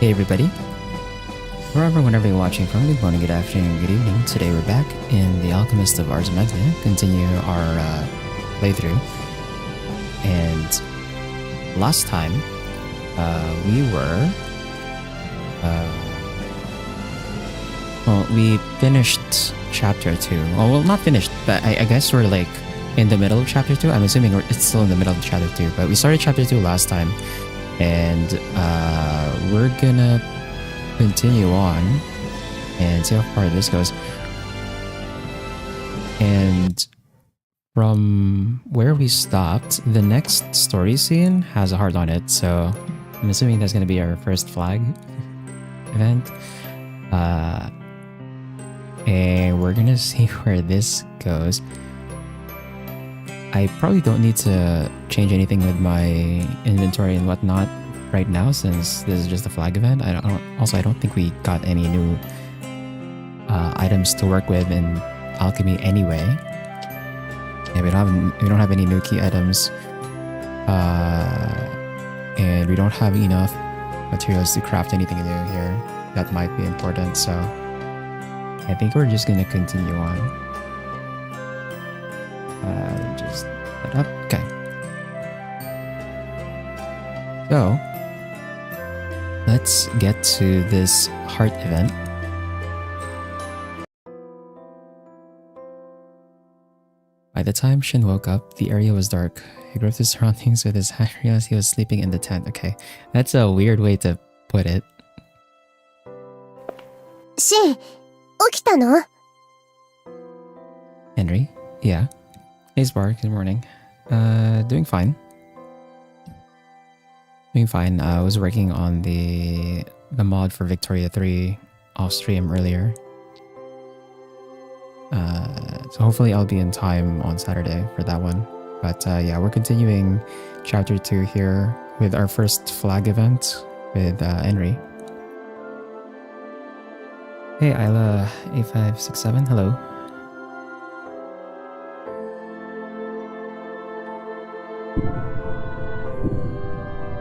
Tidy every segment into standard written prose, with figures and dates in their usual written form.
Hey everybody, wherever, whenever you're watching from, good morning, good afternoon, good evening. Today we're back in the Alchemist of Ars Magna, continue our playthrough. And last time, we finished chapter 2. Well, not finished, but I guess we're like in the middle of chapter 2. I'm assuming it's still in the middle of chapter 2, but we started chapter 2 last time. And we're gonna continue on and see how far this goes. And from where we stopped, the next story scene has a heart on it, so I'm assuming that's gonna be our first flag event. And we're gonna see where this goes. I probably don't need to change anything with my inventory and whatnot right now, since this is just a flag event. I don't think we got any new items to work with in alchemy anyway. Yeah, we don't have any new key items, and we don't have enough materials to craft anything new here that might be important. So I think we're just gonna continue on. Just set up. Okay. So let's get to this heart event. By the time Shin woke up, the area was dark. He groped his surroundings with his hand, realized he was sleeping in the tent. Okay, that's a weird way to put it. Shin, 起きたの? Henry? Yeah. Hey Spark, good morning. Doing fine. Doing fine. I was working on the mod for Victoria 3 off stream earlier. So hopefully I'll be in time on Saturday for that one. But yeah, we're continuing chapter 2 here with our first flag event with Henry. Hey Isla 8567, hello.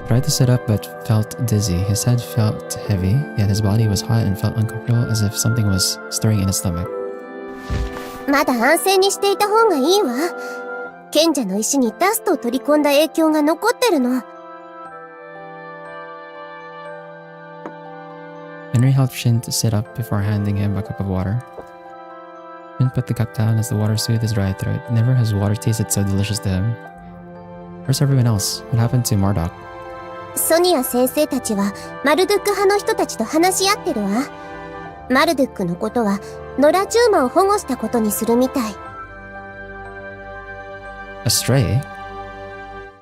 Tried to sit up but felt dizzy. His head felt heavy, yet his body was hot and felt uncomfortable, as if something was stirring in his stomach. まだ安静にしていた方がいいわ。賢者の石にダストを取り込んだ影響が残ってるの。Henry helped Shin to sit up before handing him a cup of water. Shin put the cup down as the water soothed his dry throat. Never has water tasted so delicious to him. Where's everyone else? What happened to Marduk? ソニア先生たちはマルドゥック派の人たちと話し合ってるわ。マルドゥックのことはノラチューマを保護したことにするみたい。A stray?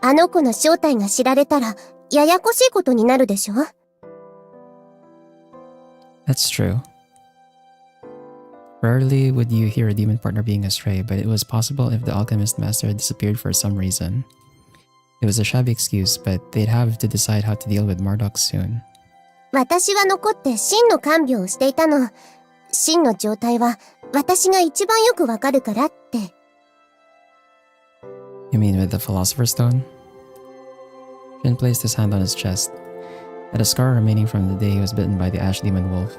あの子の正体が知られたらややこしいことになるでしょ。That's true. Rarely would you hear a demon partner being a stray, but it was possible if the alchemist master had disappeared for some reason. It was a shabby excuse, but they'd have to decide how to deal with Marduk soon. 私は残って真の看病をしていたの。真の状態は私が一番よくわかるからって。You mean with the Philosopher's Stone? Shin placed his hand on his chest. Had a scar remaining from the day he was bitten by the ash demon wolf.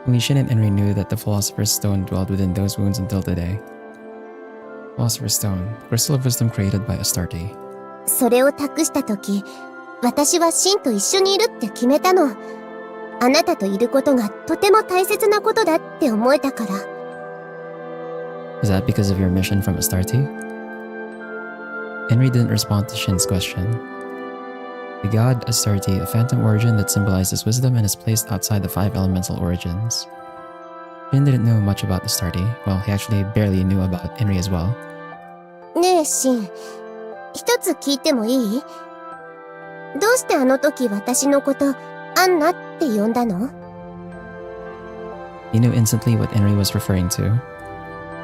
Only Shin and Henry knew that the Philosopher's Stone dwelled within those wounds until today. Philosopher's Stone, crystal of wisdom created by Astarte. それを託したとき、私はシンと一緒にいるって決めたの。あなたといることがとても大切なことだって思えたから。Is that because of your mission from Astarte? Henry didn't respond to Shin's question. The god Astarte, a phantom origin that symbolizes wisdom and is placed outside the 5 elemental origins. Shin didn't know much about Astarte. Well, he actually barely knew about Henry as well. ねえシン、一つ聞いてもいい？どうしてあの時私のことアンナって呼んだの？ He knew instantly what Henry was referring to.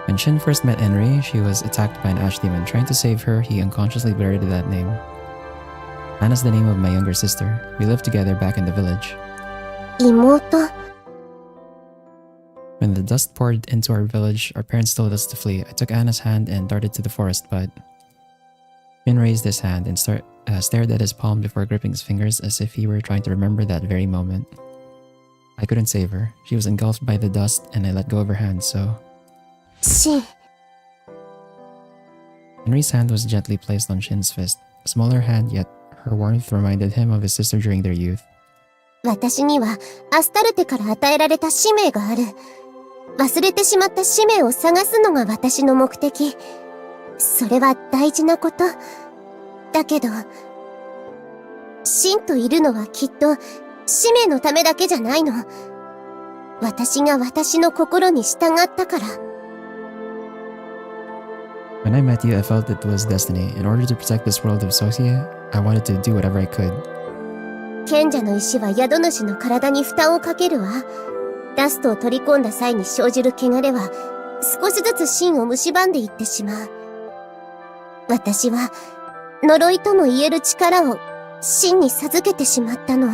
When Shin first met Henry, she was attacked by an ash demon. Trying to save her, he unconsciously blurted that name. Anna's the name of my younger sister. We lived together back in the village. 妹？ When the dust poured into our village, our parents told us to flee. I took Anna's hand and darted to the forest, but Shin raised his hand and stared at his palm before gripping his fingers as if he were trying to remember that very moment. I couldn't save her. She was engulfed by the dust and I let go of her hand, so... Shin. Henry's hand was gently placed on Shin's fist. A smaller hand, yet her warmth reminded him of his sister during their youth. 私にはアスタルテから与えられた使命がある。忘れてしまった使命を探すのが私の目的。それは大事なこと。だけど、シンといるのはきっと使命のためだけじゃないの。私が私の心に従ったから。When I met you, I felt it was destiny. In order to protect this world of Sosia, I wanted to do whatever I could. 賢者の石は宿主の体に負担をかけるわ。ダストを取り込んだ際に生じる汚れは少しずつ芯を蝕んでいってしまう。私は呪いとも言える力を芯に授けてしまったの。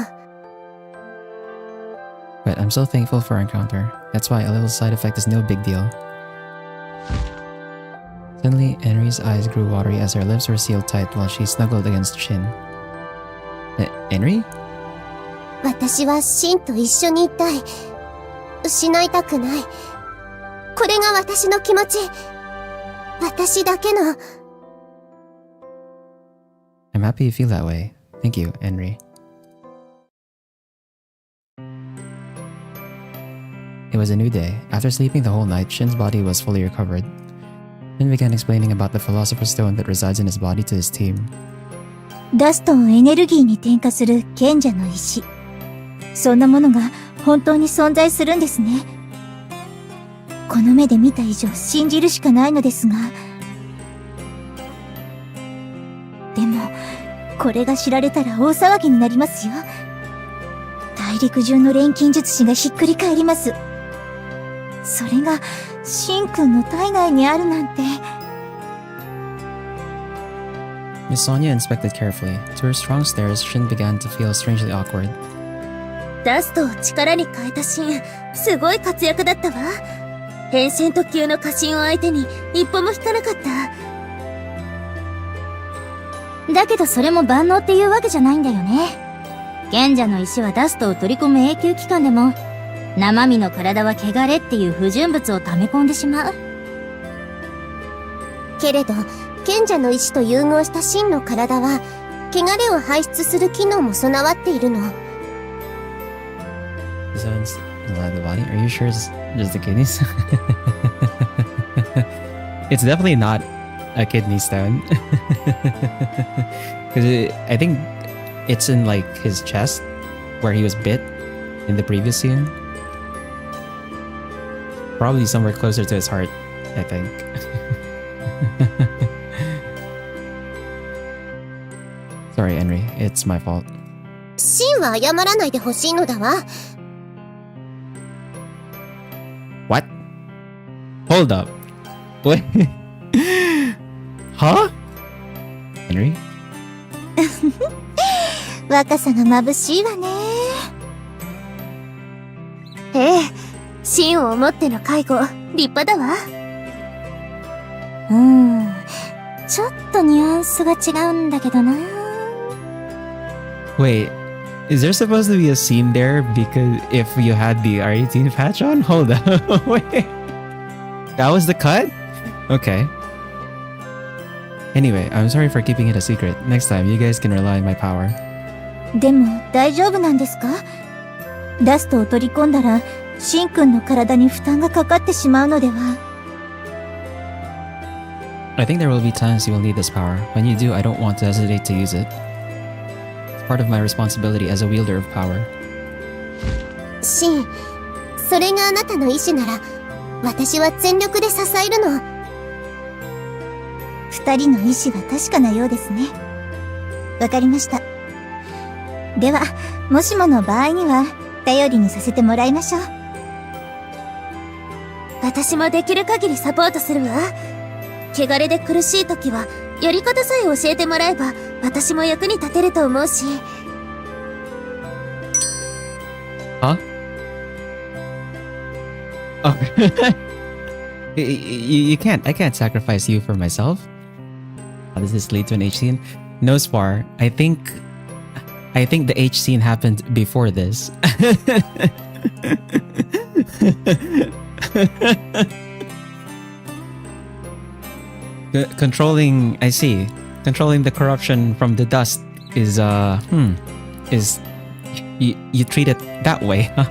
But I'm so thankful for our encounter. That's why a little side effect is no big deal. Suddenly, Henry's eyes grew watery as her lips were sealed tight while she snuggled against Shin. Henry? 私は芯と一緒にいたい。失いたくない。これが私の気持ち。私だけの。I'm happy you feel that way. Thank you, Henry. It was a new day. After sleeping the whole night, Shin's body was fully recovered. Shin began explaining about the Philosopher's Stone that resides in his body to his team. ダストをエネルギーに転化する賢者の石。そんなものが本当に存在するんですね。この目で見た以上信じるしかないのですが。でも、これが知られたら大騒ぎになりますよ。大陸中の錬金術師がひっくり返ります。それが、シンくんの体内にあるなんて。Miss Sonia inspected carefully. To her strong stares, Shin began to feel strangely awkward. ダストを力に変えたシーン、すごい活躍だったわ。変身特級の家臣を相手に一歩も引かなかった。だけどそれも万能っていうわけじゃないんだよね。賢者の石はダストを取り込む永久期間でも、生身の体は汚れっていう不純物を溜め込んでしまう。けれど、賢者の石と融合した真の体は、汚れを排出する機能も備わっているの。Besides the body, are you sure it's just the kidneys? It's definitely not a kidney stone. Because I think it's in like his chest, where he was bit in the previous scene. Probably somewhere closer to his heart, I think. Sorry, Henry. It's my fault. 真は謝らないでほしいのだわ。What? Hold up. Wait. Huh? Henry? 若さが眩しいわね。ええ、真を思っての介護、立派だわ。ちょっとニュアンスが違うんだけどな。Wait, is there supposed to be a scene there because if you had the R18 patch on? Hold up. Wait. That was the cut? Okay. Anyway, I'm sorry for keeping it a secret. Next time, you guys can rely on my power. でも大丈夫なんですか？ダストを取り込んだら、シンくんの体に負担がかかってしまうのでは？ I think there will be times you will need this power. When you do, I don't want to hesitate to use it. It's part of my responsibility as a wielder of power. シン、それがあなたの意志なら、私は全力で支えるの。二人の意志は確かなようですね。わかりました。では、もしもの場合には、頼りにさせてもらいましょう。私もできる限りサポートするわ。汚れで苦しい時は、やり方さえ教えてもらえば、私も役に立てると思うし。Huh? Oh. you can't. I can't sacrifice you for myself. How does this lead to an H scene? No, Spar. I think the H scene happened before this. Controlling, I see. Controlling the corruption from the dust is you treat it that way, huh?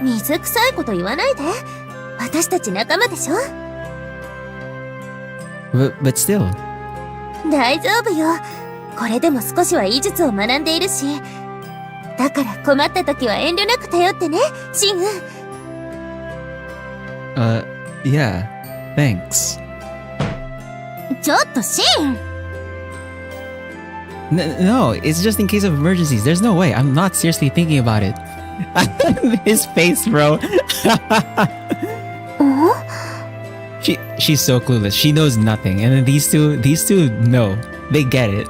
水臭いこと言わないで。私たち仲間でしょ。 But still. 大丈夫よ。これでも少しは医術を学んでいるし。だから困った時は遠慮なく頼ってね、シング。Yeah. Thanks. ちょっとシン。 No, it's just in case of emergencies. There's no way. I'm not seriously thinking about it. His face, bro. She's so clueless. She knows nothing. And then these two know. They get it.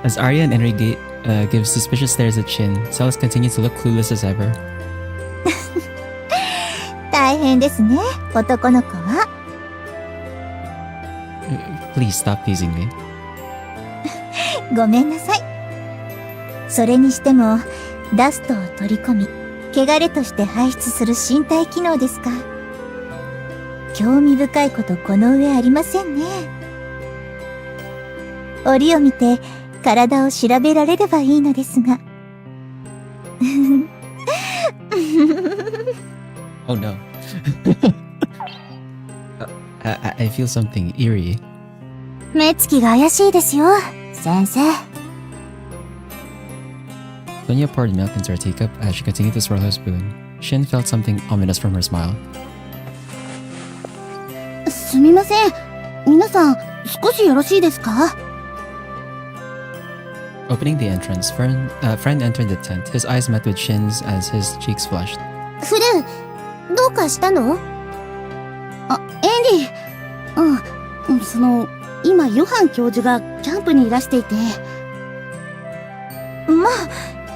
As Arya and Enrique give suspicious stares at Shin, Celis continues to look clueless as ever. 大変ですね、男の子は。Please stop teasing me. ごめんなさい。それにしても、ダストを取り込み、汚れとして排出する身体機能ですか。興味深いことこの上ありませんね。折を見て、体を調べられればいいのですが。Oh no. I feel something eerie. 目つきが怪しいですよ、先生。 Sonia poured milk into her teacup as she continued to swirl her spoon. Shin felt something ominous from her smile. すみません。皆さん、少しよろしいですか？ Opening the entrance, Friend entered the tent. His eyes met with Shin's as his cheeks flushed. フレン、どうかしたの？あ、エンリー。今、ヨハン教授がキャンプにいらしていて。まあ、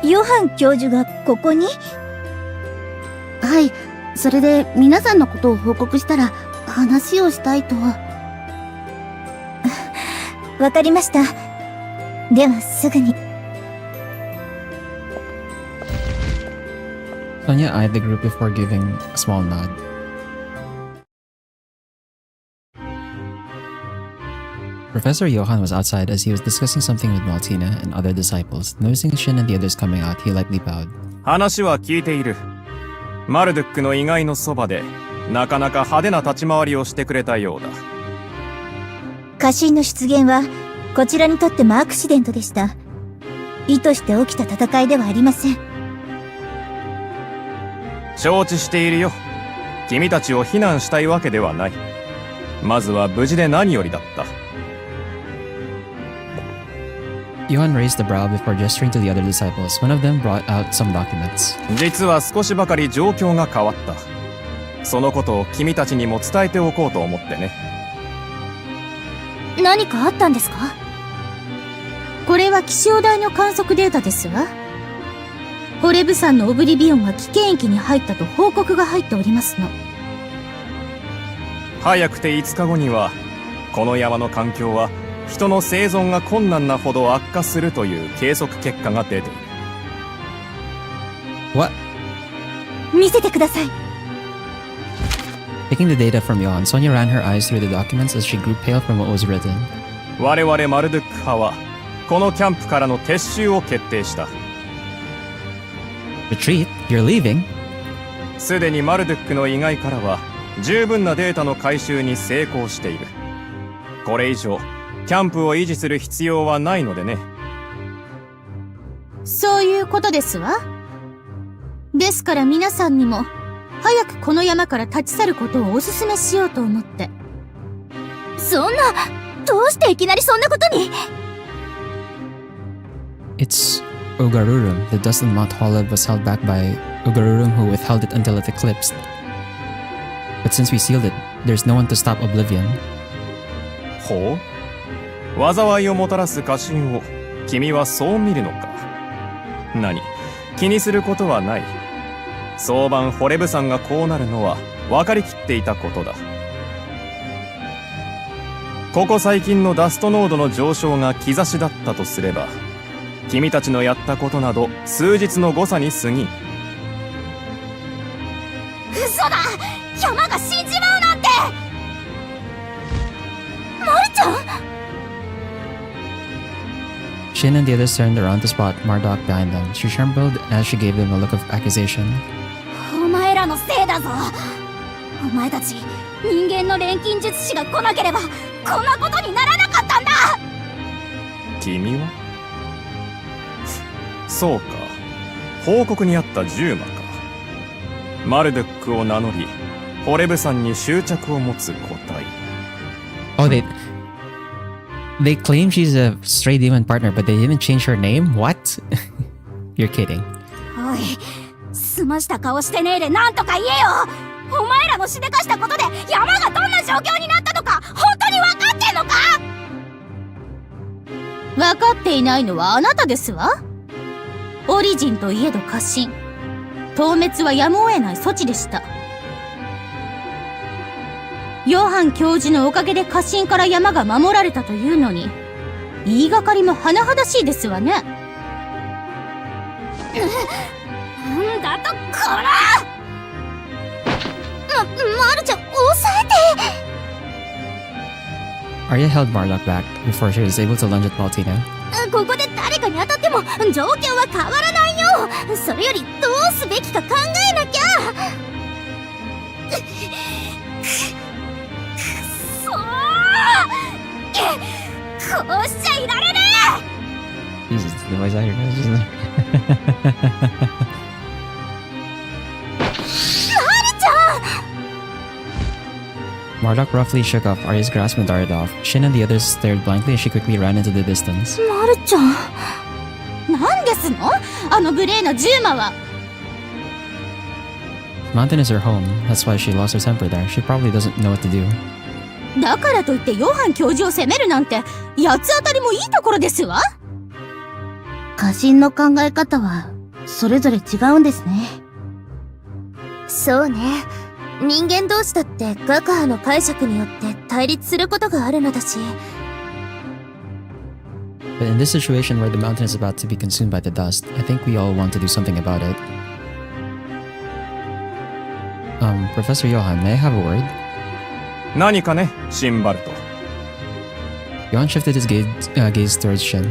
ヨハン教授がここに？はい。それで、皆さんのことを報告したら、話をしたいと。わかりました。では、すぐに。Sonia eyed the group before giving a small nod. Professor Johann was outside as he was discussing something with Maltina and other disciples. Noticing Shin and the others coming out, he lightly bowed. 話は聞いている。マルドゥックの意外のそばで、なかなか派手な立ち回りをしてくれたようだ。家臣の出現は、こちらにとってもアクシデントでした。意図して起きた戦いではありません。承知しているよ。君たちを非難したいわけではない。まずは無事で何よりだった。Johann raised a brow before gesturing to the other disciples. One of them brought out some documents. 実は少しばかり状況が変わった。そのことを君たちにも伝えておこうと思ってね。何かあったんですか？これは気象台の観測データですわ。ホレブ山のオブリビオンが危険域に入ったと報告が入っておりますの。早くて5日後には、この山の環境は人の生存が困難なほど悪化するという計測結果が出ている。What? 見せてください。Taking the data from Johann, Sonia ran her eyes through the documents as she grew pale from what was written. 我々マルドゥック派は、このキャンプからの撤収を決定した。Retreat? You're leaving? すでにマルドゥックの意外からは十分なデータの回収に成功している。これ以上キャンプを維持する必要はないのでね。そういうことですわ。ですから皆さんにも早くこの山から立ち去ることをお勧めしようと思って。そんな、どうしていきなりそんなことに？ It's Ugarurum. The dust in Mount Holub was held back by Ugarurum, who withheld it until it eclipsed. But since we sealed it, there's no one to stop Oblivion. ほう？災いをもたらす家臣を君はそう見るのか。何？気にすることはない。早晩ホレブ山がこうなるのは分かりきっていたことだ。ここ最近のダスト濃度の上昇が兆しだったとすれば、君たちのやったことなど数日の誤差に過ぎん。嘘だ、山が死んじまうなんて。マルちゃん。 Shin and the others turned around to spot Marduk behind them. She trembled as she gave them a look of accusation. お前らのせいだぞ。お前たち人間の錬金術師が来なければこんなことにならなかったんだ。君はそうか、報告にあった10魔か。マルドゥックを名乗りホレブ山に執着を持つ個体。 Oh, they claim she's a stray demon partner, but they didn't change her name? What? You're kidding. おい、すました顔してねえでなんとか言えよ。お前らのしでかしたことで山がどんな状況になったのか本当に分かってんのか。分かっていないのはあなたですわ。オリジンといえど過信、透滅はやむを得ない措置でした。ヨハン教授のおかげで過信から山が守られたというのに、言いがかりも甚だしいですわね。なんだとこら！マルちゃん、抑えて！ Arya held Marlock back before she was able to lunge at Maltina. ここで誰かに当たっても状況は変わらないよ。それよりどうすべきか考えなきゃ。こうしちゃいられねえ。 Jesus, the voice actor is just like... Marduk roughly shook off Arya's grasp and darted off. Shin and the others stared blankly as she quickly ran into the distance. マルちゃん、なんですのあの無礼なジューマは。 Mountain is her home. That's why she lost her temper there. She probably doesn't know what to do. だからといってヨハン教授を責めるなんて八つ当たりもいいところですわ。過信の考え方はそれぞれ違うんですね。そうね。人間同士だって学派の解釈によって対立することがあるのだし。 But in this situation where the mountain is about to be consumed by the dust, I think we all want to do something about it. Professor Johan, may I have a word? 何かね、シンバルト。 Johan shifted his gaze towards Shin.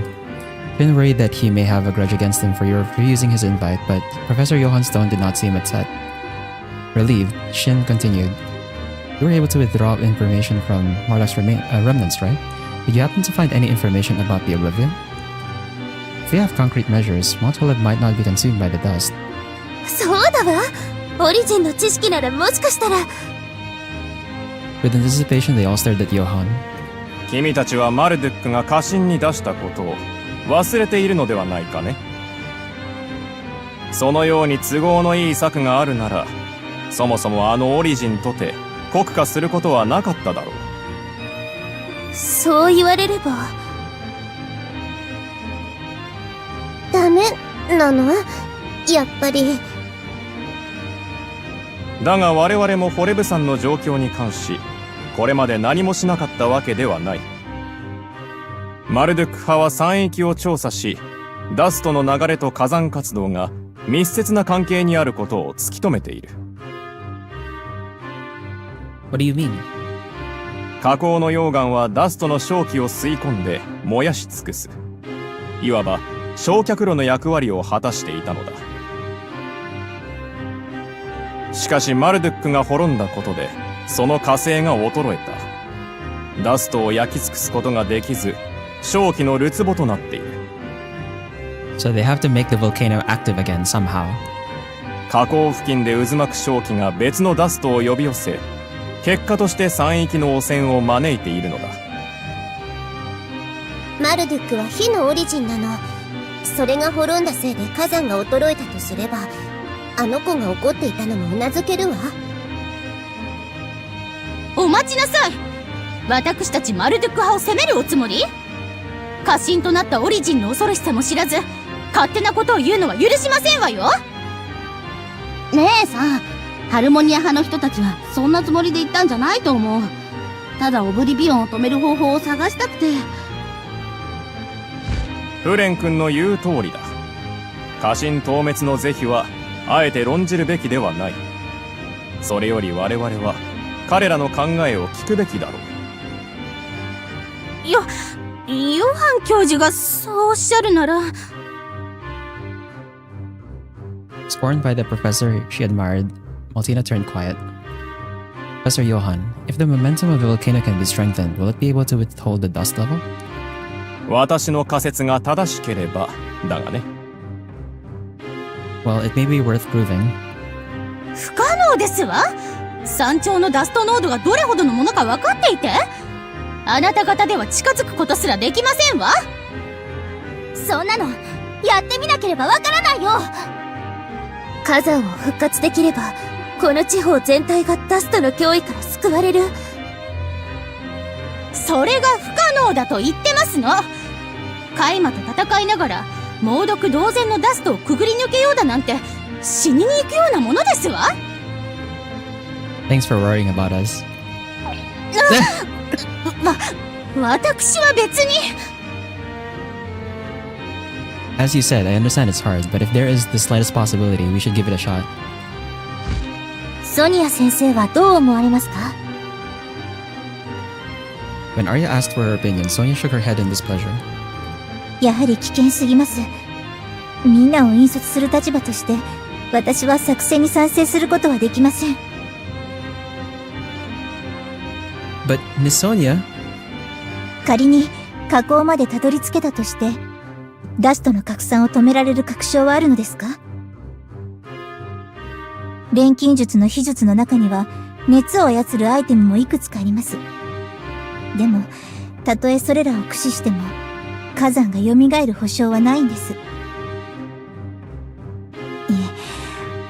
Shin worried that he may have a grudge against him for refusing his invite, but Professor Johan's tone did not seem upset. Relieved, Shin continued. You were able to withdraw information from Marlock's remnants, right? Did you happen to find any information about the Oblivion? If we have concrete measures, Mount Holeb might not be consumed by the dust. そうだわ。オリジンの知識ならもしかしたら。 With anticipation, they all stared at Johan. 君たちはマルドゥックが過信に出したことを忘れているのではないかね。そのように都合のいい策があるなら、そもそもあのオリジンとて国家することはなかっただろう。そう言われれば。ダメなの？やっぱり。だが我々もホレブ山の状況に関し、これまで何もしなかったわけではない。マルドゥック派は山域を調査し、ダストの流れと火山活動が密接な関係にあることを突き止めている。What do you mean? 火口の溶岩はダストの瘴気を吸い込んで燃やし尽くす。いわば焼却炉の役割を果たしていたのだ。しかしマルドゥックが滅んだことでその火星が衰えた。ダストを焼き尽くすことができず、瘴気のるつぼとなっている。 So they have to make the volcano active again somehow. 火口付近で渦巻く瘴気が別のダストを呼び寄せ、結果として山域の汚染を招いているのだ。マルドゥックは火のオリジンなの。それが滅んだせいで火山が衰えたとすれば、あの子が怒っていたのも頷けるわ。お待ちなさい。私たちマルドゥック派を責めるおつもり？過信となったオリジンの恐ろしさも知らず、勝手なことを言うのは許しませんわよ。姉さん、ハルモニア派の人たちはそんなつもりで言ったんじゃないと思う。ただオブリビオンを止める方法を探したくて。フレン君の言う通りだ。家臣討滅の是非はあえて論じるべきではない。それより我々は彼らの考えを聞くべきだろう。ヨハン教授がそうおっしゃるなら。Scorned by the professor she admired, Maltina turned quiet. Professor Johann, if the momentum of the volcano can be strengthened, will it be able to withhold the dust level? 私の仮説が正しければだがね。Well, it may be worth proving. 不可能ですわ。山頂のダスト濃度がどれほどのものか分かっていて、あなた方では近づくことすらできませんわ。そんなのやってみなければわからないよ。火山を復活できれば、この地方全体がダストの脅威から救われる。それが不可能だと言ってますの。カイマと戦いながら猛毒同然のダストをくぐり抜けようだなんて死にに行くようなものですわ。Thanks for worrying about us. 私は別に。As you said, I understand it's hard, but if there is the slightest possibility, we should give it a shot. ソニア先生はどう思われますか？ When Arya asked for her opinion, Sonia shook her head in displeasure. やはり危険すぎます。みんなを引率する立場として、私は作戦に賛成することはできません。But, Miss Sonia... 仮に火口までたどり着けたとして、ダストの拡散を止められる確証はあるのですか？錬金術の秘術の中には、熱を操るアイテムもいくつかあります。でも、たとえそれらを駆使しても、火山が蘇る保証はないんです。いえ、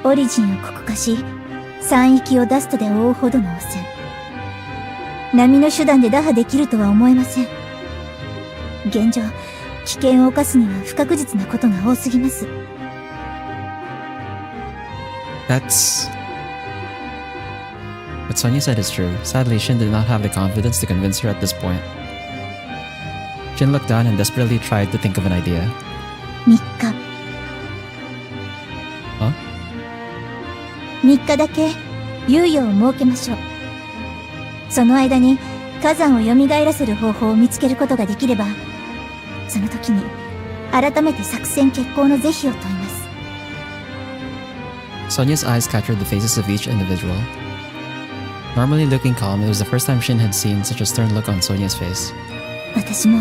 オリジンを酷化し、山域をダストで覆うほどの汚染。波の手段で打破できるとは思えません。現状、危険を冒すには不確実なことが多すぎます。That's... What Sonia said is true. Sadly, Shin did not have the confidence to convince her at this point. Shin looked down and desperately tried to think of an idea. 3日。Huh? 3日だけ猶予を設けましょう。その間に火山を蘇らせる方法を見つけることができれば、その時に改めて作戦決行の是非を問います。Sonia's eyes captured the faces of each individual. Normally looking calm, it was the first time Shin had seen such a stern look on Sonia's face. 私も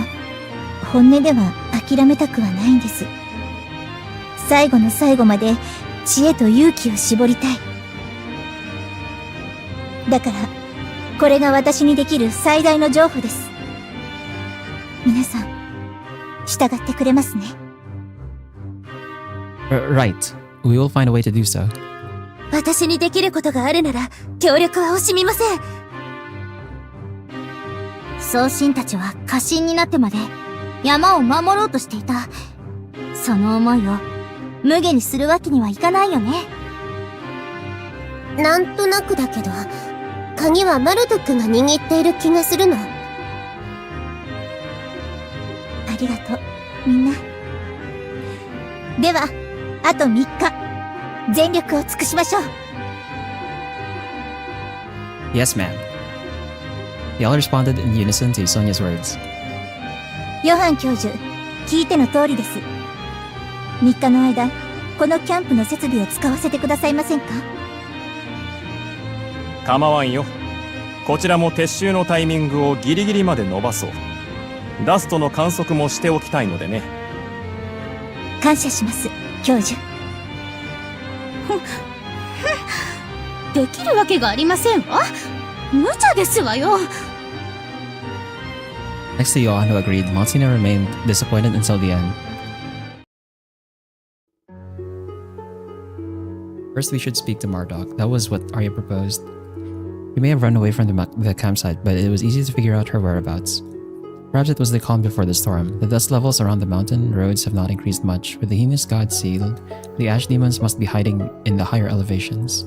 本音では諦めたくはないんです。最後の最後まで知恵と勇気を絞りたい。だからこれが私にできる最大の譲歩です。皆さん従ってくれますね。Right. We will find a way to do so. 私にできることがあるなら、協力は惜しみません。宗神たちは家臣になってまで山を守ろうとしていた。その思いを無下にするわけにはいかないよね。なんとなくだけど、鍵はマルドックが握っている気がするの。ありがとう、みんな。では、あと3日、全力を尽くしましょう。Yes, ma'am. They all responded in unison to Sonia's words. ヨハン教授、聞いての通りです。3日の間、このキャンプの設備を使わせてくださいませんか？構わんよ。こちらも撤収のタイミングをギリギリまで伸ばそう。ダストの観測もしておきたいのでね。感謝します、教授。できるわけがありませんわ。無茶ですわよ。Next to Johan, who agreed, Maltina remained disappointed until the end. First, we should speak to Marduk. That was what Arya proposed. We may have run away from the campsite, but it was easy to figure out her whereabouts. Perhaps it was the calm before the storm. The dust levels around the mountain roads have not increased much. With the heinous god sealed, the ash demons must be hiding in the higher elevations.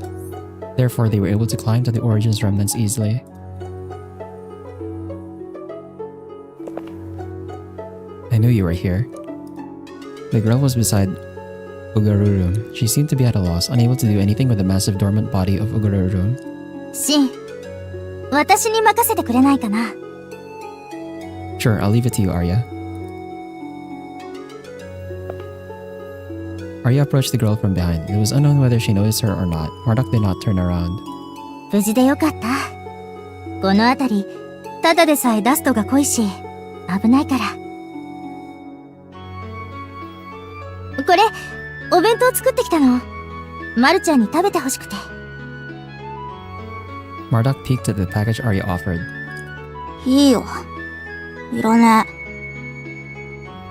Therefore, they were able to climb to the Origins remnants easily. I knew you were here. The girl was beside Ugarurum. She seemed to be at a loss, unable to do anything with the massive dormant body of Ugarurum. シン、私に任せてくれないかな。Sure, I'll leave it to you, Arya. Arya approached the girl from behind. It was unknown whether she noticed her or not. Marduk did not turn around. 無事でよかった。この辺り、ただでさえダストが濃いし、危ないから。これ、お弁当作ってきたの。マルちゃんに食べてほしくて。Marduk peeked at the package Arya offered. いいよ。いらね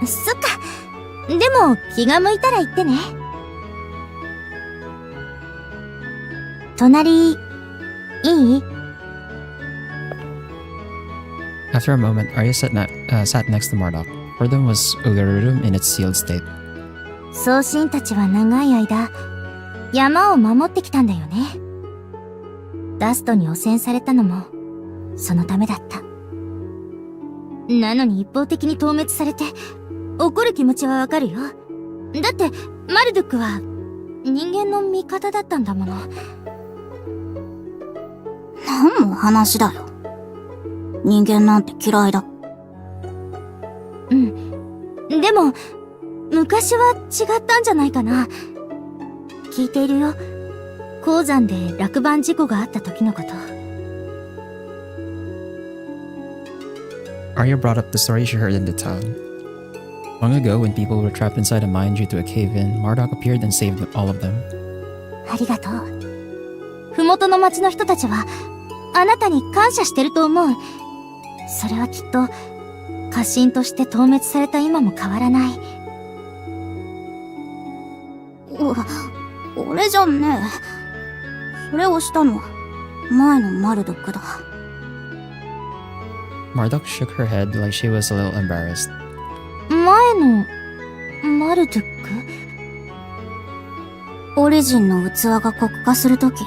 え。そっか。でも、気が向いたら言ってね。隣、いい？ After a moment, Arya sat next to Marduk. For them was Ugarurum in its sealed state. 送信たちは長い間、山を守ってきたんだよね。ダストに汚染されたのも、そのためだった。なのに一方的に討滅されて、怒る気持ちはわかるよ。だって、マルドゥックは、人間の味方だったんだもの。何の話だよ。人間なんて嫌いだ。うん。でも、昔は違ったんじゃないかな。聞いているよ。鉱山で落盤事故があった時のこと。Arya brought up the story she heard in the town. Long ago, when people were trapped inside a mine due to a cave-in, Marduk appeared and saved all of them. ありがとう。ふもとの町の人たちは、あなたに感謝してると思う。それはきっと、家臣として討滅された今も変わらない。俺じゃんねえ。それをしたのは、前のマルドックだ。Marduk shook her head like she was a little embarrassed. 前の、マルドゥック？オリジンの器が黒化するとき、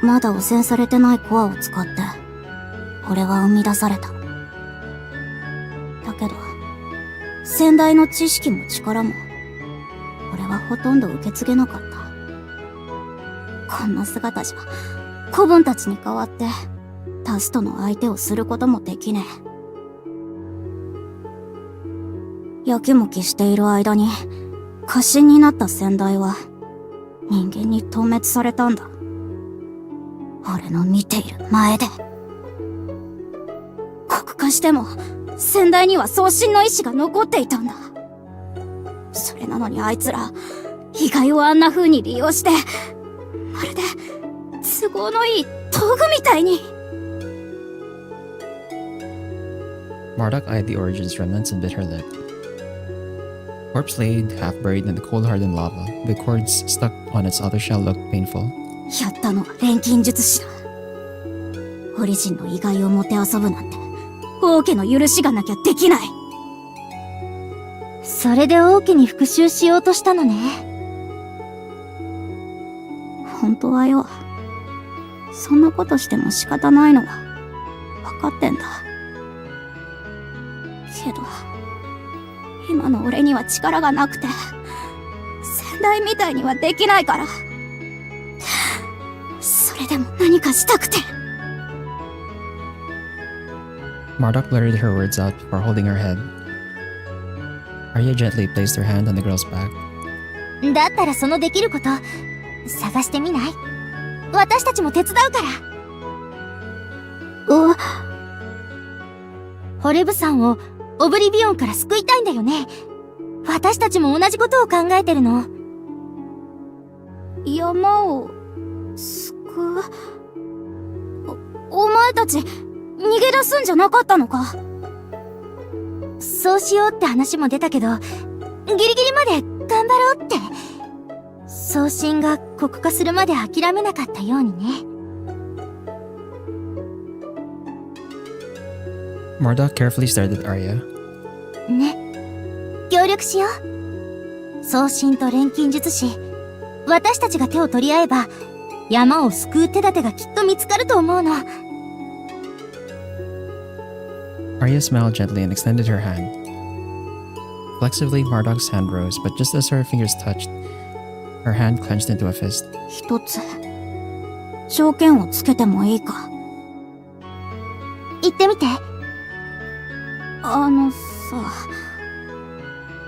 まだ汚染されてないコアを使って、俺は生み出された。だけど、先代の知識も力も、俺はほとんど受け継げなかった。こんな姿じゃ、子分たちに代わって、ダストの相手をすることもできねえ。やきもきしている間に、家臣になった先代は、人間に討滅されたんだ。俺の見ている前で。黒化しても、先代には送信の意志が残っていたんだ。それなのにあいつら、意外をあんな風に利用して、まるで、都合のいい道具みたいに。Marduk eyed the Origins remnants and bit her lip. Corpse laid, half buried in the cold-hardened lava. The cords stuck on its outer shell looked painful. やったのは錬金術師だ。オリジンの意外をもてあそぶなんて、王家の許しがなきゃできない。それで王家に復讐しようとしたのね。本当はよ、そんなことしても仕方ないのは分かってんだ。けど、今の俺には力がなくて、先代みたいにはできないから。それでも何かしたくて。Marduk blurted her words out before holding her head. Arya gently placed her hand on the girl's back. だったらそのできること、探してみない？私たちも手伝うから。ホレブさんをオブリビオンから救いたいんだよね。私たちも同じことを考えてるの。山を救う？お前たち逃げ出すんじゃなかったのか？そうしようって話も出たけど、ギリギリまで頑張ろうって。送信が黒化するまで諦めなかったようにね。Marduk carefully stared at Arya. ね、協力しよう。送信と錬金術師、私たちが手を取り合えば、山を救う手立てがきっと見つかると思うの。Arya smiled gently and extended her hand. Flexively, Marduk's hand rose, but just as her fingers touched, her hand clenched into a fist. 一つ条件をつけてもいいか。言ってみて。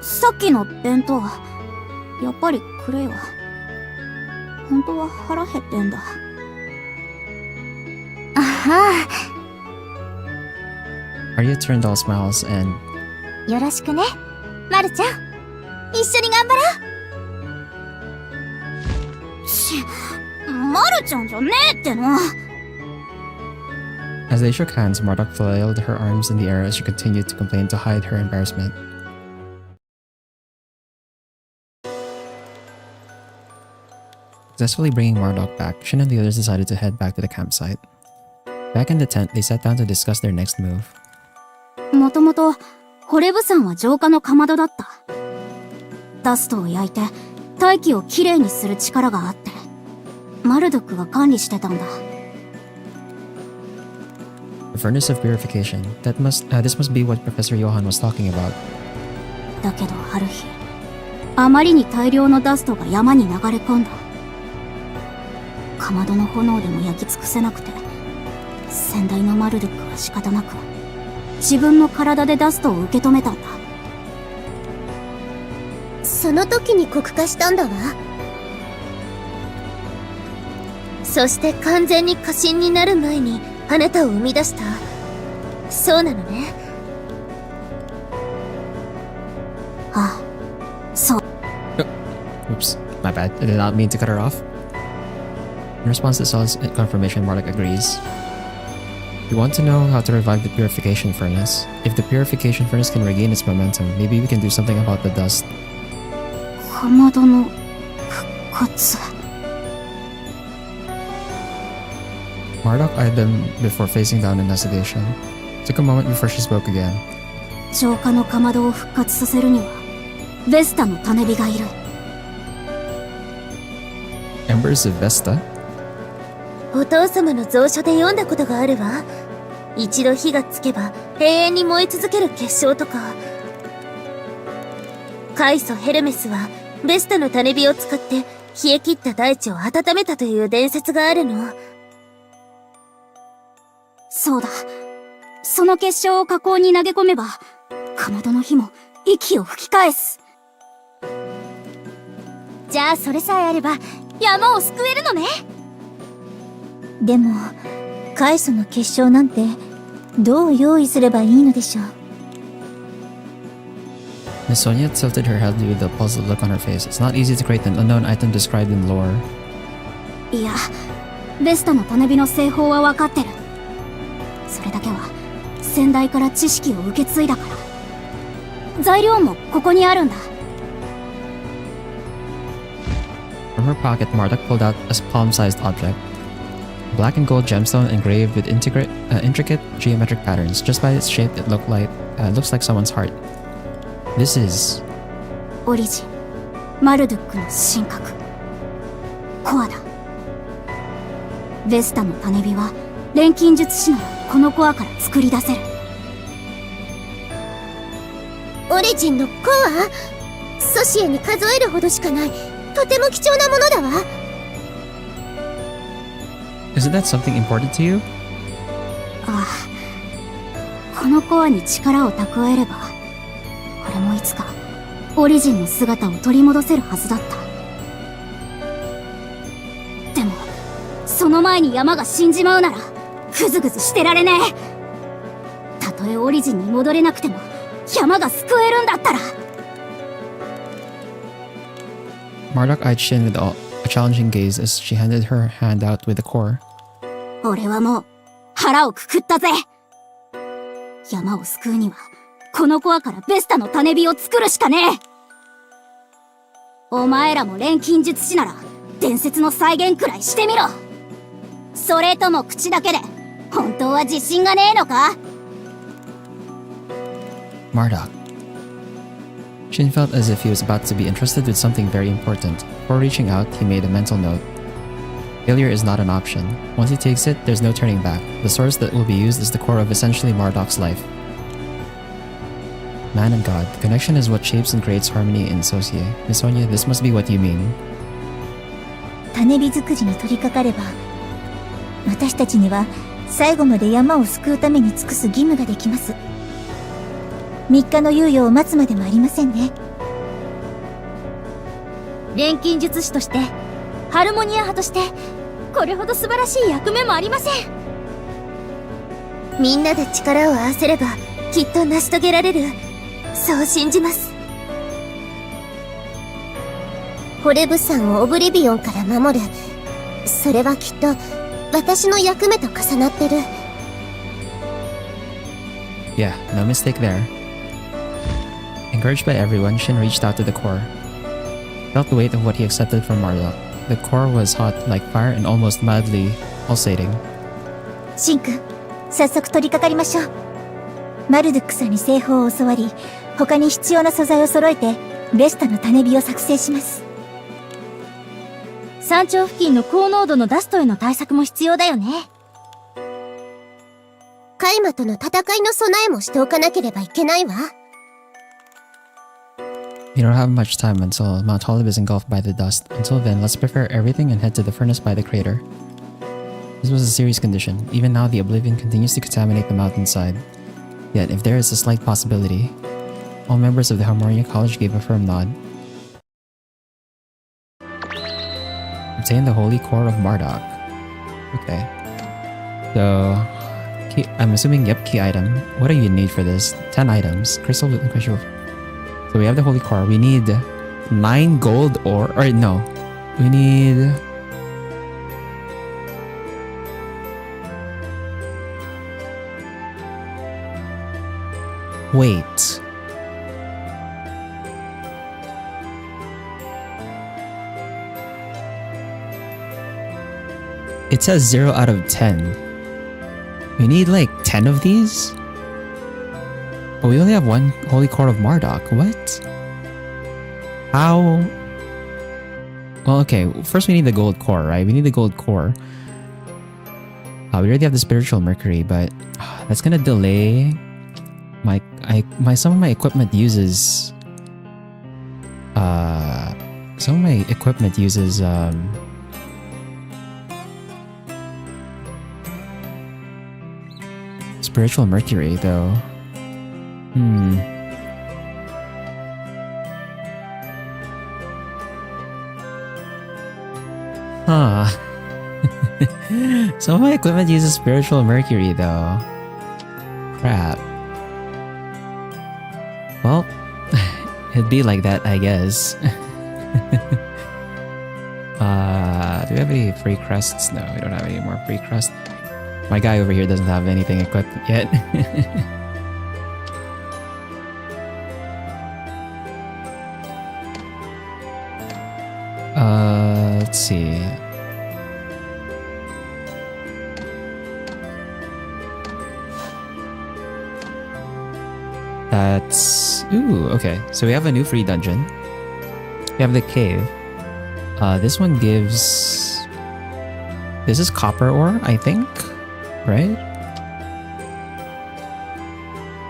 さっきの弁当やっぱりくれよ。本当は腹減ってんだ。あは Arya turned all smiles and よろしくね、まるちゃん。一緒に頑張ろう。まるちゃんじゃねえっての。 as they shook hands, Marduk flailed her arms in the air as she continued to complain to hide her embarrassment. Successfully bringing Marduk back, Shin and the others decided to head back to the campsite. Back in the tent, they sat down to discuss their next move. もともとホレブ山は浄化のかまどだった。ダストを焼いて大気をきれいにする力があって、マルドックが管理してたんだ。The furnace of purification. This must be what Professor Johann was talking about. だけどある日、あまりに大量のダストが山に流れ込んだ。かまどの炎でも焼き尽くせなくて、先代のマルドックは仕方なく自分の体でダストを受け止めたんだ。その時に黒化したんだわ。そして完全に過信になる前にあなたを生み出した。そうなのね。ああ、そう。 Oops, my bad. I did not mean to cut her off. In response to Saul's confirmation, Marduk agrees. We want to know how to revive the purification furnace. If the purification furnace can regain its momentum, maybe we can do something about the dust. かまどの復活。Marduk eyed them before facing down in hesitation. Took a moment before she spoke again. 浄化のかまどを復活させるにはベスタの種火がいる。 Embers of Vesta? お父様の蔵書で読んだことがあるわ。一度火がつけば永遠に燃え続ける結晶とか。カイソ・ヘルメスはベスタの種火を使って冷え切った大地を温めたという伝説があるの。そうだ。その結晶を火口に投げ込めば、かまどの火も息を吹き返す。じゃあそれさえあれば山を救えるのね。でも、カイソの結晶なんてどう用意すればいいのでしょう。 Miss Sonia tilted her head with a puzzled look on her face. It's not easy to create an unknown item described in lore. いや、ベスタの種火の製法は分かってる。それだけは先代から知識を受け継いだから。材料もここにあるんだ。 From her pocket, Marduk pulled out a palm-sized object. A black and gold gemstone engraved with intricate geometric patterns. Just by its shape, it looks like someone's heart. This is オリジン、マルドゥックの神格。コアだ。ベスタの種火は錬金術師ならこのコアから作り出せる。オリジンのコア？ソシエに数えるほどしかない。とても貴重なものだわ。Isn't that something important to you? ああ、このコアに力を蓄えれば、俺もいつかオリジンの姿を取り戻せるはずだった。でも、その前に山が死んじまうなら、ぐずぐずしてられねえ。たとえオリジンに戻れなくても、山が救えるんだったら。Marduk eyed Shin with a challenging gaze as she handed her hand out with the core. 俺はもう腹をくくったぜ。山を救うにはこのコアからベスタの種火を作るしかねえ。お前らも錬金術師なら伝説の再現くらいしてみろ。それとも口だけで本当は自信がねえのか？ Marduk. Shin felt as if he was about to be entrusted with something very important. Before reaching out, he made a mental note. Failure is not an option. Once he takes it, there's no turning back. The source that will be used is the core of essentially Marduk's life. Man and God. The connection is what shapes and creates harmony in Sosie. Miss Sonia, this must be what you mean. 種火作りに取り掛かれば、私たちには最後まで山を救うために尽くす義務ができます。3日の猶予を待つまでもありませんね。錬金術師として、ハルモニア派として、これほど素晴らしい役目もありません。みんなで力を合わせればきっと成し遂げられる、そう信じます。ホレブ山をオブリビオンから守る、それはきっと私の役目と重なってる。 Yeah, no mistake there. Encouraged by everyone, Shin reached out to the core. Felt the weight of what he accepted from Marduk. The core was hot like fire and almost madly pulsating. シンくん、早速取り掛かりましょう。マルドゥックさんに製法を教わり、他に必要な素材を揃えて、ベスタの種火を作成します。山頂付近の高濃度のダストへの対策も必要だよね。カイマとの戦いの備えもしておかなければいけないわ。We don't have much time until Mount Holib is engulfed by the dust. Until then, let's prepare everything and head to the furnace by the crater. This was a serious condition. Even now, the oblivion continues to contaminate the mountainside. Yet, if there is a slight possibility, all members of the Harmonia College gave a firm nod. Obtain the holy core of Marduk. Okay. So, I'm assuming, yep, key item. What do you need for this? 10 items. Crystal with crystal. So we have the holy core. We need 9 gold ore. Or no. We need... Wait. It says 0 out of 10. We need like 10 of these? But we only have 1 holy core of Marduk. What? How? Well, okay. First we need the gold core, right? We need the gold core. We already have the spiritual mercury, but that's gonna delay some of my equipment uses spiritual mercury though. Huh. Some of my equipment uses spiritual mercury though. Crap. Well, it'd be like that, I guess. Do we have any free crests? No, we don't have any more free crests. My guy over here doesn't have anything equipped yet. Let's see. That's... Ooh, okay. So we have a new free dungeon. We have the cave. This one gives... This is copper ore, I think? Right?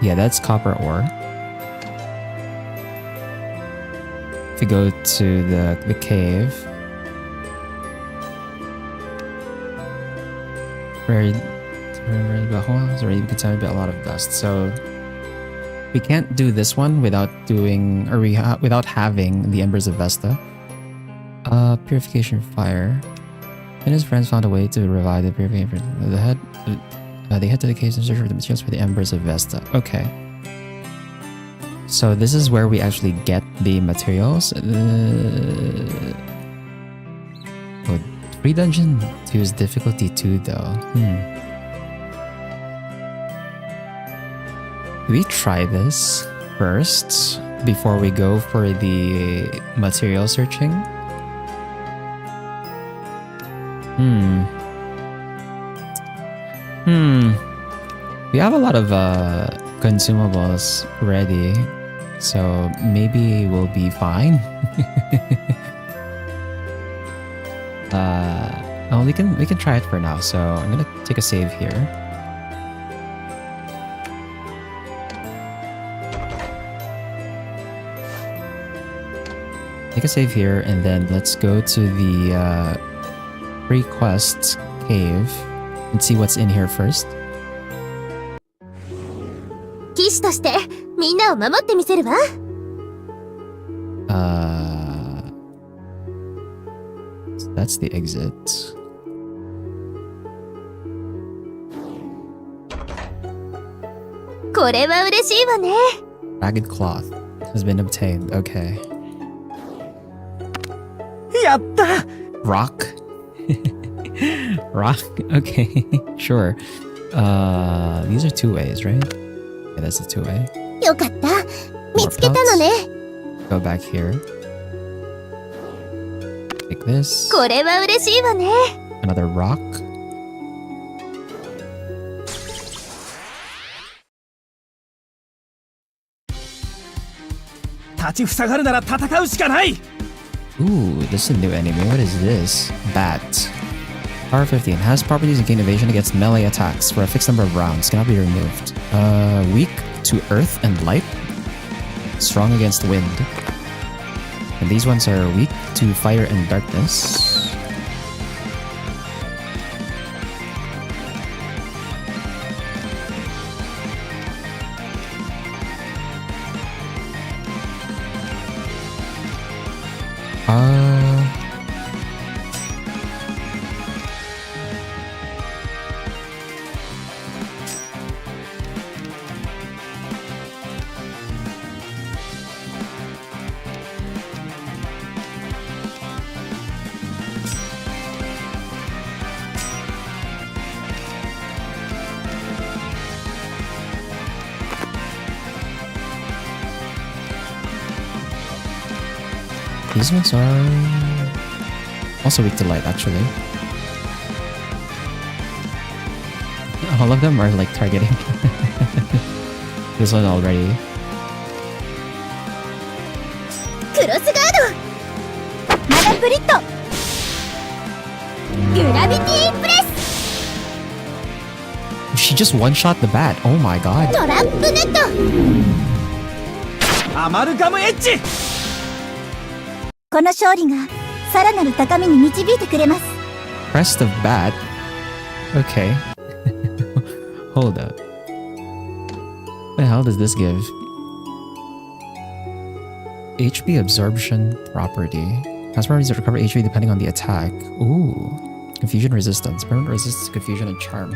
Yeah, that's copper ore. If we go to the cave... It's already contaminated by a lot of dust, so... We can't do this one without doing... or without having the Embers of Vesta. Purification Fire. And his friends found a way to revive the purification. They head to the caves in search for the materials for the Embers of Vesta. Okay. So this is where we actually get the materials. Oh, free dungeon 2 is difficulty 2 though. Do we try this first before we go for the material searching? We have a lot of consumables ready, so maybe we'll be fine. we can try it for now. So I'm gonna take a save here. Take a save here, and then let's go to the pre-quest cave and see what's in here first. 騎士としてみんなを守ってみせるわ。So that's the exit. これは嬉しいわね。 Ragged cloth has been obtained. Okay. やった Rock. Rock. Okay. Sure. These are 2 ways, right? Yeah, that's a 2-way. よかった。見つけたのね。 Go back here. Take this. これは嬉しいわね。 Another rock. 立ちふさがるなら戦うしかない Ooh, this is a new enemy. What is this? Bat. Power 50. Has properties and gain evasion against melee attacks for a fixed number of rounds. Cannot be removed. Weak to earth and light. Strong against wind. And these ones are weak to fire and darkness. These ones are also weak to light, actually. All of them are like targeting this one already. クロスガード。マダプリット。グラビティインプレス。 She just one-shot the bat. Oh my god. トラップネット。アマルガムエッジこの勝利がさらなる高みに導いてくれます。 Crest of bat. Okay. Hold up. What the hell does this give? HP absorption property. Has properties that recover HP depending on the attack. Ooh. Confusion resistance. Permanent resistance to confusion and charm.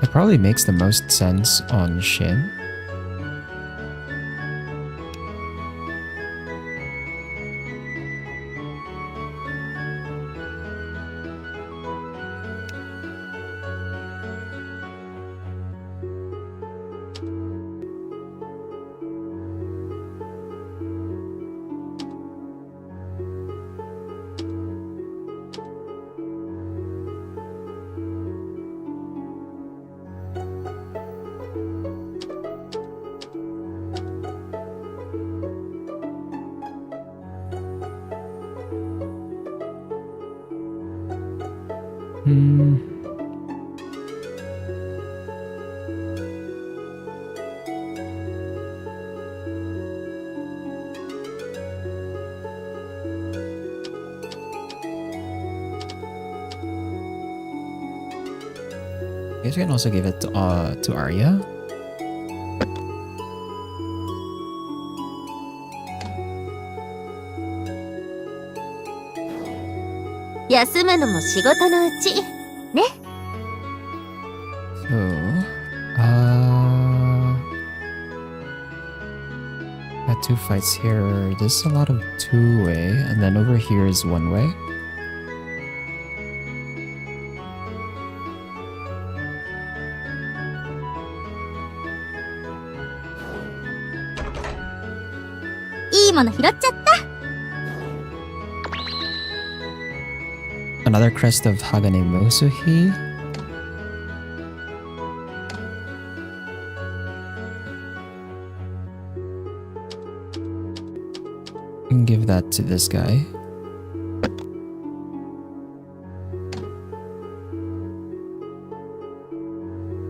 It probably makes the most sense on Shin. I guess we can also give it to Arya.休むのも仕事のうち。ね。 So, got 2 fights here. This is a lot of 2-way, and then over here is 1-way. Another crest of Hagane Mosuhi. And give that to this guy.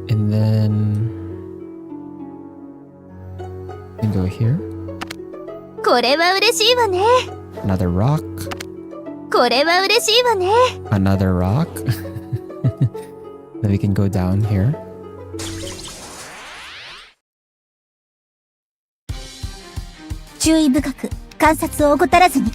And then we can go here. これは嬉しいわね。 Another rock. これは嬉しいわね。 Another rock. Then we can go down here. 注意深く観察を怠らずに。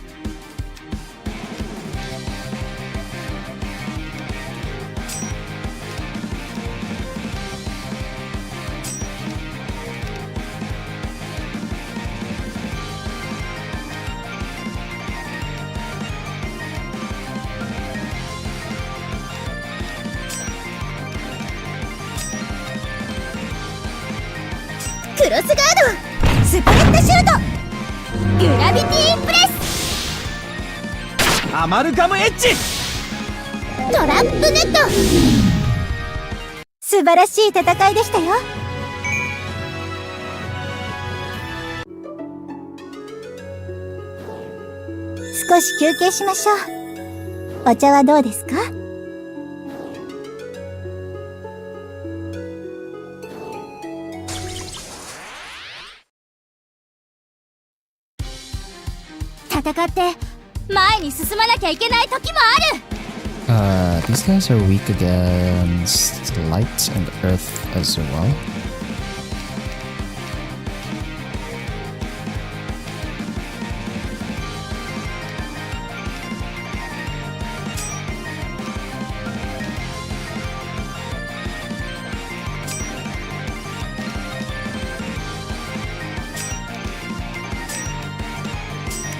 クロスガード、スプレッドシュート、グラビティインプレス、アマルガムエッジ。トラップネット。素晴らしい戦いでしたよ。少し休憩しましょう。お茶はどうですか？戦って前に進まなきゃいけない時もある。These guys are weak against light and earth as well.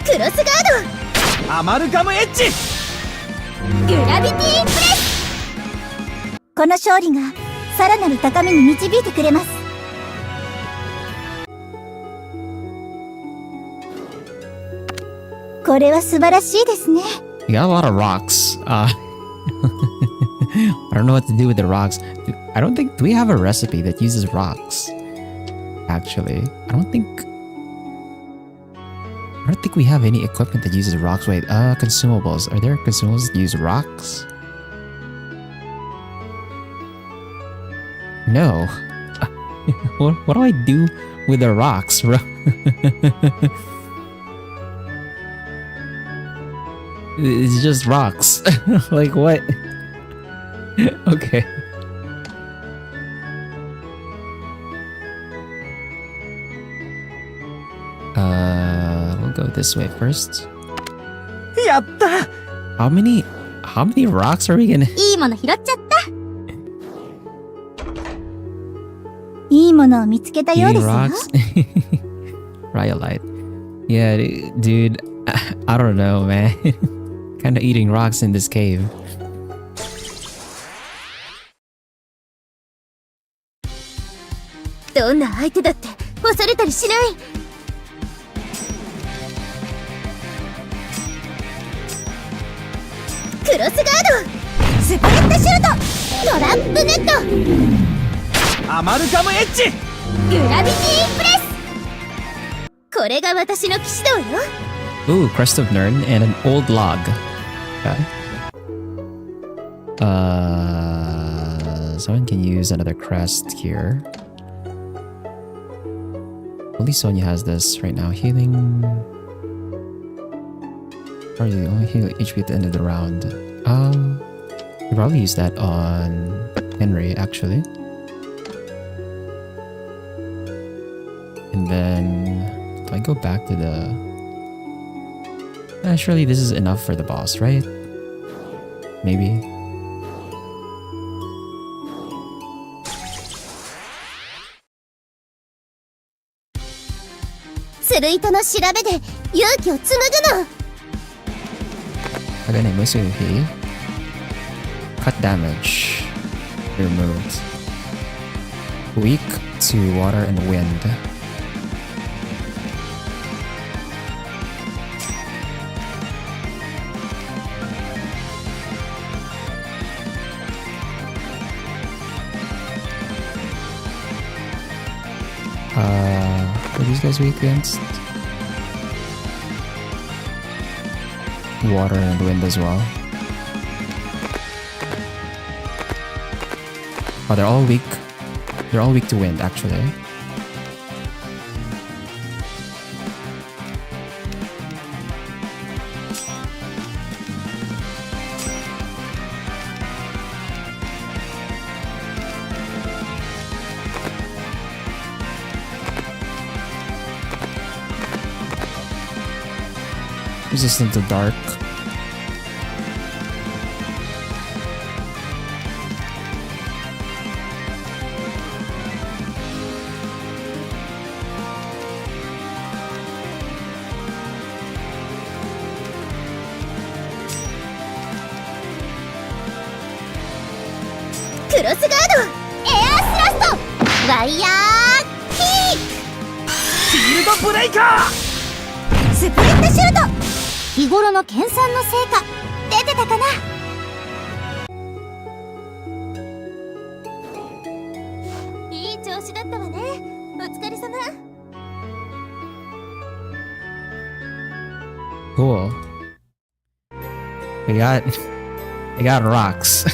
クロスガード、アマルガムエッジ。グラビティインプレス。この勝利がさらなる高みに導いてくれます。これは素晴らしいですね。We got a lot of rocks. I don't know what to do with the rocks. I don't think... Do we have a recipe that uses rocks? Actually, I don't think we have any equipment that uses rocks. Wait, consumables. Are there consumables that use rocks? No. What do I do with the rocks, bro? It's just rocks. Like what? Okay. We'll go this way first. やった。 How many rocks are we gonna... いいもの拾っちゃった。いいものを見つけたよう Eating ですよ。 rocks? Rhyolite. Yeah, dude. I don't know, man. Kinda eating rocks in this cave. どんな相手だって押されたりしない。クロスガード、スプレッドシュート、トラップネット、アマルガムエッジ。グラビティインプレス。これが私の騎士道よ。 Ooh, crest of Nern and an old log. Okay. Someone can use another crest here. Only Sonya has this right now. Healing. Probably the only heal HP at the end of the round. You probably use that on Henry, actually. And then, do I go back to the... surely this is enough for the boss, right? Maybe. Hagane Musuhi. Cut damage. Removed. Weak to water and wind. these guys weak against? Water and wind as well. Oh, they're all weak. They're all weak to wind, actually. Resistant to dark.クロスガードエアースラストワイヤーキーシールドブレイカスプリットシュート。日頃の研鑽の成果出てたかな。いい調子だったわね。お疲れ様。Cool. We got rocks.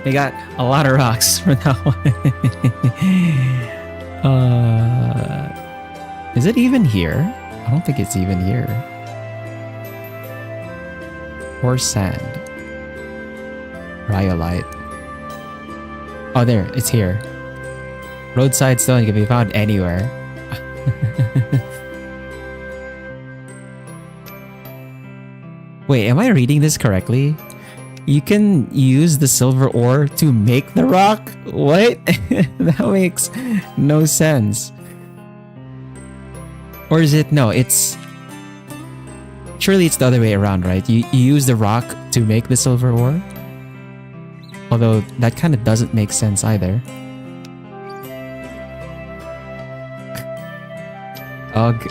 We got a lot of rocks for that one. Is it even here? I don't think it's even here. Or sand. Rhyolite. Oh, there. It's here. Roadside stone can be found anywhere. Wait, am I reading this correctly? You can use the silver ore to make the rock? What? That makes no sense. Or is it? No, it's... Surely it's the other way around, right? You use the rock to make the silver ore? Although, that kind of doesn't make sense either. Ugh.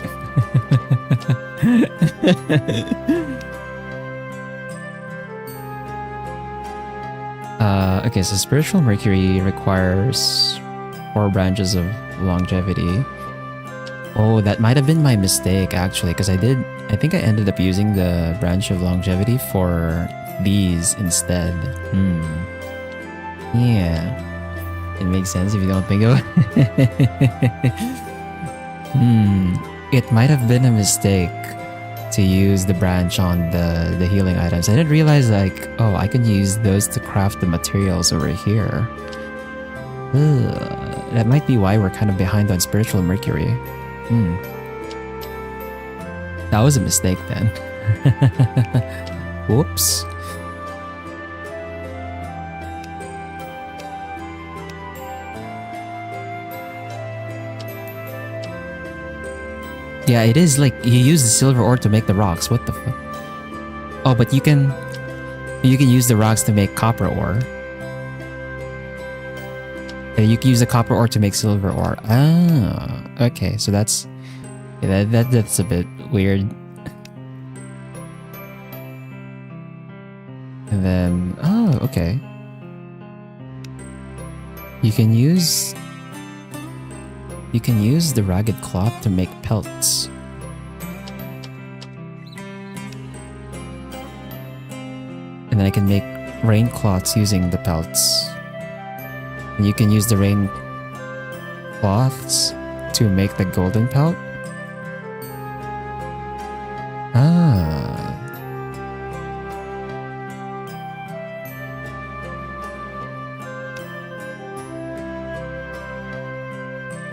Okay, so spiritual mercury requires 4 branches of longevity. Oh, that might have been my mistake actually, because I think I ended up using the branch of longevity for these instead. Yeah. It makes sense if you don't think of it. It might have been a mistake to use the branch on the healing items. I didn't realize, like, oh, I can use those to craft the materials over here. That might be why we're kind of behind on spiritual mercury. That was a mistake then. Whoops. Yeah, it is like you use the silver ore to make the rocks. What the fuck? Oh, but you can use the rocks to make copper ore. You can use the copper ore to make silver ore. Ah, okay. So that's that's a bit weird. And then okay. You can use the ragged cloth to make pelts. And then I can make rain cloths using the pelts. And you can use the rain cloths to make the golden pelt.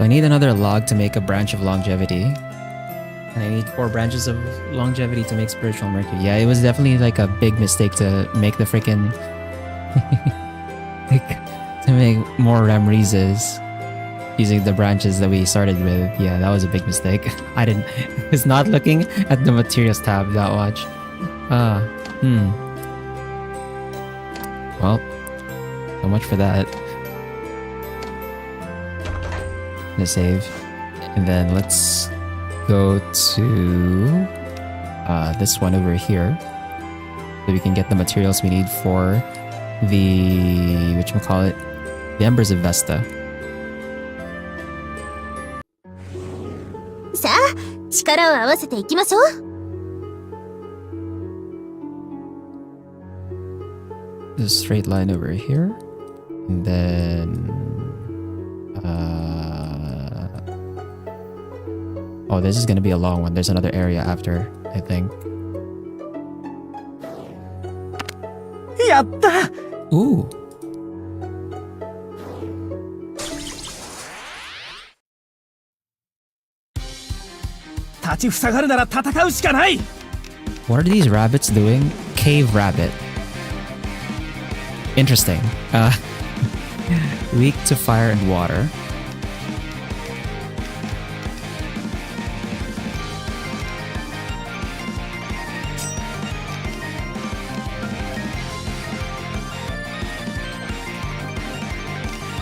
I need another log to make a branch of longevity. And I need 4 branches of longevity to make spiritual mercury. Yeah, it was definitely like a big mistake to make the freaking... to make more Ramrises using the branches that we started with. Yeah, that was a big mistake. I was not looking at the materials tab that much. Well, so much for that. Gonna save, and then let's go to this one over here so we can get the materials we need for the whatchamacallit, the Embers of Vesta. 力を合わせていきましょう。There's a straight line over here. And then... Oh, this is gonna be a long one. There's another area after, I think. やった。 Ooh! 立ちふさがるなら戦うしかない。 What are these rabbits doing? Cave rabbit. Interesting. Weak to fire and water.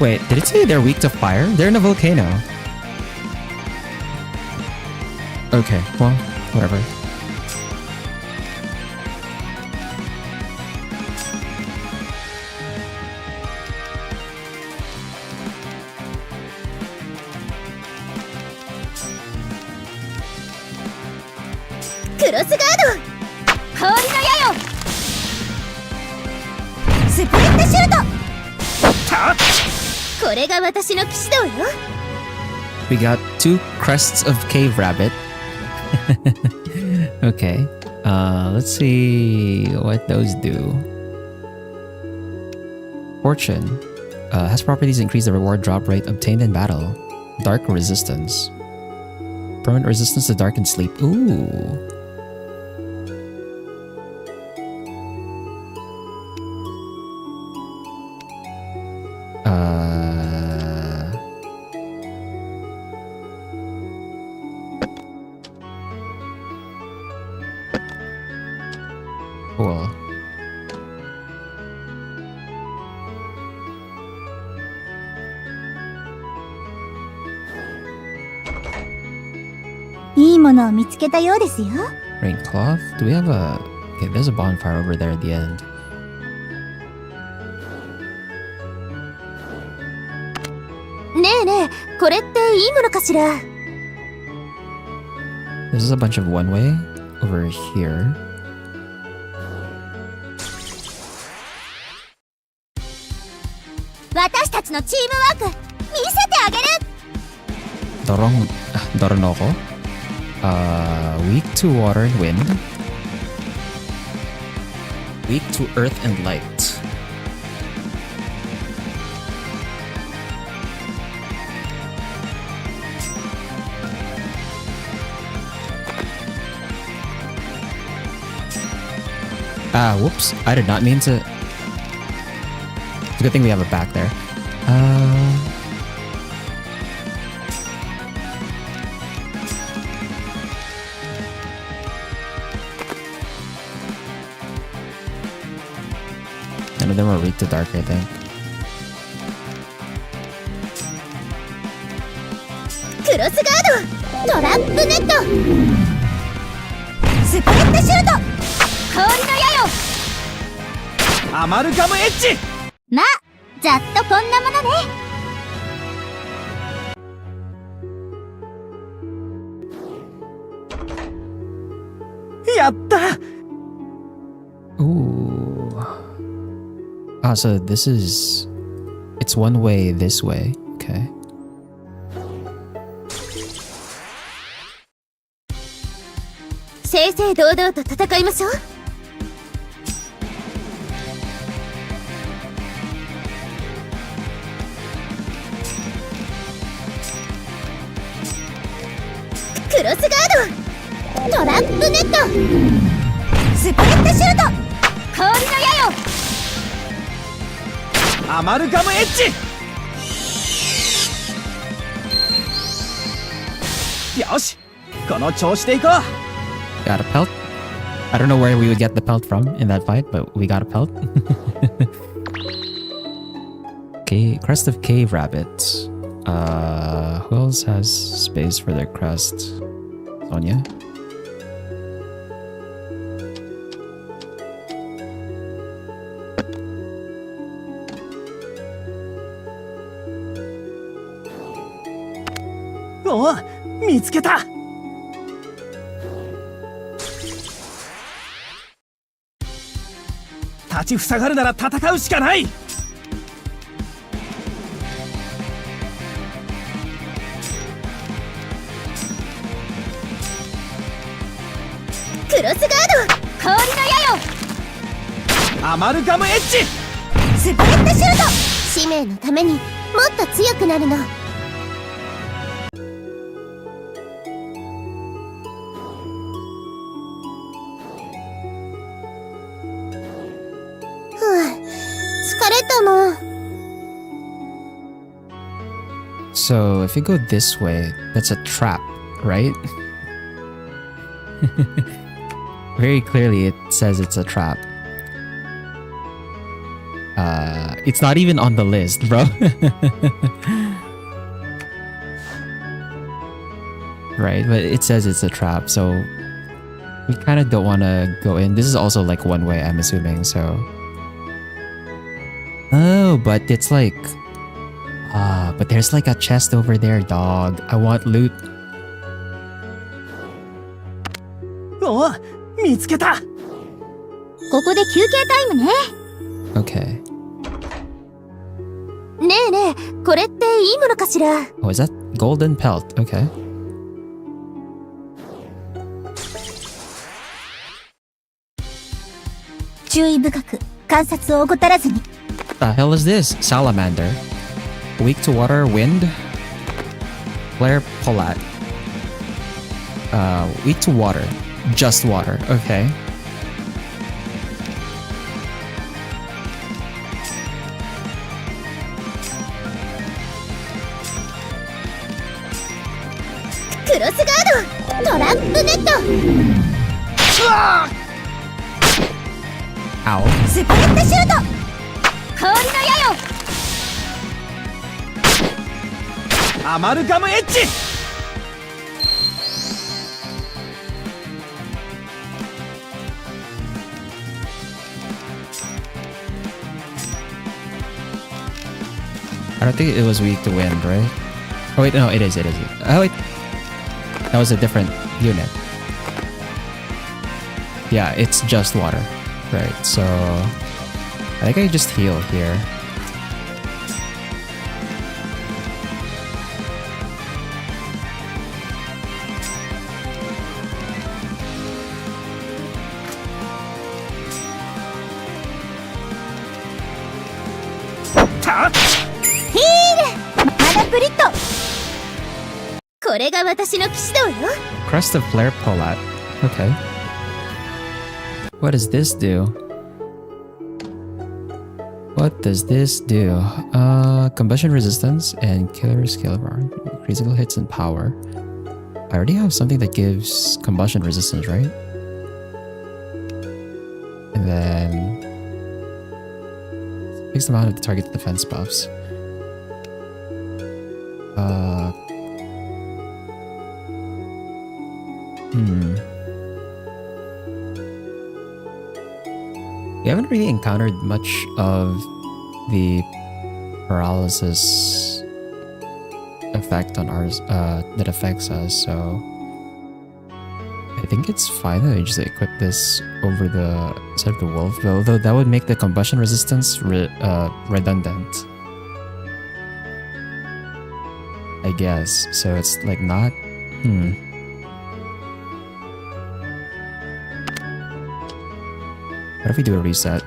Wait, did it say they're weak to fire? They're in a volcano. Okay, well, whatever. Cross guard! 氷の矢よ！スプリットシュート！これが私の騎士道よ。 We got 2 crests of cave rabbit. Okay. Let's see what those do. Fortune. Has properties increase the reward drop rate obtained in battle. Dark resistance. Permanent resistance to dark and sleep. Ooh. Cool. Rain cloth? Do we have a... Okay, there's a bonfire over there at the end. This is a bunch of one-way over here. Doronoko. Weak to water and wind. Weak to earth and light. Whoops. I did not mean to... It's a good thing we have a back there. None of them are weak to dark, I think. Cross guard! Trap net! Split shoot! 氷の矢よ！アマルガムエッジ。まあ、ざっとこんなものね。やった。 Ooh. So this is... It's one way this way. Okay. Sei堂々と戦いましょう。クロスガード！トラップネット！スプリットシュート！氷の矢よ！アマルガムエッジ。よし、この調子でいこう。 Got a pelt. I don't know where we would get the pelt from in that fight, but we got a pelt. Okay, crest of cave rabbits. Who else has space for their crest? Sonia? Oh, 見つけた。立ちふさがるなら戦うしかない。クロスガー氷の矢よ。アマルガムエッジ。スプレッドシュート。使命のためにもっと強くなるの。ふぅ、疲れたの。So if you go this way, that's a trap, right? Very clearly it says it's a trap. It's not even on the list, bro. Right, but it says it's a trap, so we kind of don't want to go in. This is also like one way, I'm assuming, so... Oh, but it's like... but there's like a chest over there, dog. I want loot. おお、見つけた。ここで休憩タイムね。Okay. ねえねえ、これっていいものかしら。 Oh, is that golden pelt? Okay. 注意深く観察を怠らずに。 The hell is this? Salamander. Weak to water, wind. Flare Polat. Weak to water. Just water. Okay. Cross guard! Trap net! Ow. スプレッドシュート。氷の矢よ。アマルガムエッジ。I don't think it was weak to wind, right? Oh wait, no, it is. Oh wait. That was a different unit. Yeah, it's just water. Right, so... I think I just heal here. Manapulito! これが私の騎士道よ。 Crest of Flare Polat. Okay. What does this do? What does this do? Combustion resistance and killer skill bar. Critical hits and power. I already have something that gives combustion resistance, right? And then... fixed amount of the target defense buffs. We haven't really encountered much of the paralysis effect on ours that affects us, so I think it's fine that I just equip this over the side of the wolf, although that would make the combustion resistance redundant, I guess. So it's like not... What if we do a reset?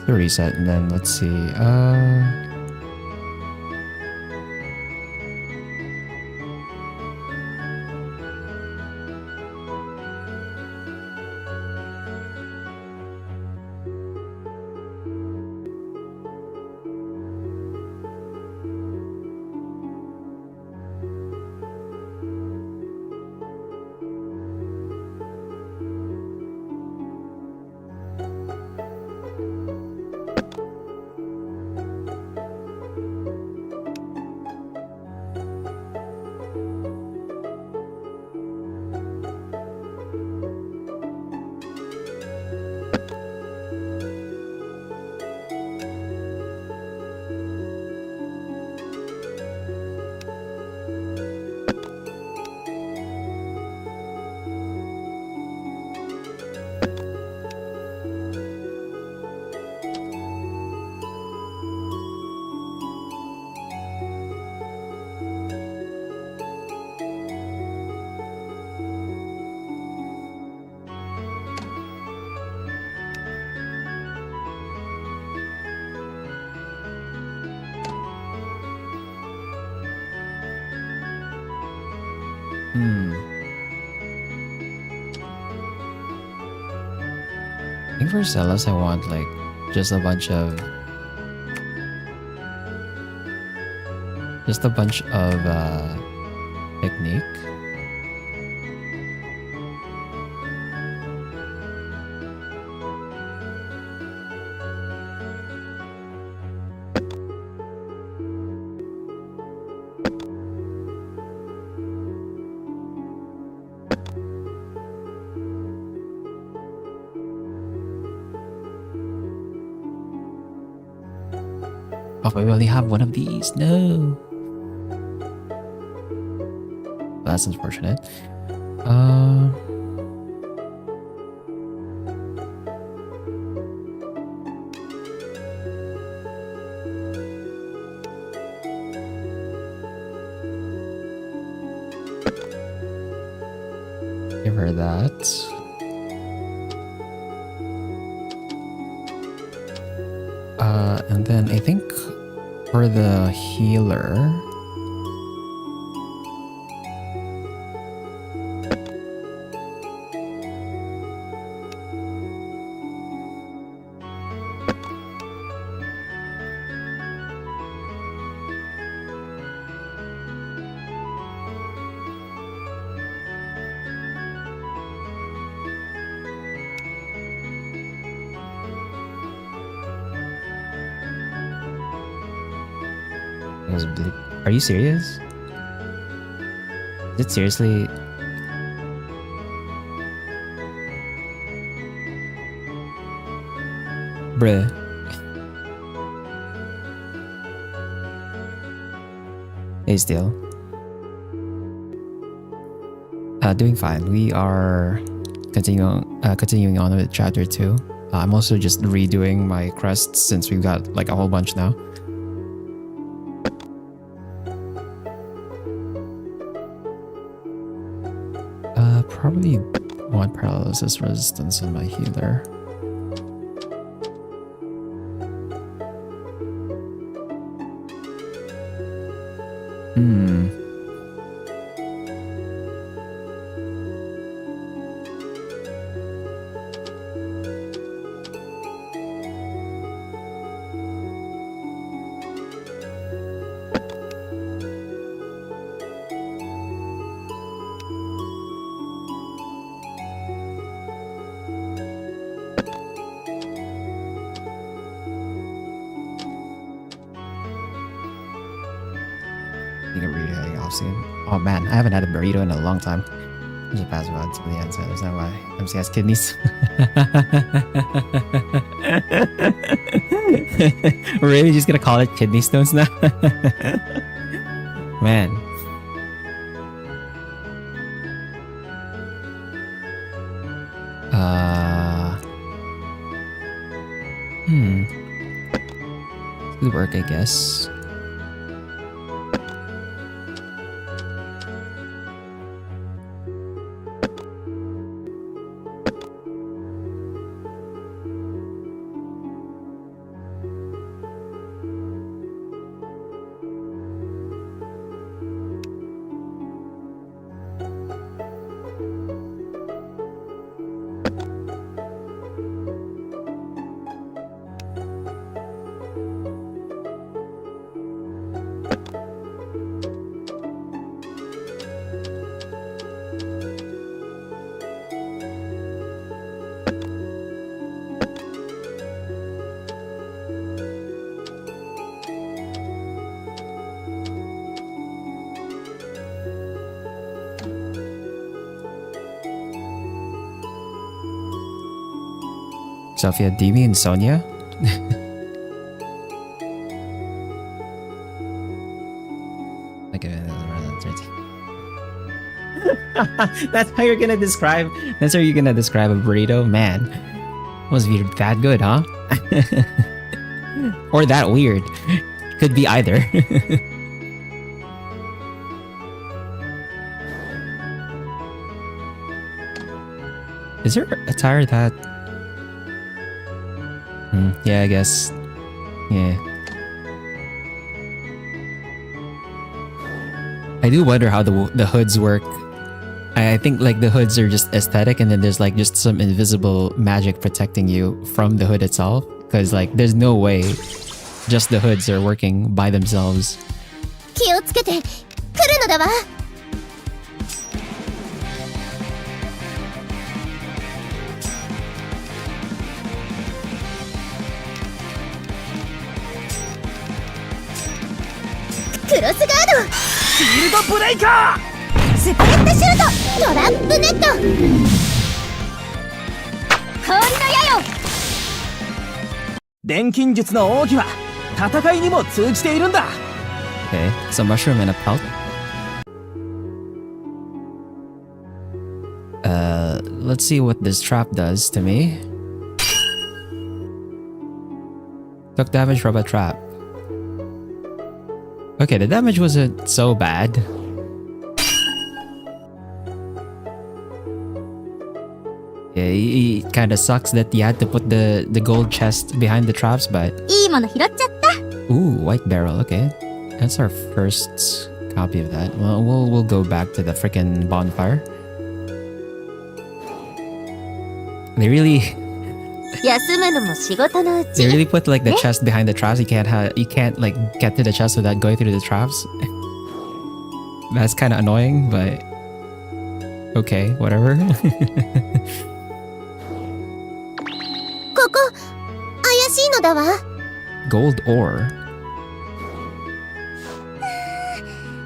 Do a reset and then let's see. I think for Celos, I want like just a bunch of technique. Oh, we only have one of these. No. That's unfortunate. Give her that. And then I think for the healer, are you serious? Is it seriously? Bruh. Hey, still. Doing fine. We are continuing on with chapter 2. I'm also just redoing my crests since we've got like a whole bunch now. Probably want paralysis resistance on my healer. Oh man, I haven't had a burrito in a long time. There's a password to the answer. Is that why MC has kidneys? We're really just gonna call it kidney stones now? Man. Good work, I guess. Sophia, do you mean Sonia? That's how you're gonna describe. That's how you're gonna describe a burrito, man. Was it that good, huh? Or that weird? Could be either. Is there a tire that? Yeah, I guess. Yeah. I do wonder how the hoods work I think like the hoods are just aesthetic, and then there's like just some invisible magic protecting you from the hood itself. Because like there's no way just the hoods are working by themselves. 気をつけて、来るのだわ。クロスガード、シールドブレイカー。スプレッドシュート、トラップネット。氷の矢よ。錬金術の奥義は戦いにも通じているんだ。 Okay, so mushroom and a pelt. Let's see what this trap does to me. Took damage from a trap. Okay, the damage wasn't so bad. Yeah, it kind of sucks that you had to put the gold chest behind the traps, but いいもの拾っちゃった。 ooh, white barrel. Okay, that's our first copy of that. Well, we'll go back to the frickin' bonfire. They really 休むのも仕事のう they ち。 really put like the chest behind the traps. You can't like get to the chest without going through the traps. That's kind of annoying, but okay, whatever. ここ、怪しいのだわ。 Gold ore.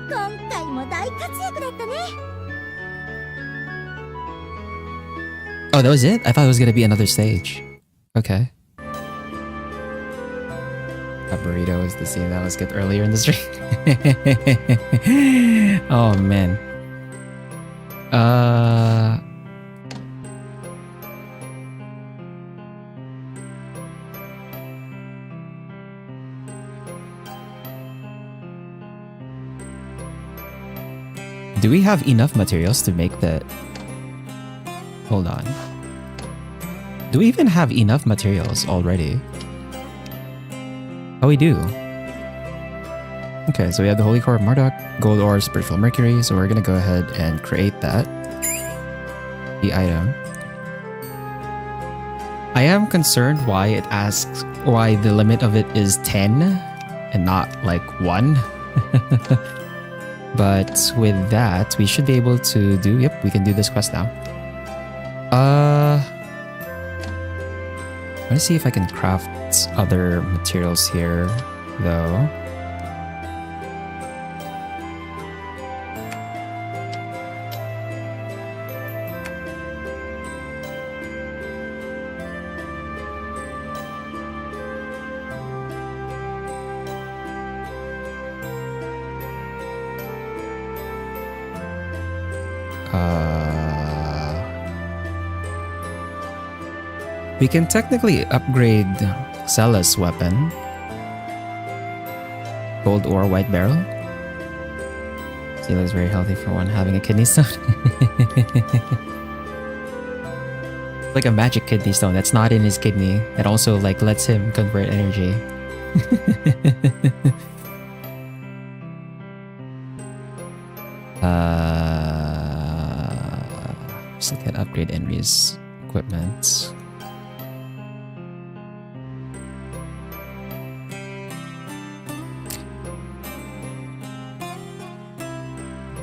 今回も大活躍だったね。 Oh, that was it? I thought it was gonna be another stage. Okay. A burrito is the scene that was skipped earlier in the stream. Oh man. Do we have enough materials to make the... Hold on. Do we even have enough materials already? Oh, we do. Okay, so we have the Holy Core of Marduk, Gold Ore, Spiritual Mercury, so we're gonna go ahead and create that. The item. I am concerned why it asks why the limit of it is 10 and not like 1. But with that, we should be able to do... Yep, we can do this quest now. Let's see if I can craft other materials here, though. We can technically upgrade Cella's weapon. Gold ore, white barrel. He looks very healthy for one, having a kidney stone. Like a magic kidney stone that's not in his kidney. That also like lets him convert energy. Just look at upgrade Enry's equipment.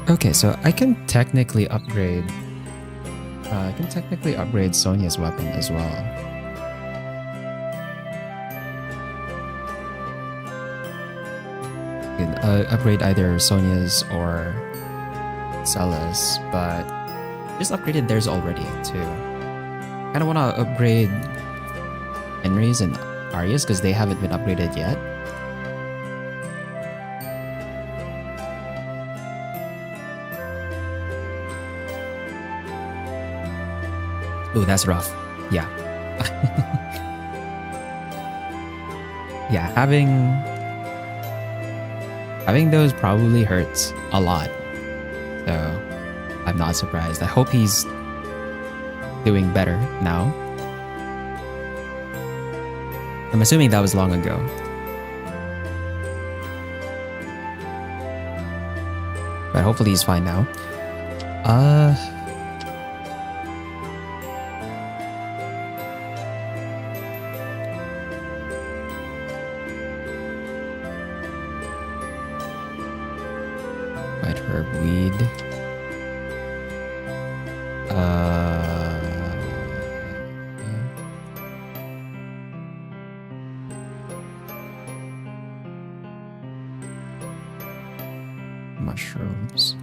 Okay, so I can technically upgrade. I can technically upgrade Sonia's weapon as well. I can upgrade either Sonia's or Cella's, but just upgraded theirs already too. Kind of want to upgrade Henry's and Arya's because they haven't been upgraded yet. Ooh, that's rough. Yeah. Yeah, having those probably hurts a lot. So I'm not surprised. I hope he's doing better now. I'm assuming that was long ago. But hopefully he's fine now. Herb weed. Mushrooms.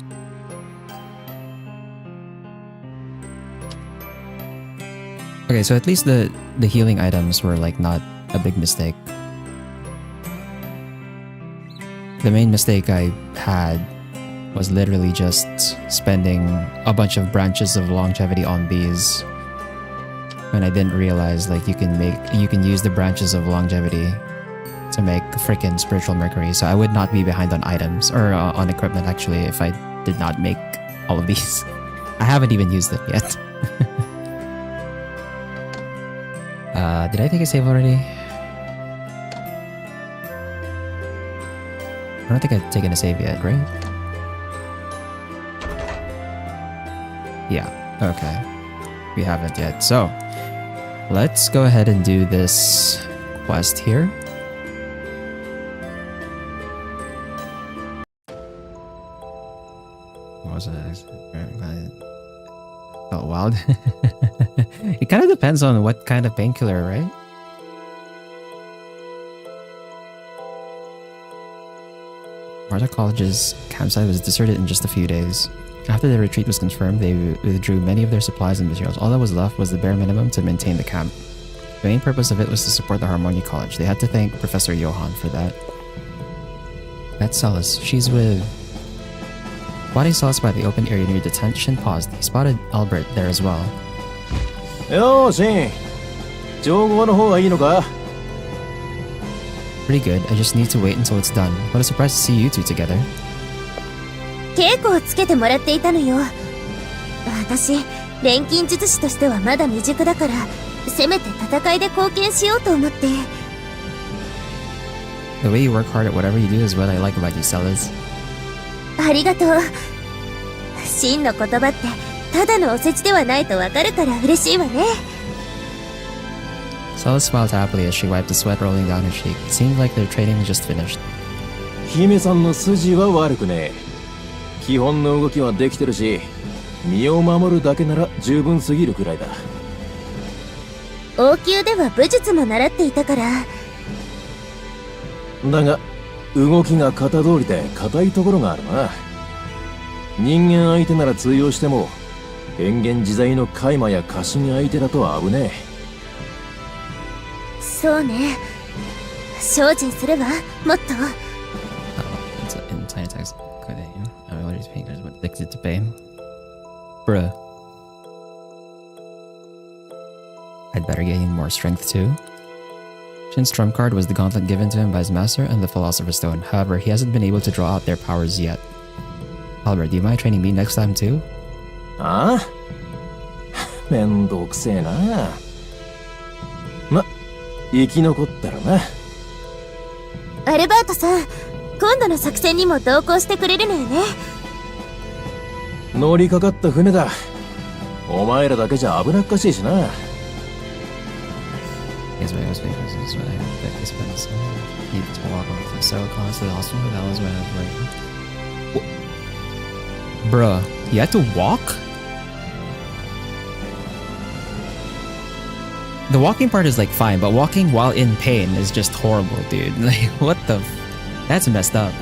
Okay, so at least the healing items were like not a big mistake. The main mistake I had was literally just spending a bunch of branches of longevity on these when I didn't realize like you can use the branches of longevity to make freaking spiritual mercury. So I would not be behind on items or on equipment actually if I did not make all of these. I haven't even used it yet. Did I take a save already? I don't think I've taken a save yet, right? Yeah, okay. We haven't yet. So, let's go ahead and do this quest here. What was it? Felt wild. It kind of depends on what kind of painkiller, right? Marta College's campsite was deserted in just a few days. After the retreat was confirmed, they withdrew many of their supplies and materials. All that was left was the bare minimum to maintain the camp. The main purpose of it was to support the Harmonia College. They had to thank Professor Johann for that. That's Celis. She's with... Spotting Celis by the open area near detention paused. He spotted Albert there as well. Yo, Shin. 情報の方はいいのか? Pretty good. I just need to wait until it's done. What a surprise to see you two together. 稽古をつけてもらっていたのよ。私、錬金術師としてはまだ未熟だから、せめて戦いで貢献しようと思って。The way you work hard at whatever you do is what I like about you, Celis. ありがとう。真の言葉って、ただのお世辞ではないとわかるから嬉しいわね。Celis smiled happily as she wiped the sweat rolling down her cheek. It seemed like their training was just finished. 姫さんの筋は悪くねえ。基本の動きはできてるし、身を守るだけなら十分すぎるくらいだ。王宮では武術も習っていたから。だが、動きが型通りで硬いところがあるな。人間相手なら通用しても、変幻自在のカイマや家臣相手だと危ねえ。そうね。精進するわ、もっと。It's in tiny text. Good aim. I already speak, but addicted to pain. Bruh. I'd better gain more strength too. Shin's trump card was the gauntlet given to him by his master and the Philosopher's Stone. However, he hasn't been able to draw out their powers yet. Albert, do you mind training me next time too? ああめんどくせえな。ま、生き残ったらな。アルバートさん、今度の作戦にも同行してくれるのよね。乗りかかった船だ。お前らだけじゃ危なっかしいしな。Yes, when I was making this when I had that dispense, needed to walk over from several colonies to the hospital. That was when I was right. Bruh, you had to walk? The walking part is like fine, but walking while in pain is just horrible, dude. Like, what the that's messed up.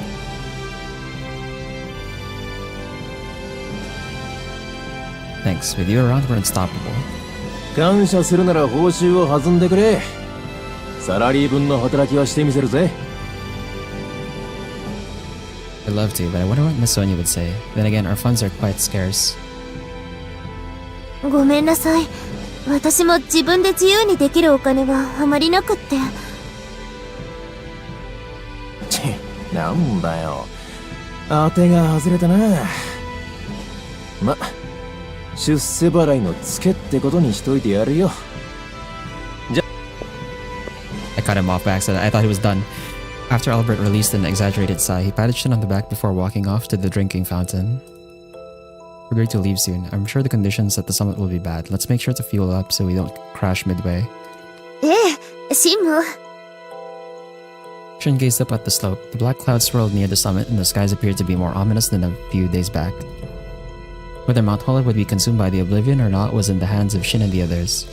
Thanks. With you around, we're unstoppable. 感謝するなら報酬を弾んでくれ。サラリー分の働きはしてみせるぜ。I'd love to, but I wonder what Miss Sonia would say. Then again, our funds are quite scarce. ごめんなさい。私も自分で自由にできるお金はあまりなくって。なんだよ。当てが外れたな。ま、出世払いのツケってことにしといてやるよ。I cut him off by accident. I thought he was done. After Albert released an exaggerated sigh, he patted Shin on the back before walking off to the drinking fountain. We're going to leave soon. I'm sure the conditions at the summit will be bad. Let's make sure to fuel up so we don't crash midway. ええ、シンも。Shin gazed up at the slope. The black clouds swirled near the summit, and the skies appeared to be more ominous than a few days back. Whether Mount Hollow would be consumed by the oblivion or not was in the hands of Shin and the others.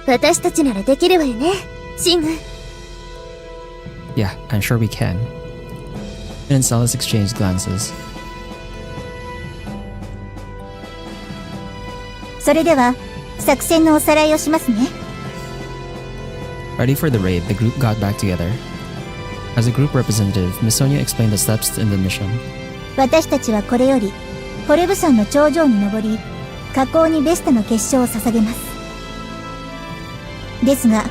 私たちならできるわよね、シング。Yeah, I'm sure we can. Shin and Celis exchanged glances. それでは、作戦のおさらいをしますね。Ready for the raid, the group got back together. As a group representative, Miss Sonia explained the steps in the mission. 私たちはこれより、ホレブ山の頂上に登り、火口にベスタの結晶を捧げます。ですが、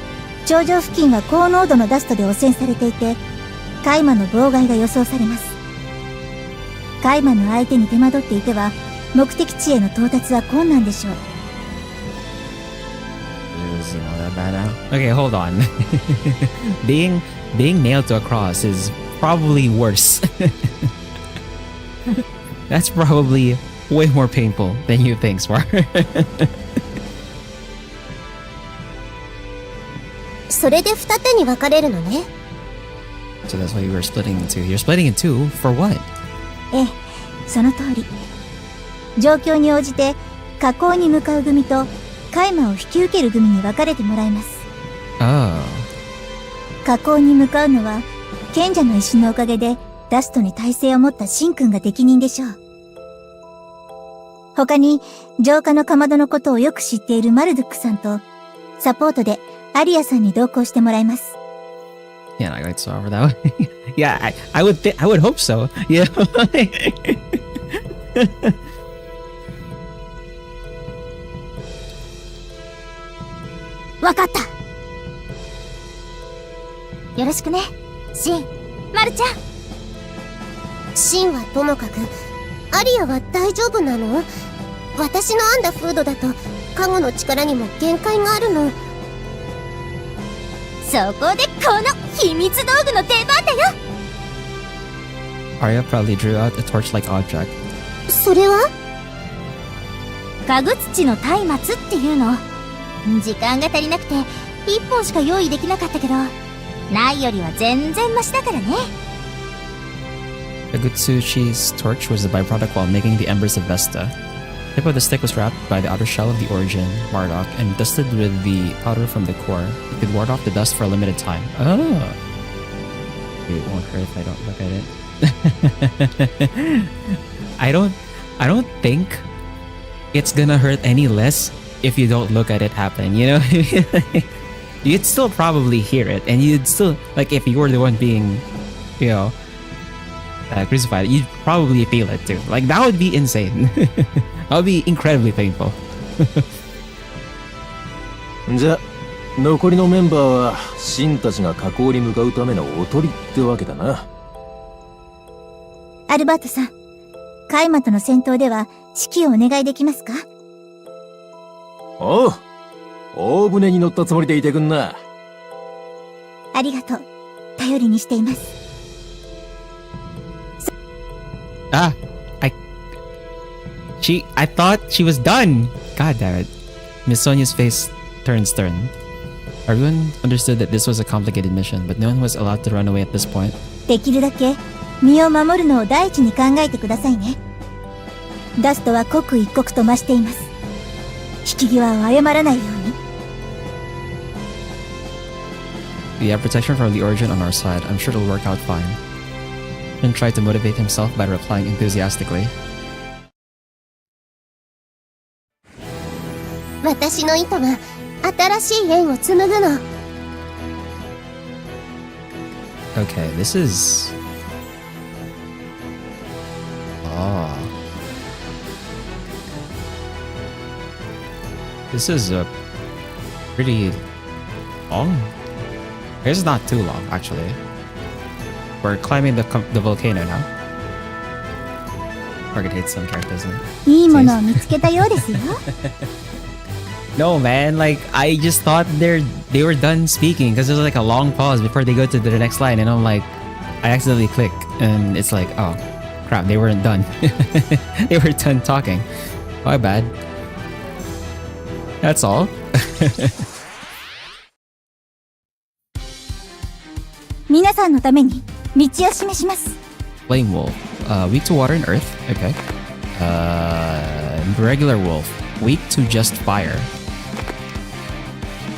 頂上付近は高濃度のダストで汚染されていて、カイマの妨害が予想されます。カイマの相手に手間取っていては、目的地への到達は困難でしょう。Is that bad now? Okay, hold on. being nailed to a cross is probably worse. That's probably way more painful than you think, Swar. それで二手に分かれるのね。So that's why you were splitting in two. You're splitting in two for what? ええ、その通り。状況に応じて、火口に向かう組と、カイマを引き受ける組に分かれてもらいます。Oh. 火口に向かうのは、賢者の石のおかげで、ダストに耐性を持ったシン君が適任でしょう。他に、浄化のかまどのことをよく知っているマルドゥックさんと、サポートでアリアさんに同行してもらいます。Yeah, I like so over that way. Yeah, I would hope so. Yeah. わかった。よろしくね、シン、マルちゃん。シンはともかく、アリアは大丈夫なの？私の編んだフードだと、加護の力にも限界があるの。そこでこの秘密道具の出番だよ。Arya proudly drew out a torch-like object. それは？家具土の松明っていうの。時間が足りなくて1本しか用意できなかったけど、ないよりは全然マシだからね。Agutsushi's torch was the byproduct while making the embers of Vesta. The tip of the stick was wrapped by the outer shell of the origin, Marduk, and dusted with the powder from the core. It could ward off the dust for a limited time. Oh! It won't hurt if I don't look at it. I don't think it's gonna hurt any less if you don't look at it happen, you know? You'd still probably hear it, and you'd still, like, if you were the one being, you know, crucified, you'd probably feel it too. Like, that would be insane. That would be incredibly painful. じゃ、残りのメンバーは、シンたちが火口に向かうためのおとりってわけだな。アルバートさん、カイマとの戦闘では指揮をお願いできますか？おう、大船に乗ったつもりでいてくんな。ありがとう。頼りにしています。I thought she was done. God damn it. Miss Sonia's face turned stern. Everyone understood that this was a complicated mission, but no one was allowed to run away at this point. できるだけ身を守るのを第一に考えてくださいね。ダストは刻一刻と増しています。引き際を誤らないように。We have protection from the origin on our side. I'm sure it'll work out fine. Finn tried to motivate himself by replying enthusiastically. 私の糸が新しい縁を紡ぐの。Okay, this is... Oh. This is a pretty long. It's not too long, actually. We're climbing the volcano now. Margaret hates some characters. いいものを見つけたようですよ。No, man. Like, I just thought they were done speaking because there's like a long pause before they go to the next line, and I'm like, I accidentally click, and it's like, oh, crap, they weren't done. They were done talking. My bad. That's all. 皆さんのために道を示します。 Flame wolf. Weak to water and earth. Okay. Regular wolf. Weak to just fire.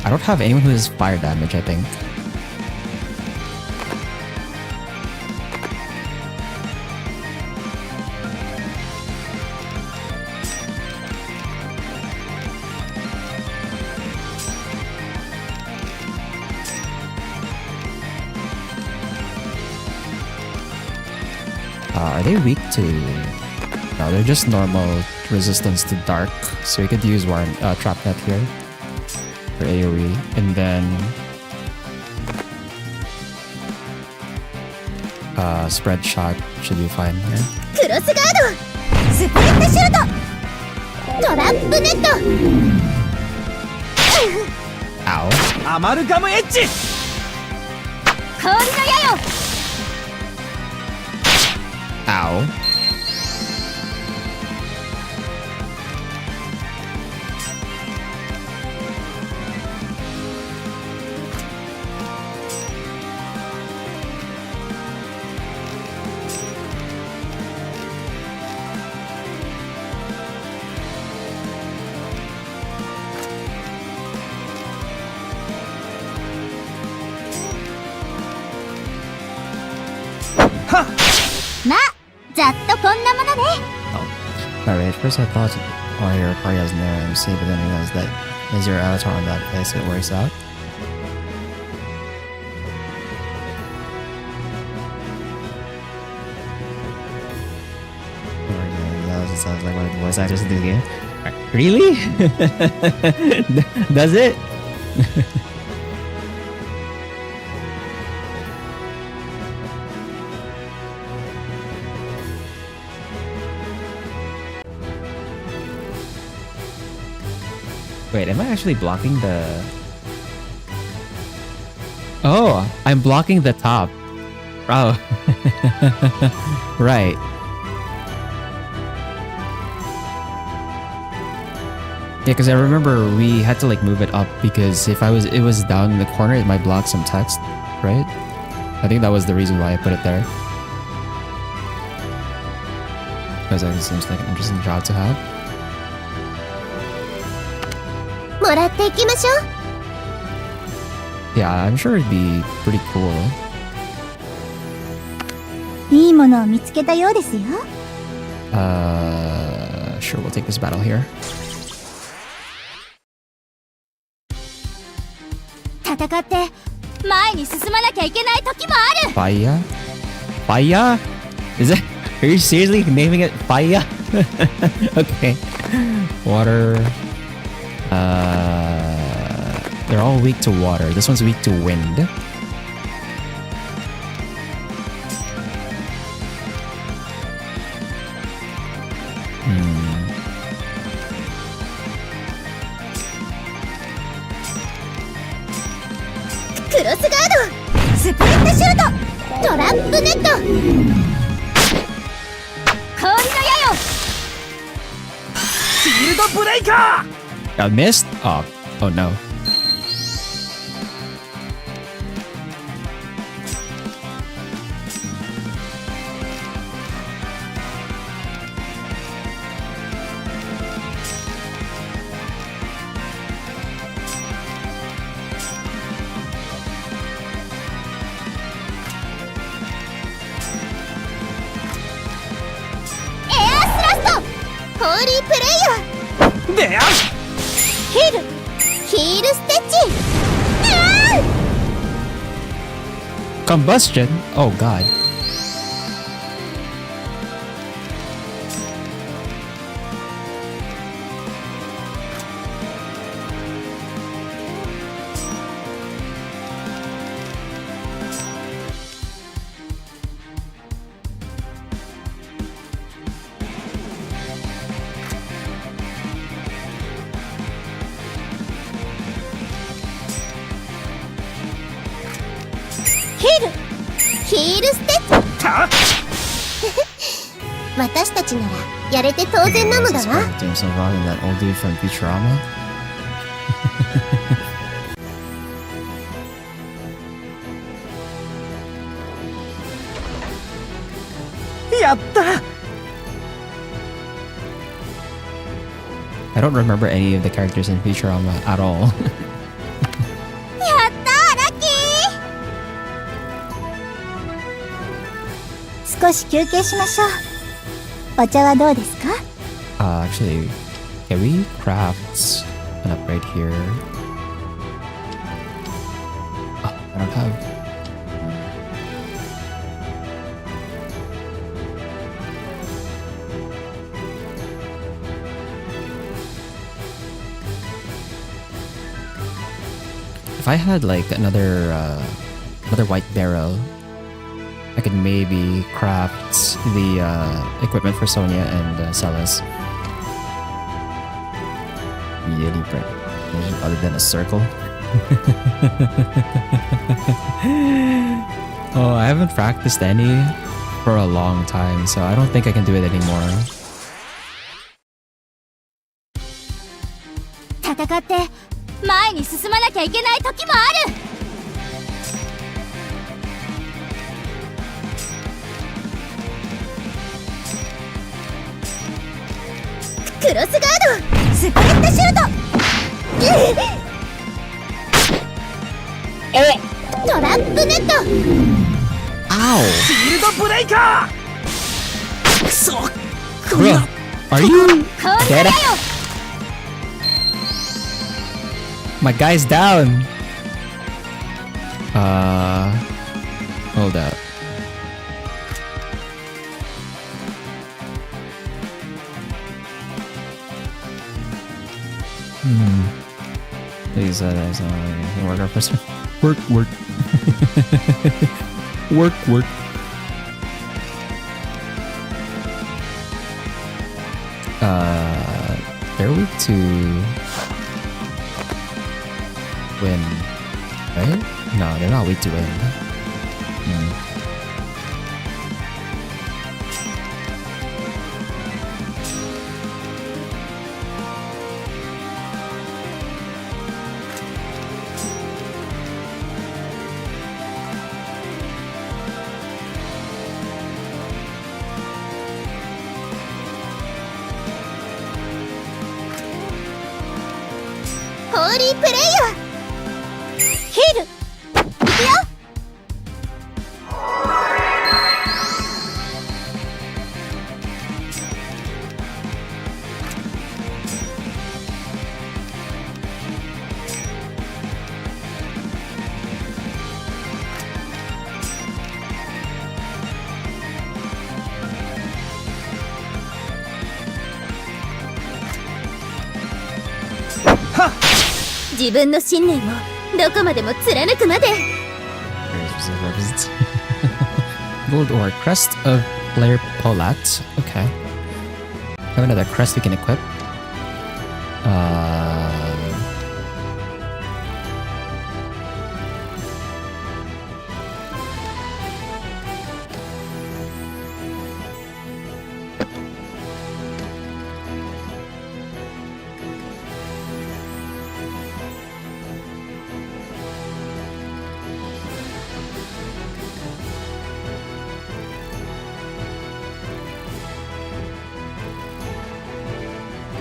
I don't have anyone who has fire damage, I think. Are they weak to... No, they're just normal resistance to dark. So we could use Trap Net here for AoE. And then... Spread Shot should be fine here. クロスガード、スプリットシュート、トラップネット。 Ow. アマルガムエッジ。氷の矢よ。 Ow. Alright, at first I thought, oh, your party has no MC, but then I realized that is your avatar on that place, it works out. That sounds like one of the voice actors in this game. Really? Does it? Wait, am I actually blocking the... Oh, I'm blocking the top. Oh. Right. Yeah, because I remember we had to like move it up because if it was down in the corner, it might block some text, right? I think that was the reason why I put it there. Because it seems like an interesting job to have. もらっていきましょう。 Yeah, I'm sure it'd be pretty cool. いいものを見つけたようですよ。 Sure, we'll take this battle here. 戦って前に進まなきゃいけない時もある。 Fire? Fire? Is it? Are you seriously naming it Fire? Okay. Water. They're all weak to water. This one's weak to wind. Got missed? Oh no. Combustion? Oh god. Doing some wrong in that old dude from Futurama. I don't remember any of the characters in Futurama at all. やったー、ラッキー。少し休憩しましょう。お茶はどうですか？ Actually, can we craft an upgrade here? Oh, I don't have. If I had like another white barrel, I could maybe craft the equipment for Sonia and Celis. Really bright, other than a circle. Oh, I haven't practiced any for a long time, so I don't think I can do it anymore. 戦って前に進まなきゃいけない時もある。クロスガード、スプレッドシュート。トラップネット。Ow! シールドブレイカー。くそ、こん Bro, な are you こんな dead? だよ。 My guy's down. Hold up. Please, work our first. Work. Work. They're weak to wind, right? No, they're not weak to wind.ホーリープレイヤー。ヒール。いくよ。自分の信念をどこまでも貫くまで。Gold ore, crest of player Polat. Okay. Have another crest we can equip.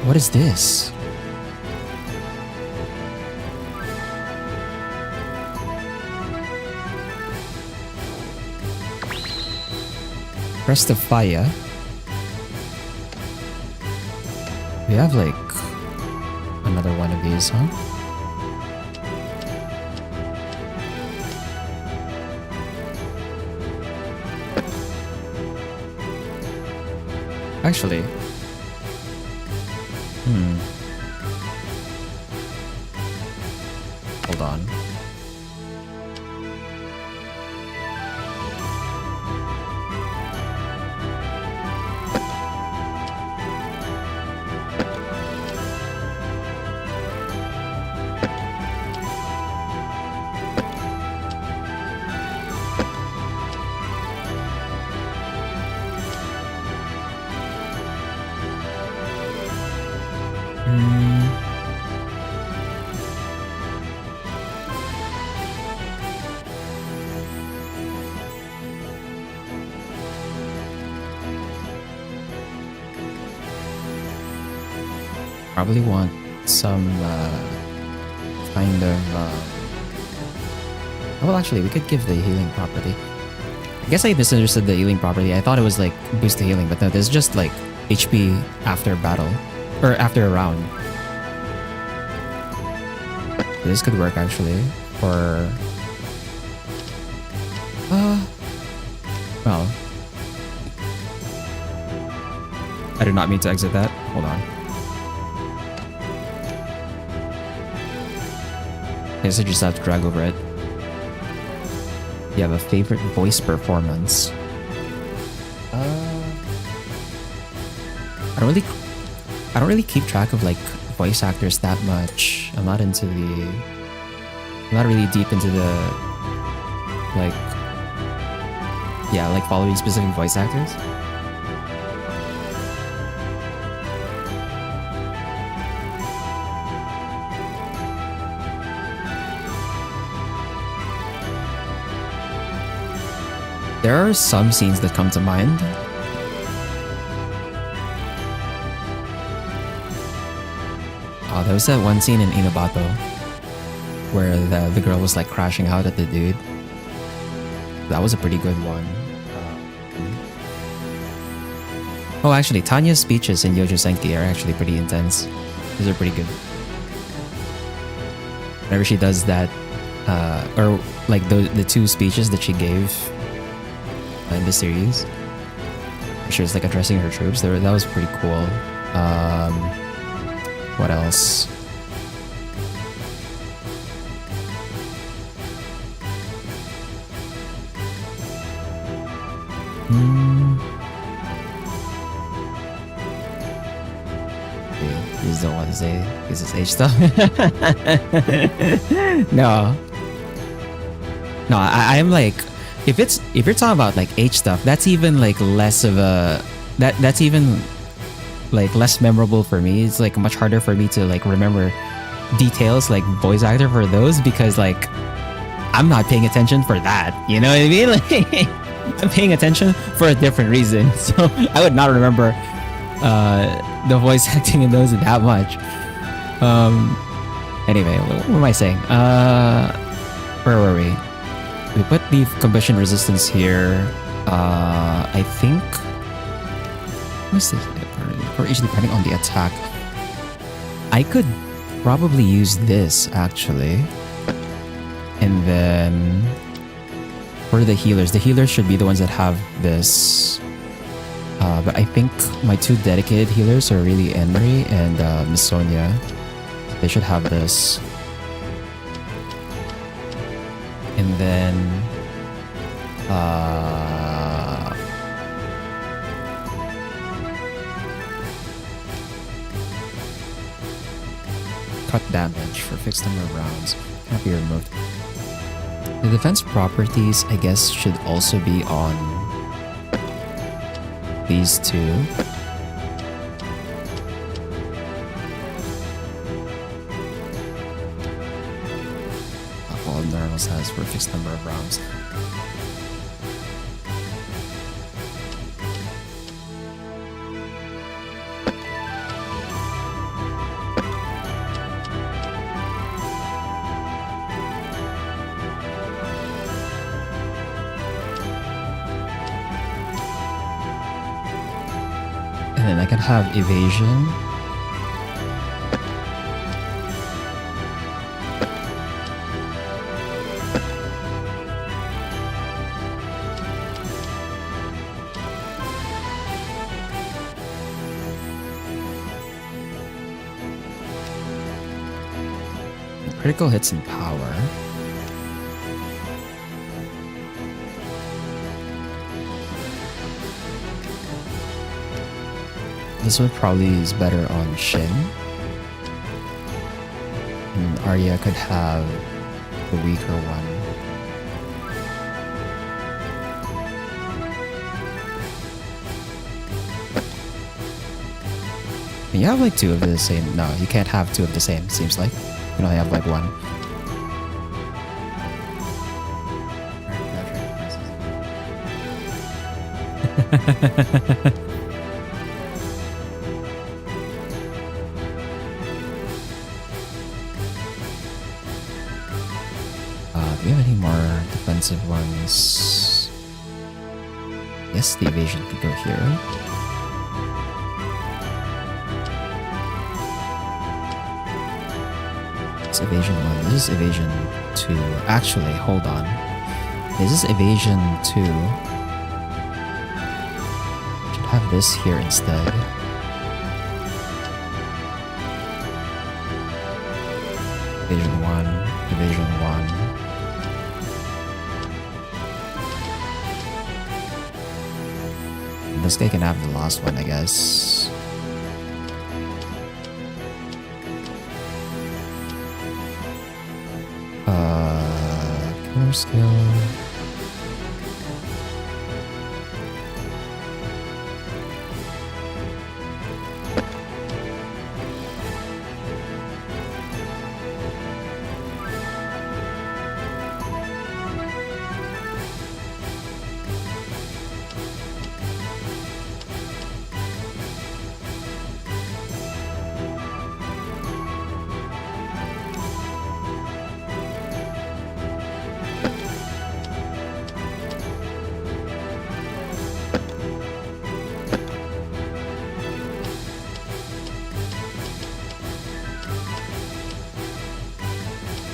What is this? Crest of Fire. We have like another one of these, huh? Actually, hold on. Probably want some kind of. Well, actually, we could give the healing property. I guess I misunderstood the healing property. I thought it was like boost the healing, but no, there's just like HP after battle or after a round. This could work actually for. Well, I did not mean to exit that. Hold on. I guess I just have to drag over it. You have a favorite voice performance? I don't really keep track of like voice actors that much. I'm not really deep into the like following specific voice actors. There are some scenes that come to mind. Oh, there was that one scene in Inabato where the girl was like crashing out at the dude. That was a pretty good one. Oh, actually, Tanya's speeches in Yojo Senki are actually pretty intense. These are pretty good. Whenever she does that, or like the two speeches that she gave in the series, she was like addressing her troops. That was pretty cool. What else? You just don't want to say this is H stuff. No, I am like, if you're talking about like H stuff, that's even like less of a that's even like less memorable for me. It's like much harder for me to like remember details like voice actor for those, because like I'm not paying attention for that. You know what I mean? Like I'm paying attention for a different reason. So I would not remember the voice acting in those that much. Anyway, what am I saying? Where were we? We put the combustion resistance here. I think. What's this? Or each depending on the attack. I could probably use this actually. And then for the healers should be the ones that have this. But I think my two dedicated healers are really Enri and Miss Sonia. They should have this. And then cut damage for fixed number of rounds can't be removed. The defense properties, I guess, should also be on these two. All normals has for a fixed number of rounds. And then I can have evasion. Critical hits and power. This one probably is better on Shin. And Arya could have the weaker one. And you have like two of the same. No, you can't have two of the same, seems like. You only have like one. Do we have any more defensive ones? Yes, the evasion could go here. It's evasion 1. This is evasion 2. Actually, hold on. This is evasion 2. Should have this here instead. Evasion 1. Evasion 1. This guy can have the last one, I guess. Killer skill.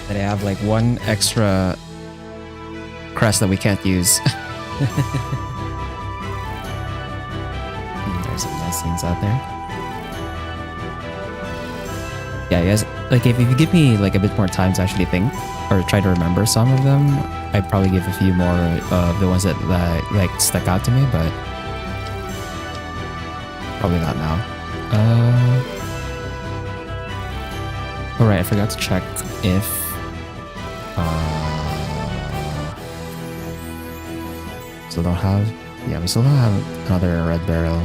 That I have like one extra crest that we can't use. There's some nice scenes out there. Yeah, guys, like if you give me like a bit more time to actually think or try to remember some of them, I'd probably give a few more of the ones that like stuck out to me, but probably not now. Alright, I forgot to check if still don't have, yeah, we still don't have another red barrel.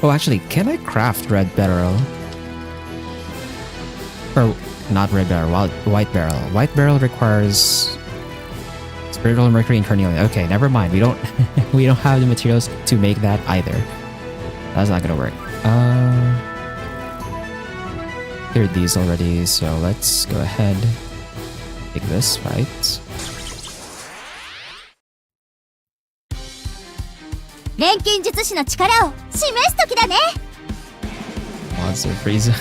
Oh, actually, can I craft red barrel? Or not red barrel, white barrel. White barrel requires spiritual mercury and carnelian. Okay, never mind. We don't we don't have the materials to make that either. That's not gonna work. Cleared these already, so let's go ahead. Take this, right? 錬金術師の力を示す時だね。 Monster Freeze.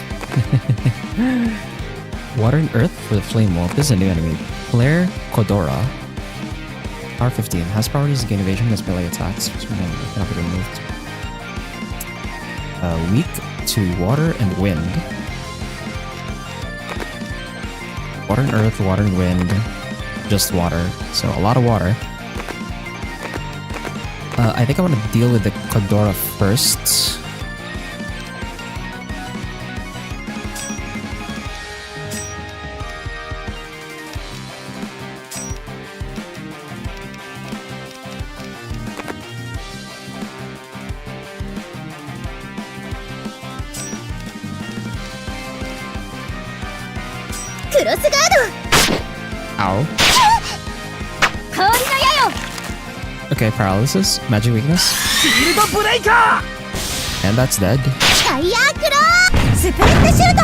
Water and Earth for the Flame Wolf. This is a new enemy. Claire Kodora. Power 15. Has priorities to gain evasion against melee attacks. Cannot be removed. Weak to water and wind. Water and Earth, water and wind. Just water. So a lot of water. I think I want to deal with the Kodora first. Ow. Okay, paralysis, magic weakness. And that's dead. ファイヤークロースプリットシュート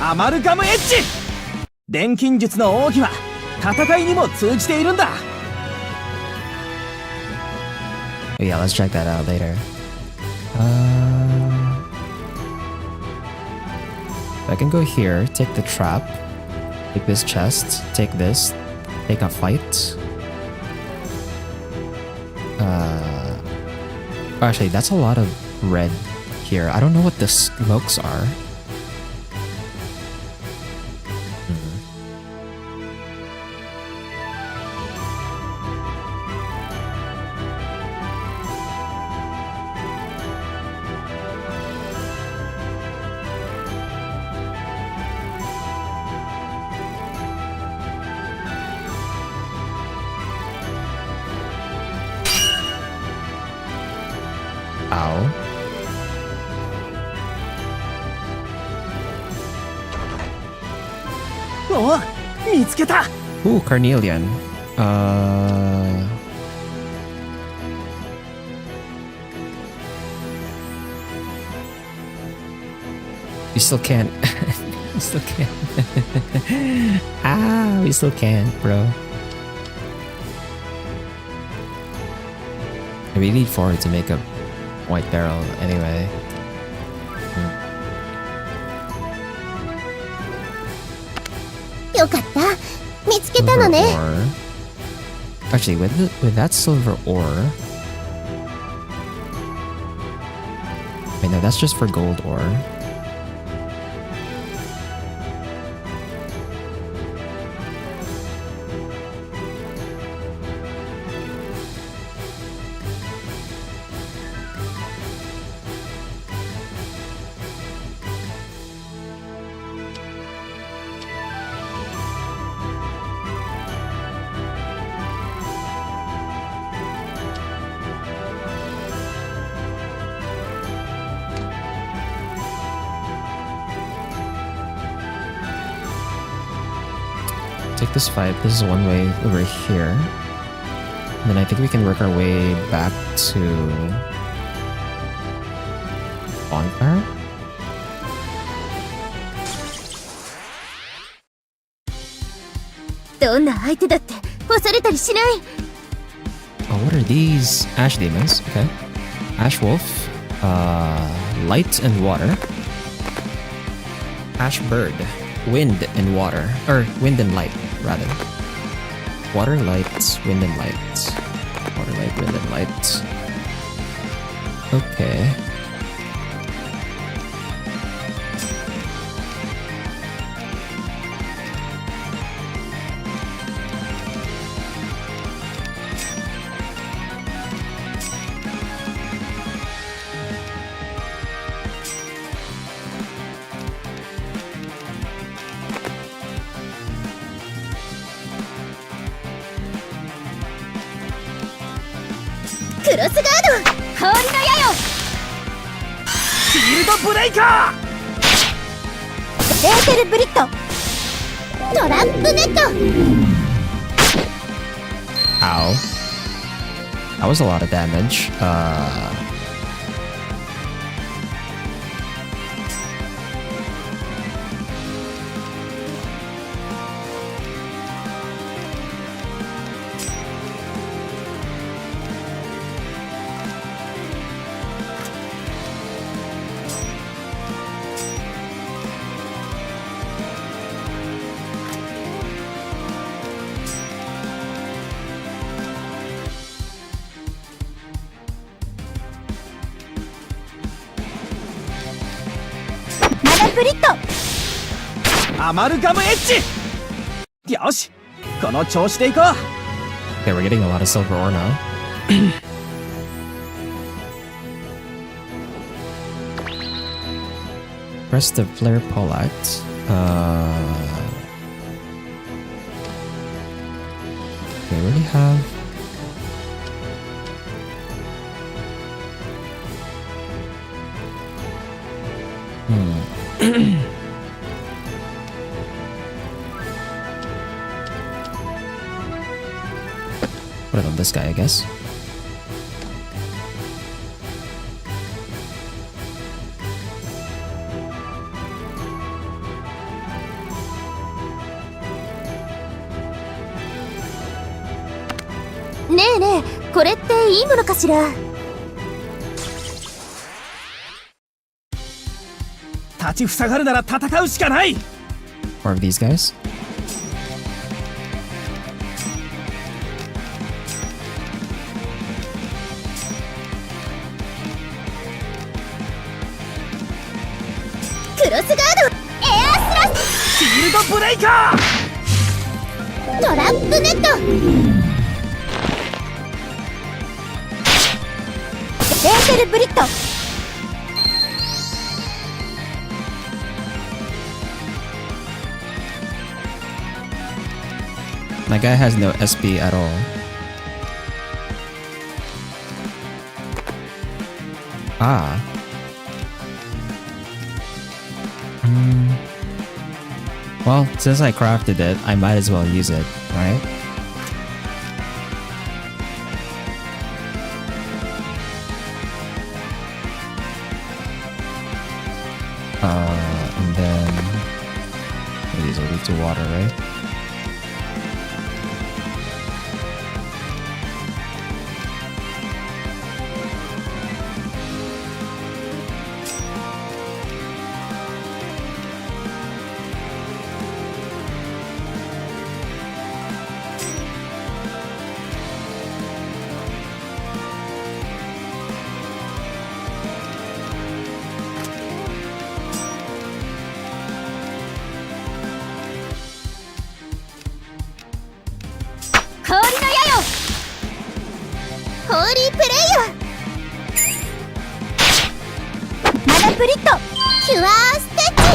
アマルガムエッジ。錬金術の奥義は戦いにも通じているんだ。 Yeah, let's check that out later. I can go here, take the trap, take this chest, take this, take a fight. Actually, that's a lot of red here. I don't know what the smokes are. お、見つけた。 Ooh, carnelian. We still can't. We still can't. We still can't, bro. We need 4 to make a white barrel anyway. Hmm. よかった。見つけたのね。 Silver ore. Actually, with that silver ore. Wait, no, that's just for gold ore. Take this fight. This is one way over here. And then I think we can work our way back to bonfire. Oh, what are these? Ash demons. Okay. Ash wolf. Light and water. Ash bird. Wind and water. Or wind and light, rather. Water, light, wind and light. Water, light, wind and light. Okay. Ow. That was a lot of damage. Okay, we're getting a lot of silver ore now. Press the flare polite. We already have. Put it on this guy, I guess. More of these guys. My guy has no SP at all. Well, since I crafted it, I might as well use it, right? And then these will lead to water, right?ホーリープレイヤマナプリット。キュアーステッチ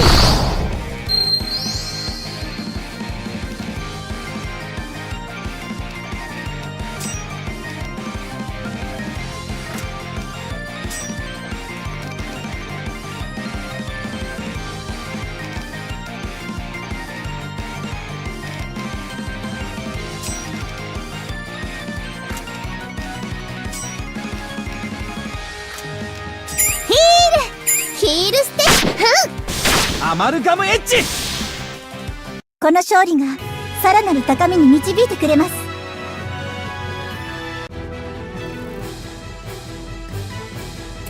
ヒールステップアマルガムエッジ。この勝利がさらなる高みに導いてくれます。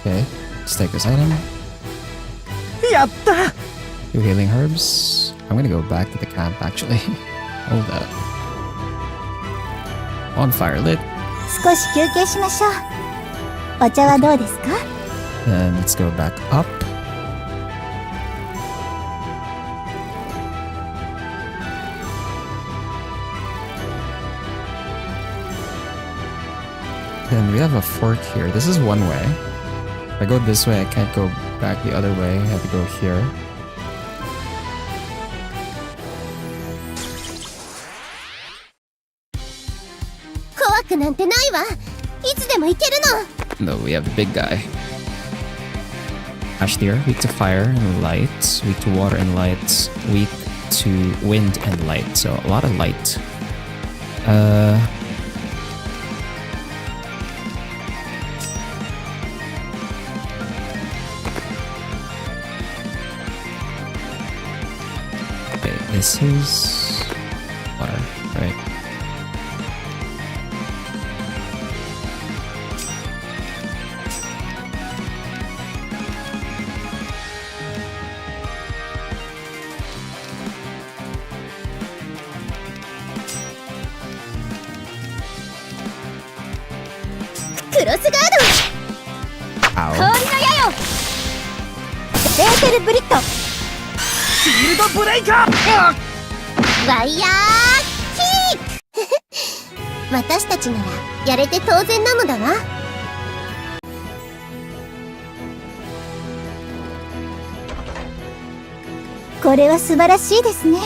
Okay, let's take this item. やった。 Two healing herbs. I'm gonna go back to the camp actually. Hold up. On fire lit. 少し休憩しましょう。お茶はどうですか？ Then let's go back up. Then we have a fork here. This is one way. If I go this way, I can't go back the other way. I have to go here.怖くなんてないわいつでも行けるの No, we have the big guy. Ash deer, weak to fire and light, weak to water and light, weak to wind and light. So a lot of light. Okay, this is water, right?クロスガー Ow. ド氷の矢よエーテルブリット。シールドブレイカー。ワイヤーキック私たちならやれて当然なのだわこれは素晴らしいですね。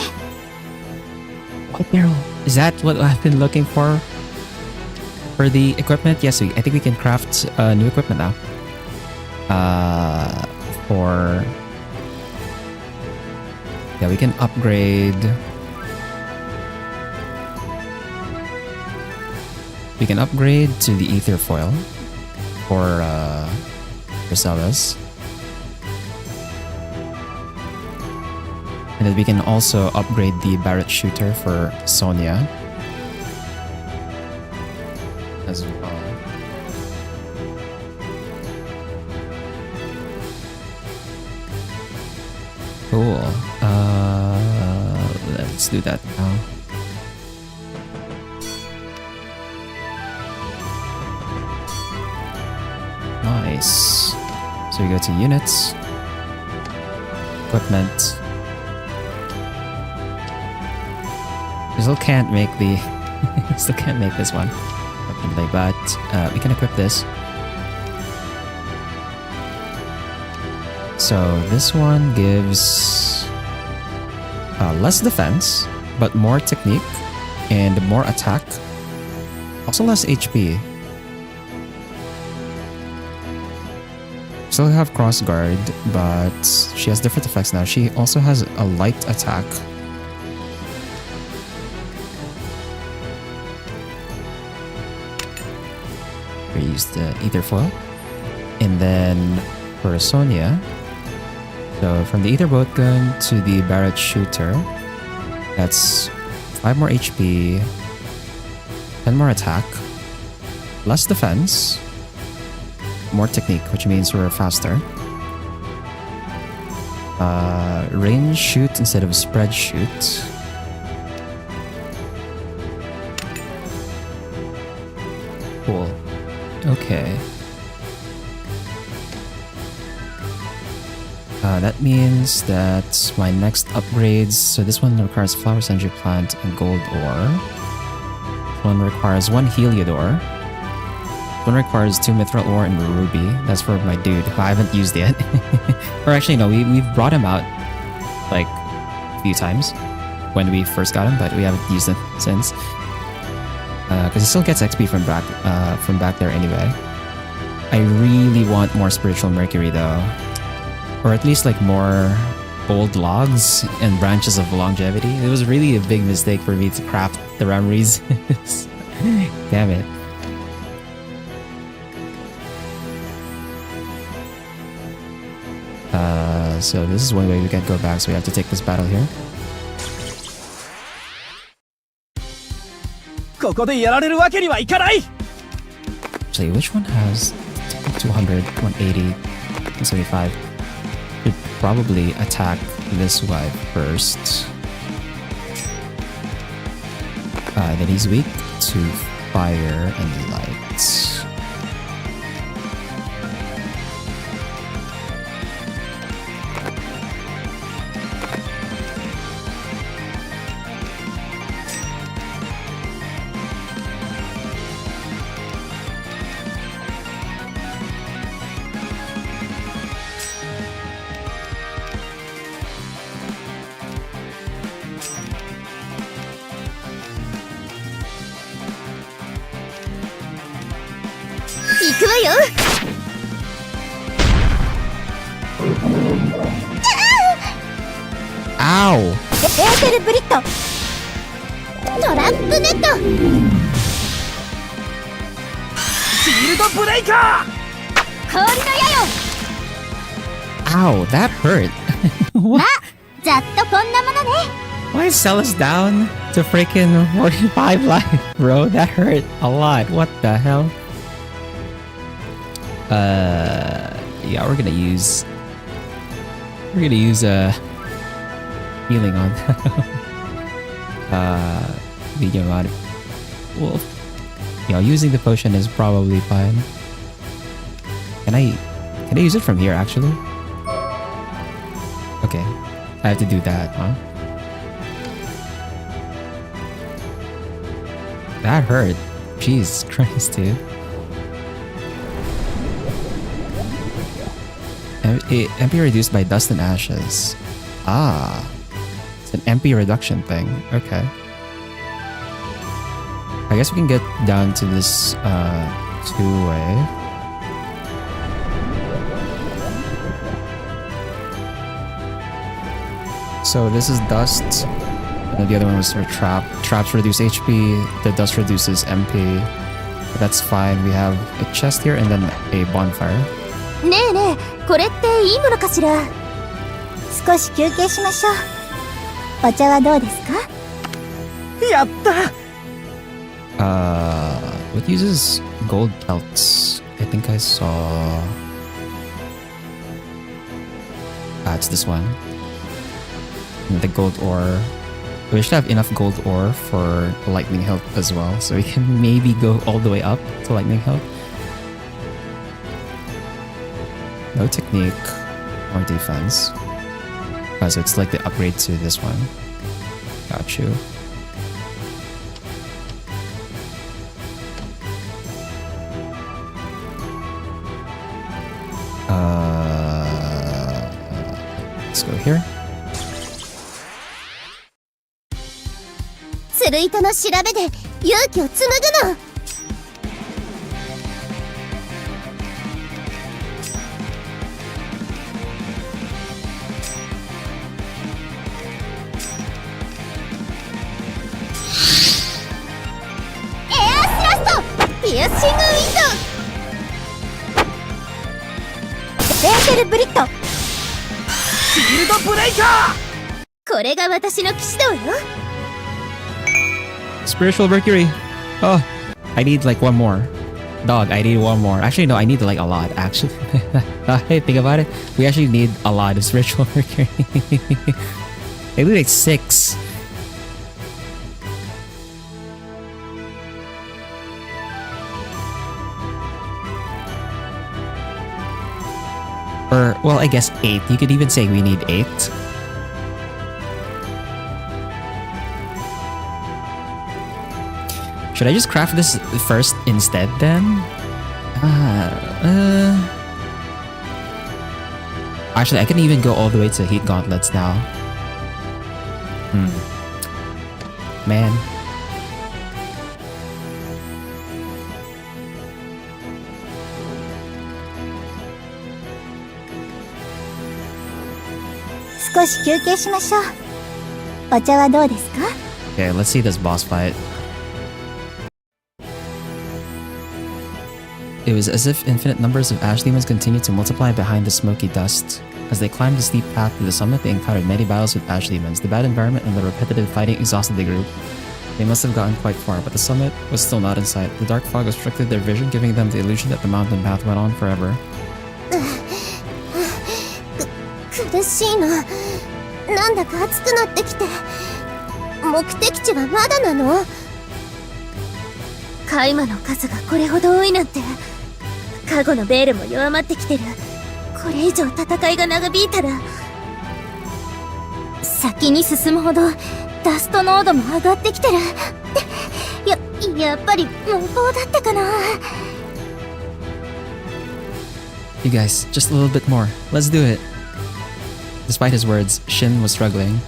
White barrel. Is that what I've been looking for? For the equipment? Yes, I think we can craft new equipment now. Yeah, we can upgrade. We can upgrade to the ether foil for Griselda's. And then we can also upgrade the Barrett shooter for Sonia as well. Cool. Let's do that now. Nice. So we go to units, equipment. We still can't make the still can't make this one. But we can equip this. So this one gives less defense, but more technique and more attack. Also less HP. Still have cross guard, but she has different effects now. She also has a light attack use the Ether Foil. And then for Sonia, so from the Ether Boat Gun to the Barrett Shooter, that's 5 more HP, 10 more attack, less defense, more technique, which means we're faster. Range shoot instead of spread shoot. Cool. Okay. That means that my next upgrades, so this one requires Flower Century Plant and Gold Ore. This one requires 1 Heliodor. This one requires 2 Mithril Ore and Ruby. That's for my dude, who I haven't used yet. Or actually, no, we've brought him out like a few times when we first got him, but we haven't used him since. Because he still gets XP from back there anyway. I really want more Spiritual Mercury though. Or at least like more old logs and branches of longevity. It was really a big mistake for me to craft the Ramries. Damn it. So this is one way we can go back, so we have to take this battle here. ここでやられるわけにはいかない。 Actually, which one has 200, 180, 175? Should probably attack this guy first. Then he's weak to fire and light. Ow! エーテルブリット。トラップネット。シールドブレイカー。氷の矢よ。 Ow, that hurt. What? ざっとこんなものね。 Why sell us down to freaking 45 life, bro? That hurt a lot. What the hell? Yeah, we're gonna use healing on medium amount. Well, using the potion is probably fine. Can I use it from here actually? Okay, I have to do that, huh? That hurt. Jesus Christ, dude. MP reduced by dust and ashes. Ah. It's an MP reduction thing. Okay. I guess we can get down to this two-way. So this is dust. And then the other one was for trap. Traps reduce HP. The dust reduces MP. But that's fine. We have a chest here and then a bonfire. ねえねえ、これっていいものかしら。少し休憩しましょう。お茶はどうですか？やった。What uses gold pelts? I think I saw. It's this one. The gold ore. We should have enough gold ore for lightning health as well, so we can maybe go all the way up to lightning health. No technique or defense. So it's like the upgrade to this one. Got you. Let's go here. スルイトの調べで勇気を紡ぐの。エアースラスト、ピアッシングウィンドウ。シールドブレイカこれが私の騎士道よ。 Spiritual Mercury. Oh, I need like one more. Dog, I need one more. Actually, no, I need like a lot, actually. Hey, think about it. We actually need a lot of Spiritual Mercury. I need like 6. Or, well, I guess 8. You could even say we need 8. Should I just craft this first instead then? Actually, I can even go all the way to Heat Gauntlets now. Man. Okay, let's see this boss fight. It was as if infinite numbers of ash demons continued to multiply behind the smoky dust. As they climbed the steep path to the summit, they encountered many battles with ash demons. The bad environment and the repetitive fighting exhausted the group. They must have gotten quite far, but the summit was still not in sight. The dark fog obstructed their vision, giving them the illusion that the mountain path went on forever. 苦しいな。なんだか暑くなってきて。目的地はまだなの？カイマの数がこれほど多いなんて。カゴのベールも弱まってきてる。これ以上戦いが長引いたら。先に進むほどダスト濃度も上がってきてる。やっぱり無謀だったかな。You guys, just a little bit more. Let's do it. Despite his words, Shin was struggling.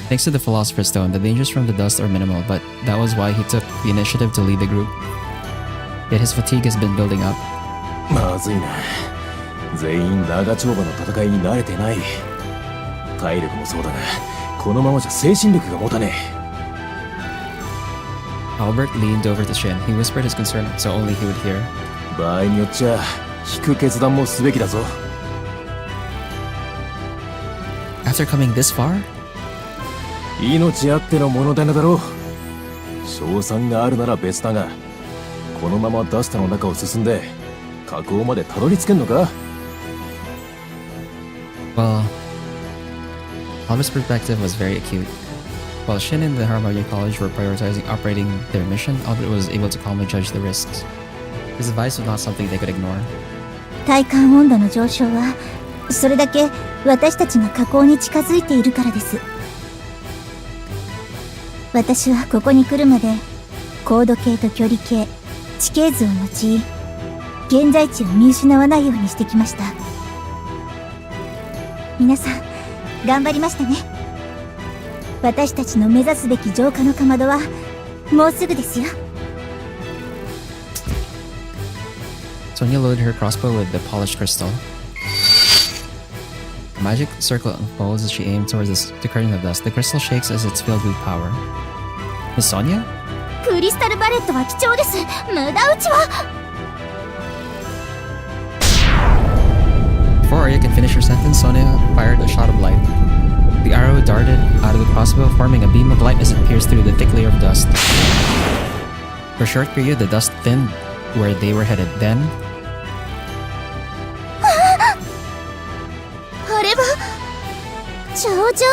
Thanks to the Philosopher's Stone, the dangers from the dust are minimal, but that was why he took the initiative to lead the group. Yet his fatigue has been building up. まずいな。全員長丁場の戦いに慣れてない。体力もそうだが、このままじゃ精神力が持たねえ。Albert leaned over to Shin. He whispered his concern so only he would hear. 場合によっちゃ引く決断もすべきだぞ。After coming this far? 命あっての物種だろう。賞賛があるなら別だが、このままダストの中を進んで河口までたどり着けんのか？ Well, Albert's perspective was very acute. While Shin and the Harmonia College were prioritizing operating their mission, Albert was able to calmly judge the risks. His advice was not something they could ignore. 体感温度の上昇はそれだけ私たちが河口に近づいているからです。私はここに来るまで高度計と距離計、地形図を用い現在地を見失わないようにしてきました。皆さん頑張りましたね。私たちの目指すべき浄化のかまどはもうすぐですよ。Sonia loaded her crossbow with the polished crystal. A magic circle unfolds as she aimed towards the curtain of dust. The crystal shakes as it's filled with power. Miss Sonia? クリスタルバレットは貴重です。無駄撃ちは。Before Arya can finish her sentence, Sonia fired a shot of light. The arrow darted out of the crossbow, forming a beam of light as it pierced through the thick layer of dust. For a short period, the dust thinned where they were headed. Then, あれは頂上。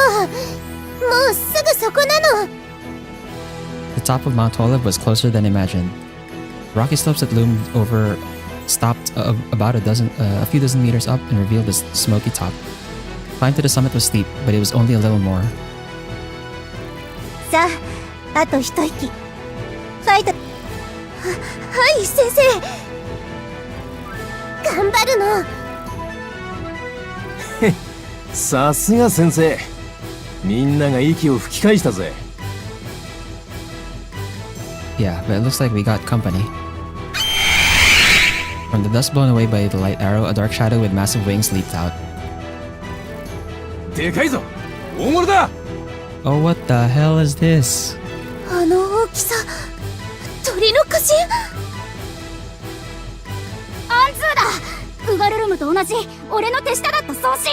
もうすぐそこなの。the top of Mount Olive was closer than imagined. Rocky slopes that loomed over stopped about a few dozen meters up and revealed a smoky top. Climb to the summit was steep, but it was only a little more. さあ、あと一息。ファイト。はい先生。頑張るの。さすが先生。みんなが息を吹き返したぜ。Yeah, but it looks like we got company. From the dust blown away by the light arrow, a dark shadow with massive wings leaped out. でかいぞ。大物だ。Oh, what the hell is this? あの大きさ。鳥の化身。アンツーだ。ウガルルムと同じ俺の手下だった送信。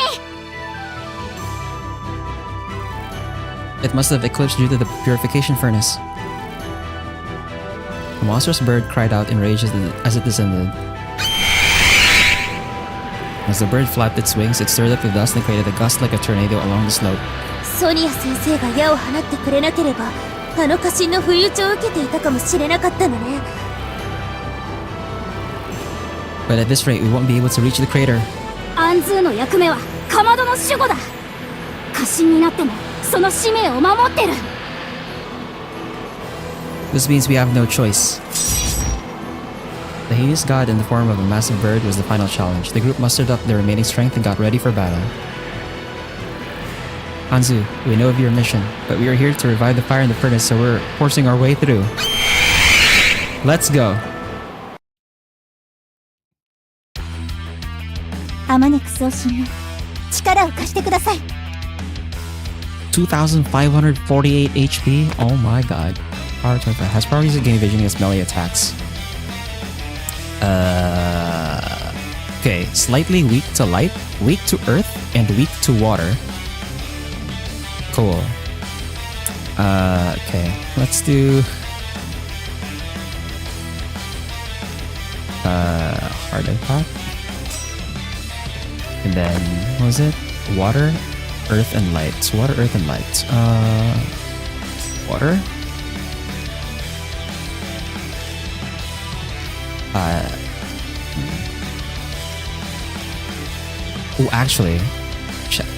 It must have eclipsed due to the purification furnace. The monstrous bird cried out in rage as it descended. As the bird flapped its wings, it stirred up the dust and created a gust like a tornado along the slope. ソニア先生が矢を放ってくれなければ、あの家臣の不意打ちを受けていたかもしれなかったのね。But at this rate, we won't be able to reach the crater. アンズーの役目はかまどの守護だ。家臣になってもその使命を守ってる。This means we have no choice. The Hades god in the form of a massive bird was the final challenge. The group mustered up their remaining strength and got ready for battle. Hanzu, we know of your mission, but we are here to revive the fire in the furnace, so we're forcing our way through. Let's go. あまねく送信よ。力を貸してください。2,548 HP? Oh my god. Power 25 has priorities to gain evasion against melee attacks. Okay, slightly weak to light, weak to earth, and weak to water. Cool. Okay, let's do hard impact. And then what was it? Water, earth, and light. So water, earth, and light. Water. Oh, actually,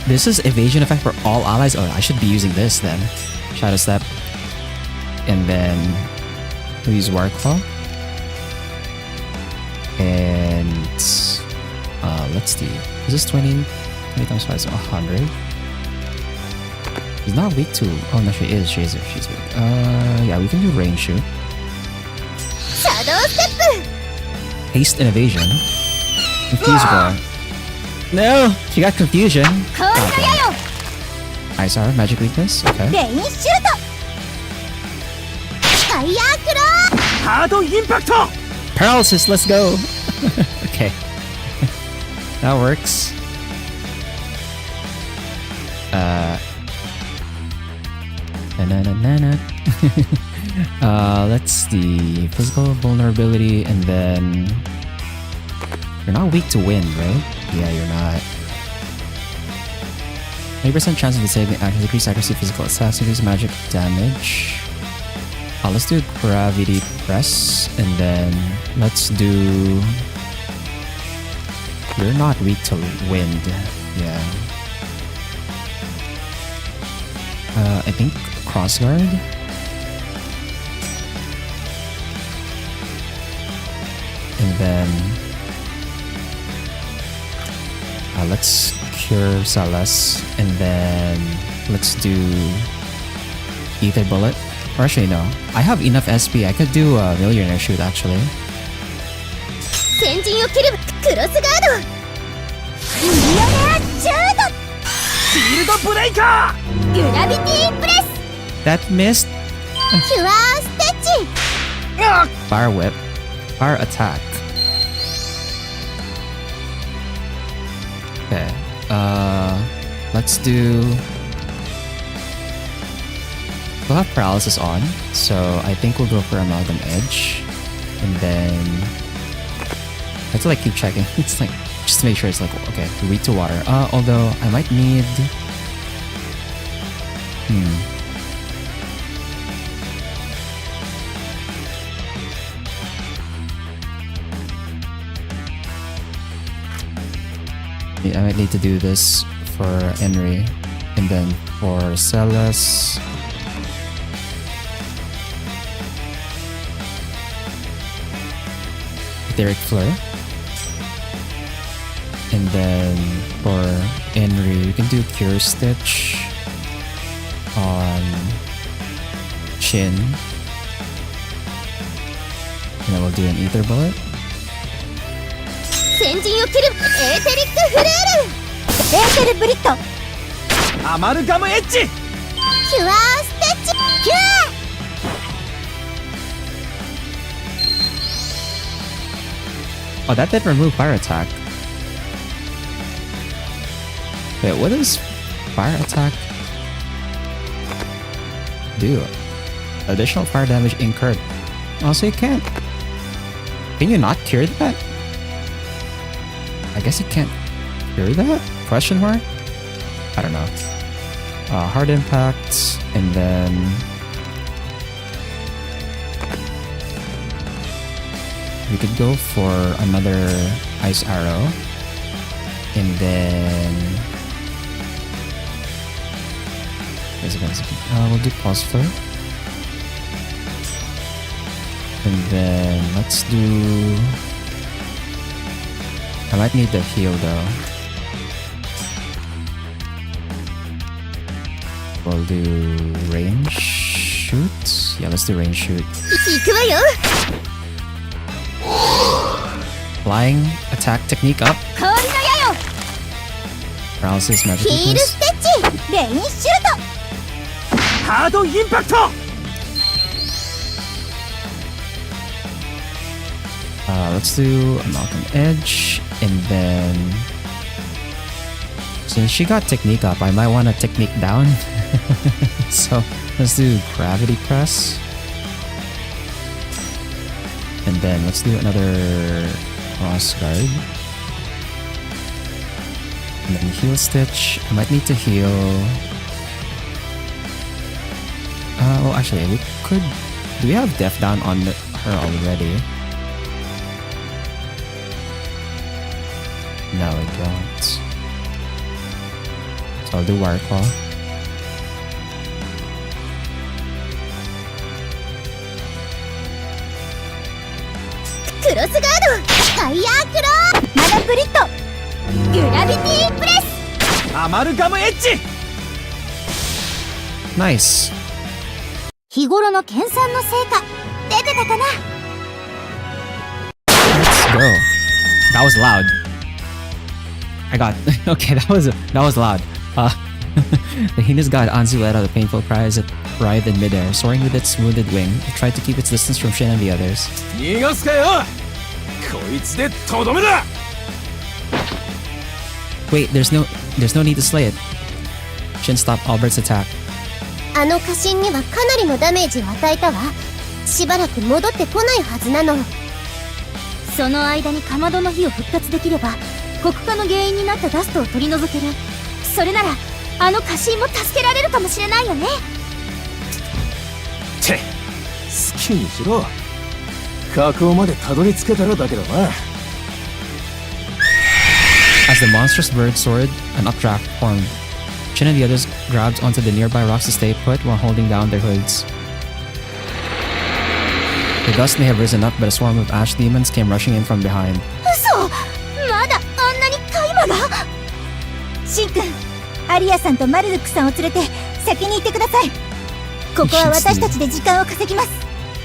this is evasion effect for all allies. Oh, I should be using this then. Shadow Step. And then we'll use War Claw. And let's see. Is this 20 times 5 is 100? She's not weak to... Oh no, she is. She's weak. Yeah, we can do range shoot. Shadow Step! Haste and evasion. Confuse War. No! She got confusion. Ice Hour, magic weakness. Okay. レインシュート。ファイヤークロー。ハードインパクト。 Paralysis, let's go! Okay. That works. Let's see. Physical vulnerability, and then... You're not weak to wind, right? Yeah, you're not. 90% chance of disabling actions, decrease accuracy, physical attacks, increase magic damage. Let's do gravity press, and then let's do... You're not weak to wind. Yeah. I think crossguard. And then let's cure Salas, and then let's do Ether Bullet. Or actually no, I have enough SP. I could do a Millionaire Shoot actually. 先陣を切るクロスガード。ミリオネアシュート。シールドブレイカー。グラビティプレス。 That missed. キュアステッチ。 Fire Whip. Fire Attack. Okay. Let's do... We'll have Paralysis on, so I think we'll go for Amalgam Edge. And then... I have to like keep checking. It's like, just to make sure it's like, okay, weak to water. Although I might need... I might need to do this for Henry, and then for Celes. Etheric Flare. And then for Henry, we can do Cure Stitch on Chin. And then we'll do an Ether Bullet. 先陣を切るエーテリックフレール。エーテルブリット。アマルガムエッジ。キュアステッチ。キュア。 Oh, that did remove fire attack. Wait, what is fire attack? do? Additional fire damage incurred. Also, you can't. Can you not cure that? I guess you can't cure that? Question mark? I don't know. Hard impact, and then we could go for another ice arrow, and then we'll do pulse flare, and then let's do. I might need the heal though. We'll do range shoot. Yeah, let's do range shoot. 行くわよ。 Flying attack technique up. 氷の矢よ Paralysis magic ヒール weakness. ステッチ。レインシュートハードインパクト Let's do Amalgam Edge, and then since she got technique up, I might want to technique down. So let's do gravity press, and then let's do another cross guard, and then heal stitch. I might need to heal. Well, actually, we could. Do we have death down on her already? No, I don't. So I'll do Wire Claw. Cross guard. Fire claw. マダプリット Gravity press. アマルガムエッジ Nice. 日頃の研鑽の成果出てたかな Let's go. That was loud. I got okay. That was loud. The heinous god Anzu let out a painful cry as it writhed in midair, soaring with its wounded wing. It tried to keep its distance from Shin and the others. 逃がすかよこいつでとどめだ Wait, there's no need to slay it. Shin stopped Albert's attack. あの家臣にはかなりのダメージを与えたわ。しばらく戻ってこないはずなの。その間にかまどの火を復活できれば国家の原因になったダストを取り除ける。それならあの家臣も助けられるかもしれないよね。って好きにしろ火口までたどり着けたらだけどな As the monstrous bird soared, an updraft formed. Shin and the others grabbed onto the nearby rocks to stay put while holding down their hoods. The dust may have risen up, but a swarm of ash demons came rushing in from behind. 嘘まだあんなに大麻がシンくんアリアさんとマルルックさんを連れて先に行ってくださいここは私たちで時間を稼ぎます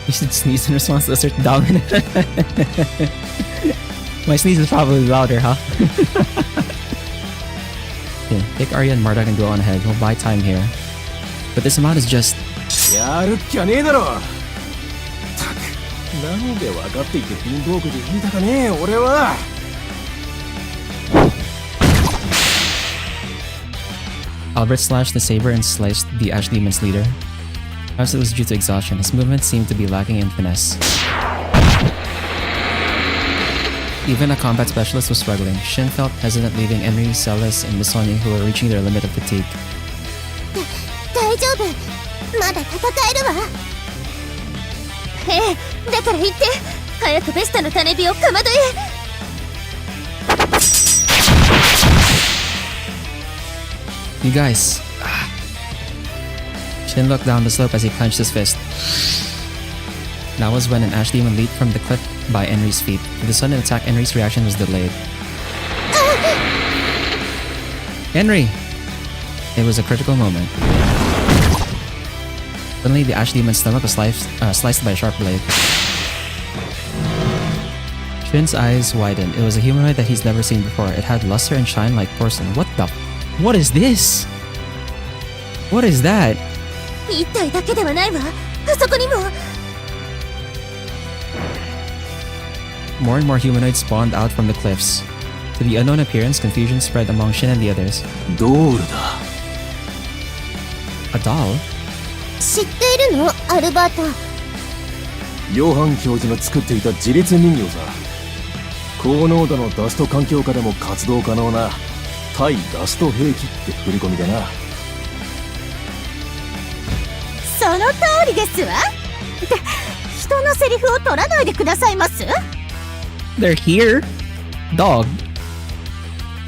You should sneeze in response to a certain dominant. My sneeze is probably louder, huh? Okay, take Arya and Marduk and go on ahead. We'll buy time here. But this amount is just... やるっきゃねえだろたくなんで分かっていて貧乏くじ引いたかねえ俺は Albert slashed the saber and sliced the Ash Demon's leader. Perhaps it was due to exhaustion. His movements seemed to be lacking in finesse. Even a combat specialist was struggling. Shin felt hesitant leaving Enri, Celis, and Missoni, who were reaching their limit of fatigue. 大丈夫。まだ戦えるわ。ええ、だから言って。早くベスタの種火をかまどへ。You guys. Shin looked down the slope as he clenched his fist. That was when an ash demon leaped from the cliff by Enri's feet. With the sudden attack, Enri's reaction was delayed. Enri! It was a critical moment. Suddenly, the ash demon's stomach was sliced by a sharp blade. Shin's eyes widened. It was a humanoid that he's never seen before. It had luster and shine like porcelain. What the? What is this? What is that? 一体だけではないわ。あそこにも。More and more humanoids spawned out from the cliffs. To the unknown appearance, confusion spread among Shin and the others. ドールだ A doll? 知っているのアルバート。ヨハン教授の作っていた自立人形さ。高濃度のダスト環境下でも活動可能な対ダスト兵器って振り込みでな。その通りですわ。って人のセリフを取らないでくださいます？ They're here? Dog.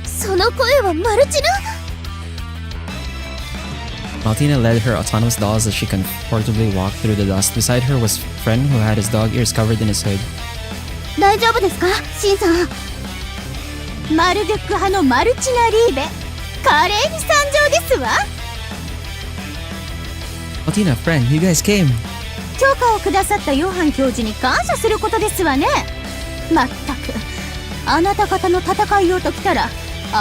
その声はマルチナ？ Maltina led her autonomous dolls as she comfortably walked through the dust. Beside her was Fren, who had his dog ears covered in his hood. 大丈夫ですかシンさん。マルドゥック派のマルチナリーベ、華麗に参上ですわ。Maltina, Fren, you guys came. 許可をくださったヨハン教授に感謝することですわね。まったくあなた方の戦いようときたら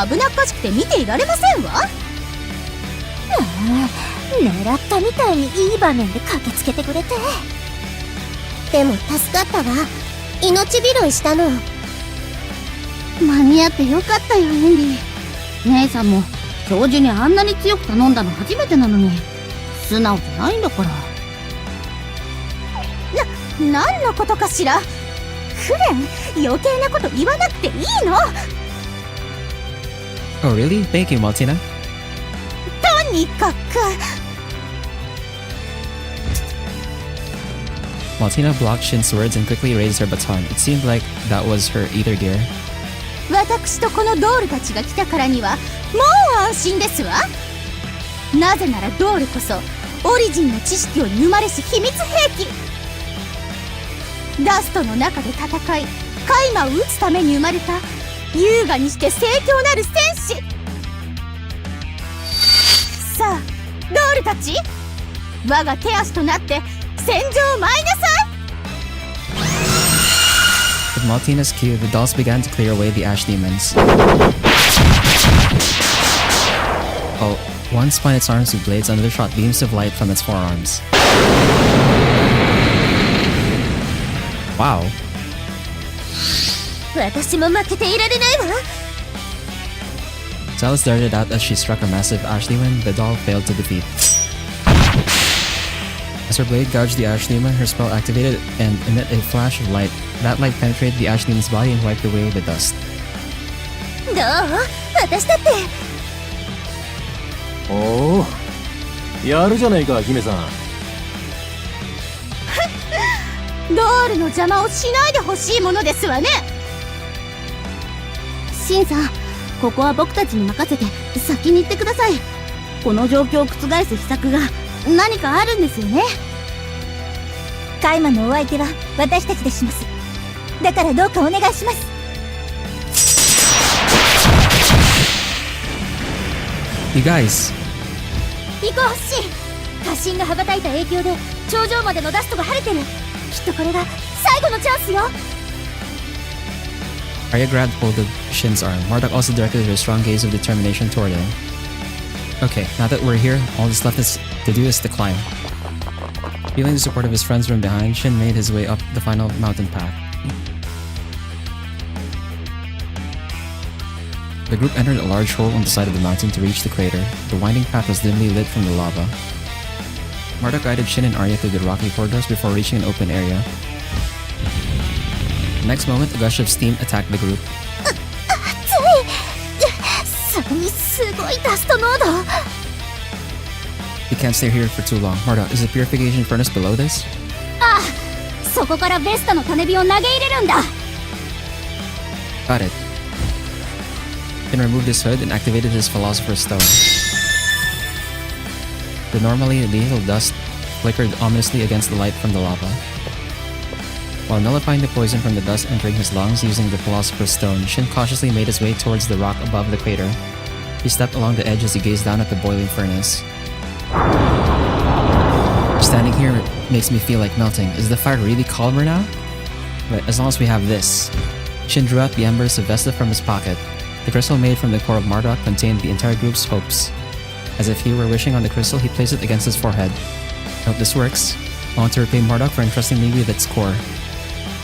危なっかしくて見ていられませんわ。狙ったみたいにいい場面で駆けつけてくれて。でも助かったわ。命拾いしたの。間に合ってよかったよ、エンリー。姉さんも教授にあんなに強く頼んだの初めてなのに素直じゃないんだから。何のことかしら。フレン、余計なこと言わなくていいの。 Oh, really? Thank you, Maltina. とにかく。Maltina blocked Shin's words and quickly raised her baton. It seemed like that was her ether gear. 私とこのドールたちが来たからにはもう安心ですわ。なぜならドールこそオリジンの知識より生まれし秘密兵器。ダストの中で戦いカイマを撃つために生まれた優雅にして盛況なる戦士。さあドールたち、我が手足となって戦場を舞いなさい。 With Maltina's cue, the dolls began to clear away the ash demons. Oh, one spun its arms with blades, another shot beams of light from its forearms. Wow. 私も負けていられないわ。Zealous darted out as she struck a massive ash demon the doll failed to defeat. As her blade gouged the ash demon, her spell activated and emitted a flash of light. That light penetrated the ash demon's body and wiped away the dust. どう？私だって。おお、やるじゃないか姫さん。ドールの邪魔をしないでほしいものですわね。シンさん、ここは僕たちに任せて先に行ってください。この状況を覆す秘策が何かあるんですよね。カイマのお相手は私たちでします。だからどうかお願いします。You guys. 行こう、シン。過信が羽ばたいた影響で頂上までのダストが晴れてる。きっとこれが最後のチャンスよ。Arya grabbed hold of Shin's arm. Marduk also directed her strong gaze of determination toward him. Okay, now that we're here, all that's left to do is to climb. Feeling the support of his friends from behind, Shin made his way up the final mountain path. The group entered a large hole on the side of the mountain to reach the crater. The winding path was dimly lit from the lava. Marduk guided Shin and Arya through the rocky corridors before reaching an open area. The next moment, a gush of steam attacked the group. それにすごいダスト濃度。 We can't stay here for too long. Marduk, is the purification furnace below this? ああ、そこからベスタの種火を投げ入れるんだ。Got it. Shin removed his hood and activated his Philosopher's Stone. The normally lethal dust flickered ominously against the light from the lava. While nullifying the poison from the dust entering his lungs using the Philosopher's Stone, Shin cautiously made his way towards the rock above the crater. He stepped along the edge as he gazed down at the boiling furnace. Standing here makes me feel like melting. Is the fire really calmer now? But as long as we have this. Shin drew out the embers of Vesta from his pocket. The crystal made from the core of Marduk contained the entire group's hopes. As if he were wishing on the crystal, he placed it against his forehead. I hope this works. I want to repay Marduk for entrusting me with its core.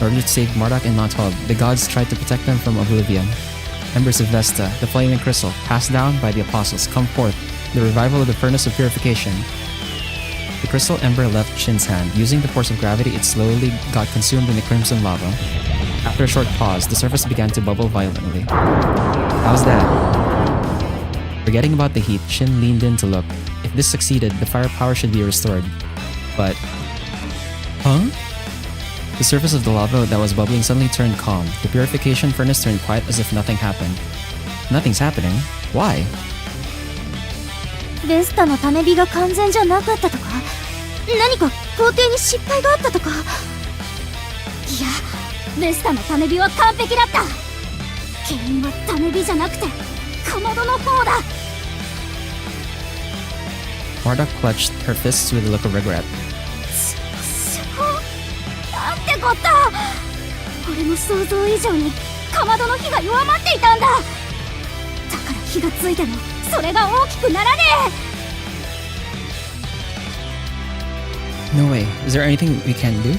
In order to save Marduk and Mount the gods tried to protect them from oblivion. Embers of Vesta, the flaming crystal, passed down by the apostles, come forth, the revival of the furnace of purification. The crystal ember left Shin's hand. Using the force of gravity, it slowly got consumed in the crimson lava. After a short pause, the surface began to bubble violently. How's that? Forgetting about the heat, Shin leaned in to look. If this succeeded, the firepower should be restored. But... Huh? The surface of the lava that was bubbling suddenly turned calm. The purification furnace turned quiet as if nothing happened. Nothing's happening? Why? ベスタの種火が完全じゃなかったとか、何か工程に失敗があったとか。いや、ベスタの種火は完璧だった。原因は種火じゃなくてかまどの方だ。Marduk clutched her fists with a look of regret. なんてこった。俺の想像以上にかまどの火が弱まっていたんだ。だから火がついてもそれが大きくならねえ。 No way. Is there anything we can do?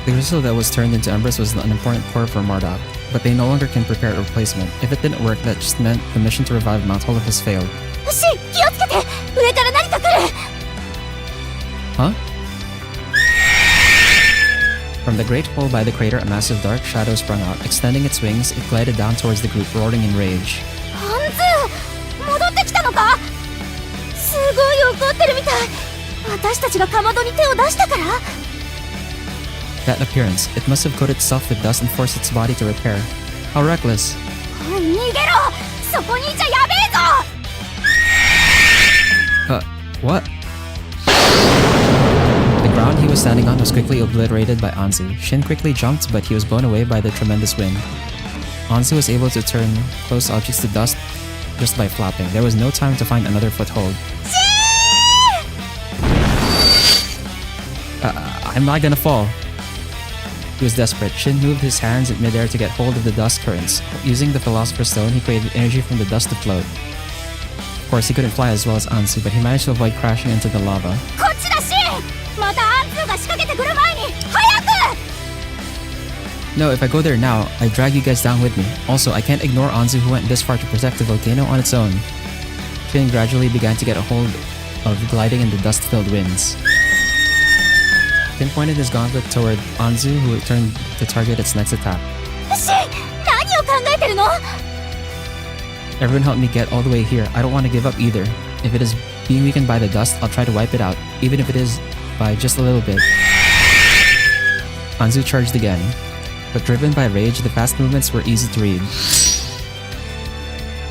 The crystal that was turned into embers was an important core for Marduk, but they no longer can prepare a replacement. If it didn't work, that just meant the mission to revive Mount Hollow has failed. シン、気をつけて。上から何か来る。 Huh? From the great hole by the crater, a massive dark shadow sprung out. Extending its wings, it glided down towards the group, roaring in rage. ハンズ、戻ってきたのか。すごい怒ってるみたい。私たちがかまどに手を出したから。 That appearance, it must have coated itself with dust and forced its body to repair. How reckless. おい、逃げろ。そこにいちゃやべえぞ。 What? The ground he was standing on was quickly obliterated by Anzu. Shin quickly jumped, but he was blown away by the tremendous wind. Anzu was able to turn close objects to dust just by flapping. There was no time to find another foothold. I'm not gonna fall. He was desperate. Shin moved his hands in midair to get hold of the dust currents. Using the Philosopher's Stone, he created energy from the dust to float. Of course, he couldn't fly as well as Anzu, but he managed to avoid crashing into the lava. こっちだ、シン。またアンズーが仕掛けてくる前に早く。 No, if I go there now, I drag you guys down with me. Also, I can't ignore Anzu who went this far to protect the volcano on its own. Shin gradually began to get a hold of gliding in the dust-filled winds. Shin pointed his gauntlet toward Anzu, who turned to target its next attack. シン、何を考えてるの。 Everyone help me get all the way here. I don't want to give up either. If it is being weakened by the dust, I'll try to wipe it out, even if it is by just a little bit. Anzu charged again, but driven by rage, the fast movements were easy to read.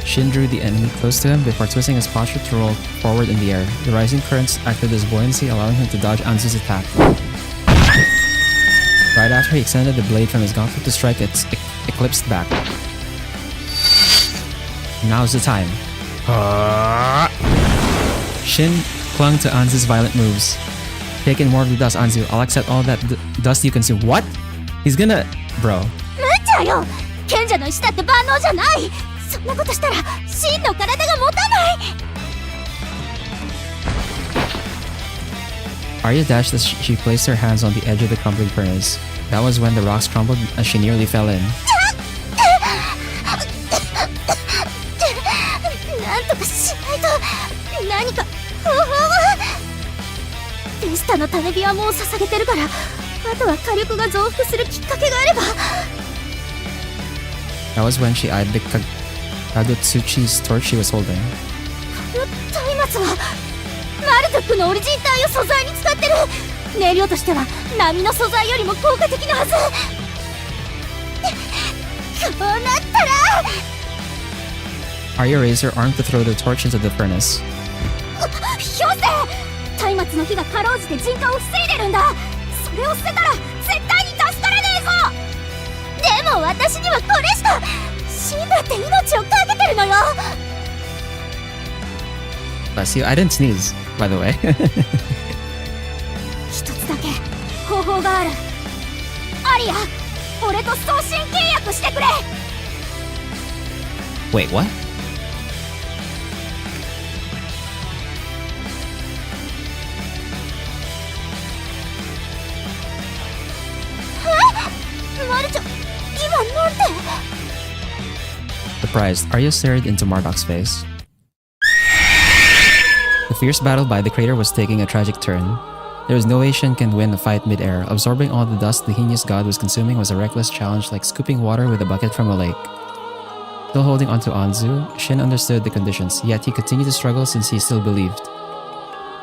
Shin drew the enemy close to him before twisting his posture to roll forward in the air. The rising currents acted as buoyancy, allowing him to dodge Anzu's attack. Right after he extended the blade from his gauntlet to strike its eclipsed back. Now's the time. Shin clung to Anzu's violent moves. Take in more of the dust, Anzu. I'll accept all that dust you consume. What? He's gonna... Bro. 無茶よ。賢者の石だって万能じゃない。そんなことしたらシンの体が持たない。 Arya dashed as she placed her hands on the edge of the crumbling furnace. That was when the rocks crumbled as she nearly fell in. なんとかしないと。何か方法は。ベスタの種火はもう捧げてるから、あとは火力が増幅するきっかけがあれば。 That was when she eyed the Kagutsuchi's torch she was holding. この松明はマルドックのオリジン体を素材に使ってる。燃料としては波の素材よりも効果的なはず。こうなったら。 Arya raised her arm to throw the torch into the furnace. 氷星！松明の火がかろうじて人化を防いでるんだ。それを捨てたら絶対に助からねえぞ。でも私にはこれしか。シンだって命をかけてるのよ。 Bless you. I didn't sneeze, by the way. 一つだけ方法がある。アリア、俺と送信契約してくれ。 Wait, what? Surprised, Arya stared into Marduk's face. The fierce battle by the crater was taking a tragic turn. There was no way Shin can win a fight mid-air. Absorbing all the dust the heinous god was consuming was a reckless challenge, like scooping water with a bucket from a lake. Still holding onto Anzu, Shin understood the conditions, yet he continued to struggle since he still believed.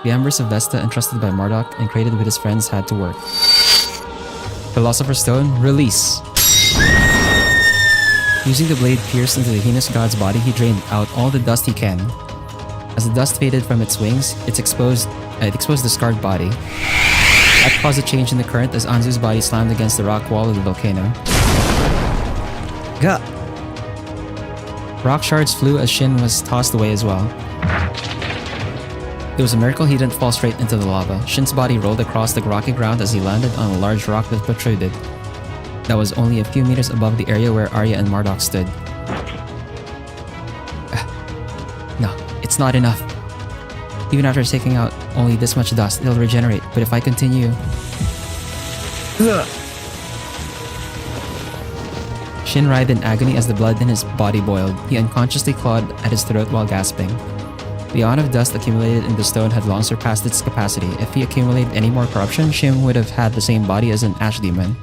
The embers of Vesta entrusted by Marduk and created with his friends had to work. Philosopher's Stone, release! Using the blade pierced into the heinous god's body, he drained out all the dust he can. As the dust faded from its wings, it exposed the scarred body. That caused a change in the current as Anzu's body slammed against the rock wall of the volcano. Gah! Rock shards flew as Shin was tossed away as well. It was a miracle he didn't fall straight into the lava. Shin's body rolled across the rocky ground as he landed on a large rock that protruded. That was only a few meters above the area where Arya and Marduk stood. No, it's not enough. Even after taking out only this much dust, it'll regenerate, but if I continue... Shin writhed in agony as the blood in his body boiled. He unconsciously clawed at his throat while gasping. The amount of dust accumulated in the stone had long surpassed its capacity. If he accumulated any more corruption, Shin would have had the same body as an ash demon.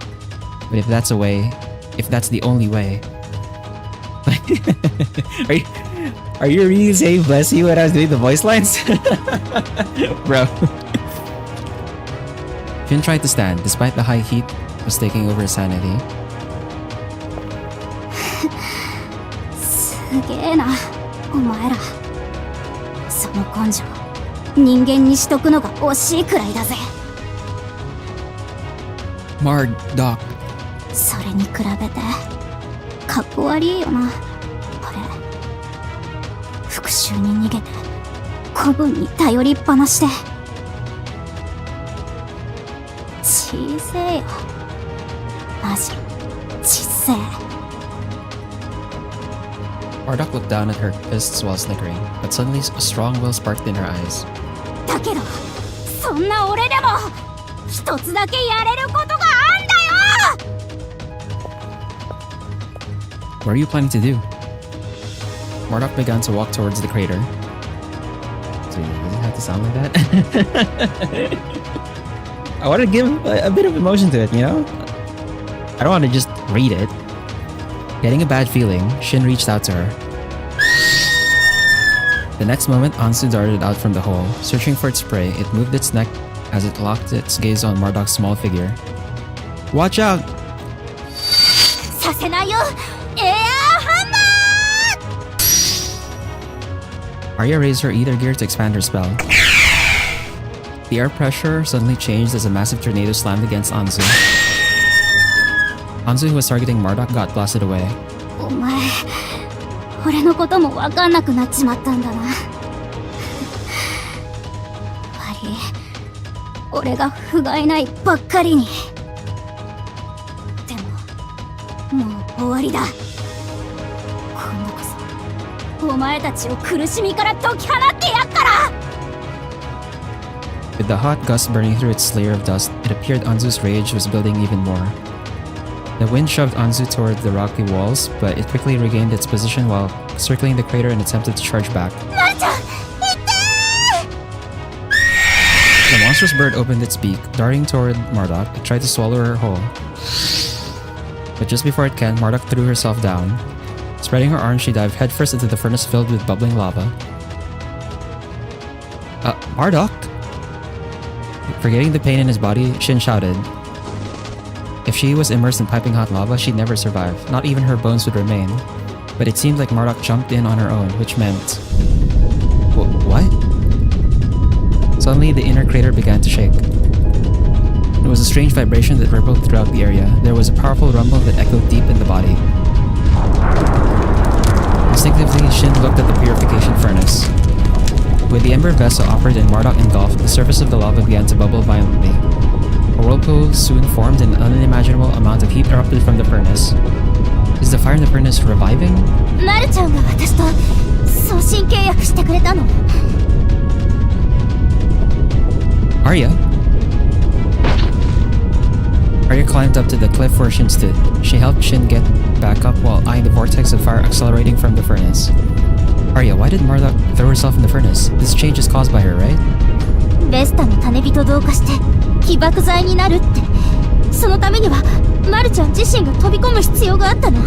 But if that's the only way... Are you really saying bless you when I was doing the voice lines? Bro. Shin tried to stand, despite the high heat was taking over his sanity. すげえな、お前ら。その根性、人間にしとくのが惜しいくらいだぜ。Marduk. それに比べて、かっこ悪いよな、俺。復讐に逃げて、子分に頼りっぱなして。小せえよ。マジ、ちっせえ。 Marduk looked down at her fists while snickering, but suddenly a strong will sparked in her eyes. だけど、そんな俺でも、一つだけやれることがあんだよ。 What are you planning to do? Marduk began to walk towards the crater. So you really have to sound like that? I want to give a bit of emotion to it, you know? I don't want to just read it. Getting a bad feeling, Shin reached out to her. The next moment, Anzu darted out from the hole. Searching for its prey, it moved its neck as it locked its gaze on Marduk's small figure. Watch out! させないよ、エアーハンマー。 Arya raised her ether gear to expand her spell. The air pressure suddenly changed as a massive tornado slammed against Anzu. Anzu, who was targeting Marduk, got blasted away. お前、俺のことも分かんなくなっちまったんだな。悪い、俺が不甲斐ないばっかりに。でも、もう終わりだ。今度こそ、お前たちを苦しみから解き放ってやっから。 With the hot gust burning through its layer of dust, it appeared Anzu's rage was building even more. The wind shoved Anzu toward the rocky walls, but it quickly regained its position while circling the crater and attempted to charge back. The monstrous bird opened its beak, darting toward Marduk. It tried to swallow her whole. But just before it can, Marduk threw herself down. Spreading her arms, she dived headfirst into the furnace filled with bubbling lava. Marduk? Forgetting the pain in his body, Shin shouted. If she was immersed in piping hot lava, she'd never survive. Not even her bones would remain. But it seemed like Marduk jumped in on her own, which meant... What? Suddenly, the inner crater began to shake. It was a strange vibration that rippled throughout the area. There was a powerful rumble that echoed deep in the body. Instinctively, Shin looked at the purification furnace. With the ember vessel offered and Marduk engulfed, the surface of the lava began to bubble violently. A whirlpool soon formed and an unimaginable amount of heat erupted from the furnace. Is the fire in the furnace reviving? マルちゃんが私と送信契約してくれたの。 Arya? Arya climbed up to the cliff where Shin stood. She helped Shin get back up while eyeing the vortex of fire accelerating from the furnace. Arya, why did Marduk throw herself in the furnace? This change is caused by her, right? ベスタの種人同化して起爆剤になるって。そのためにはマルちゃん自身が飛び込む必要があったの。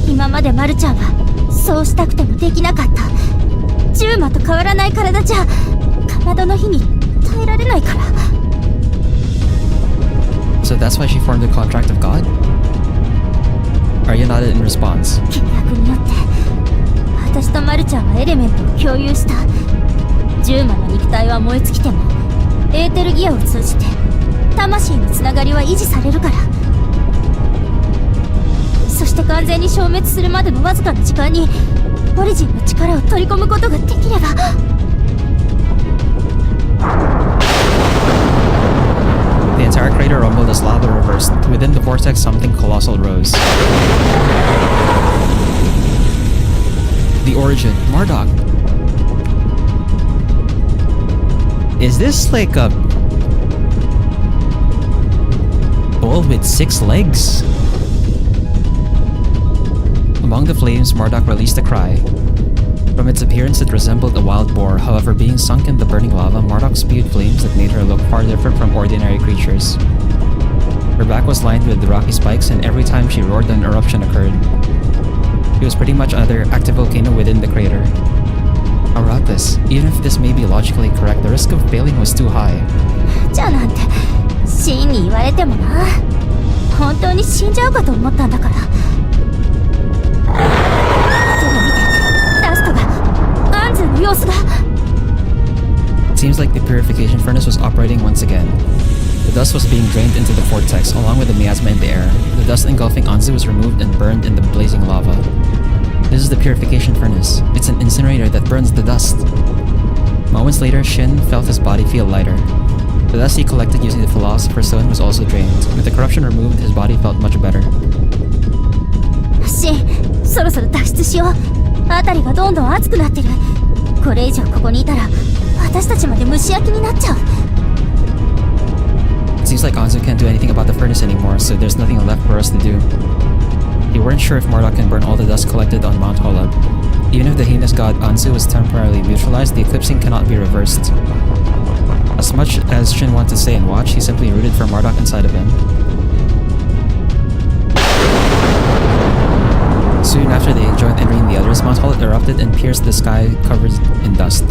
今までマルちゃんはそうしたくてもできなかった。ジューマと変わらない体じゃかまどの火に耐えられないから。 So that's why she formed the contract of God? Arya nodded in response. 契約によって私とマルちゃんはエレメントを共有した。ジューマの肉体は燃え尽きてもエーテルギアを通じて魂のつながりは維持されるから。そして完全に消滅するまでのわずかな時間にオリジンの力を取り込むことができれば。 The entire crater rumbled as lava reversed. Within the vortex, something colossal rose. The origin. Marduk. Is this like a bull with 6 legs? Among the flames, Marduk released a cry. From its appearance, it resembled a wild boar. However, being sunk in the burning lava, Marduk spewed flames that made her look far different from ordinary creatures. Her back was lined with rocky spikes, and every time she roared, an eruption occurred. She was pretty much another active volcano within the crater. How about this? Even if this may be logically correct, the risk of failing was too high. じゃあなんて真に言われてもな。本当に死んじゃうかと思ったんだから。でも見て、ダストがアンズの様子が。 It seems like the purification furnace was operating once again. The dust was being drained into the vortex, along with the miasma in the air. The dust engulfing Anzu was removed and burned in the blazing lava. This is the purification furnace. It's an incinerator that burns the dust. Moments later, Shin felt his body feel lighter. The dust he collected using the Philosopher's Stone was also drained. With the corruption removed, his body felt much better. シン、そろそろ脱出しよう。辺りがどんどん熱くなってる。これ以上ここにいたら私たちまで蒸し焼きになっちゃう。 It seems like Anzu can't do anything about the furnace anymore, so there's nothing left for us to do. They weren't sure if Marduk can burn all the dust collected on Mount Holub. Even if the heinous god Anzu was temporarily neutralized, the eclipsing cannot be reversed. As much as Shin wanted to stay and watch, he simply rooted for Marduk inside of him. Soon after they joined entering the others, Mount Holub erupted and pierced the sky covered in dust.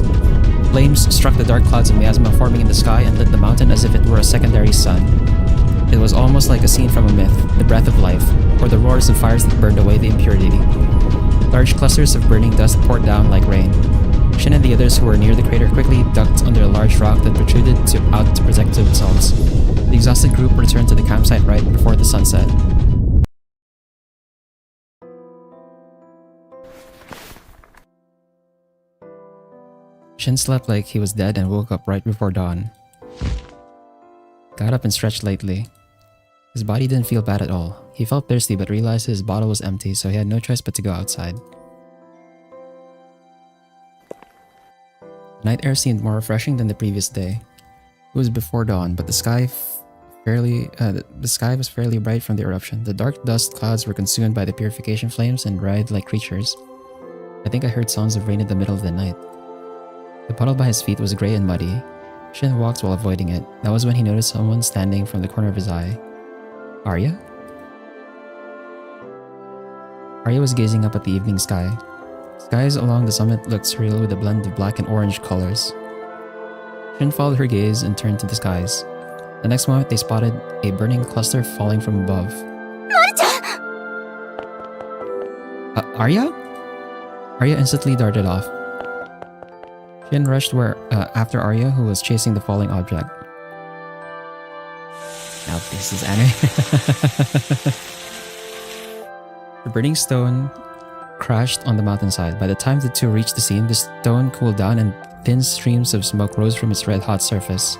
Flames struck the dark clouds of miasma forming in the sky and lit the mountain as if it were a secondary sun. It was almost like a scene from a myth, the breath of life, or the roars of fires that burned away the impurity. Large clusters of burning dust poured down like rain. Shin and the others who were near the crater quickly ducked under a large rock that protruded out to protect themselves. The exhausted group returned to the campsite right before the sunset. Shin slept like he was dead and woke up right before dawn. Got up and stretched lightly. His body didn't feel bad at all. He felt thirsty but realized his bottle was empty, so he had no choice but to go outside. The night air seemed more refreshing than the previous day. It was before dawn, but the sky was fairly bright from the eruption. The dark dust clouds were consumed by the purification flames and writhed like creatures. I think I heard sounds of rain in the middle of the night. The puddle by his feet was gray and muddy. Shin walked while avoiding it. That was when he noticed someone standing from the corner of his eye. Arya? Arya was gazing up at the evening sky. Skies along the summit looked surreal with a blend of black and orange colors. Shin followed her gaze and turned to the skies. The next moment, they spotted a burning cluster falling from above. Arya? Arya instantly darted off. Shin rushed after Arya, who was chasing the falling object. Now this is anime. The burning stone crashed on the mountainside. By the time the two reached the scene, the stone cooled down and thin streams of smoke rose from its red-hot surface.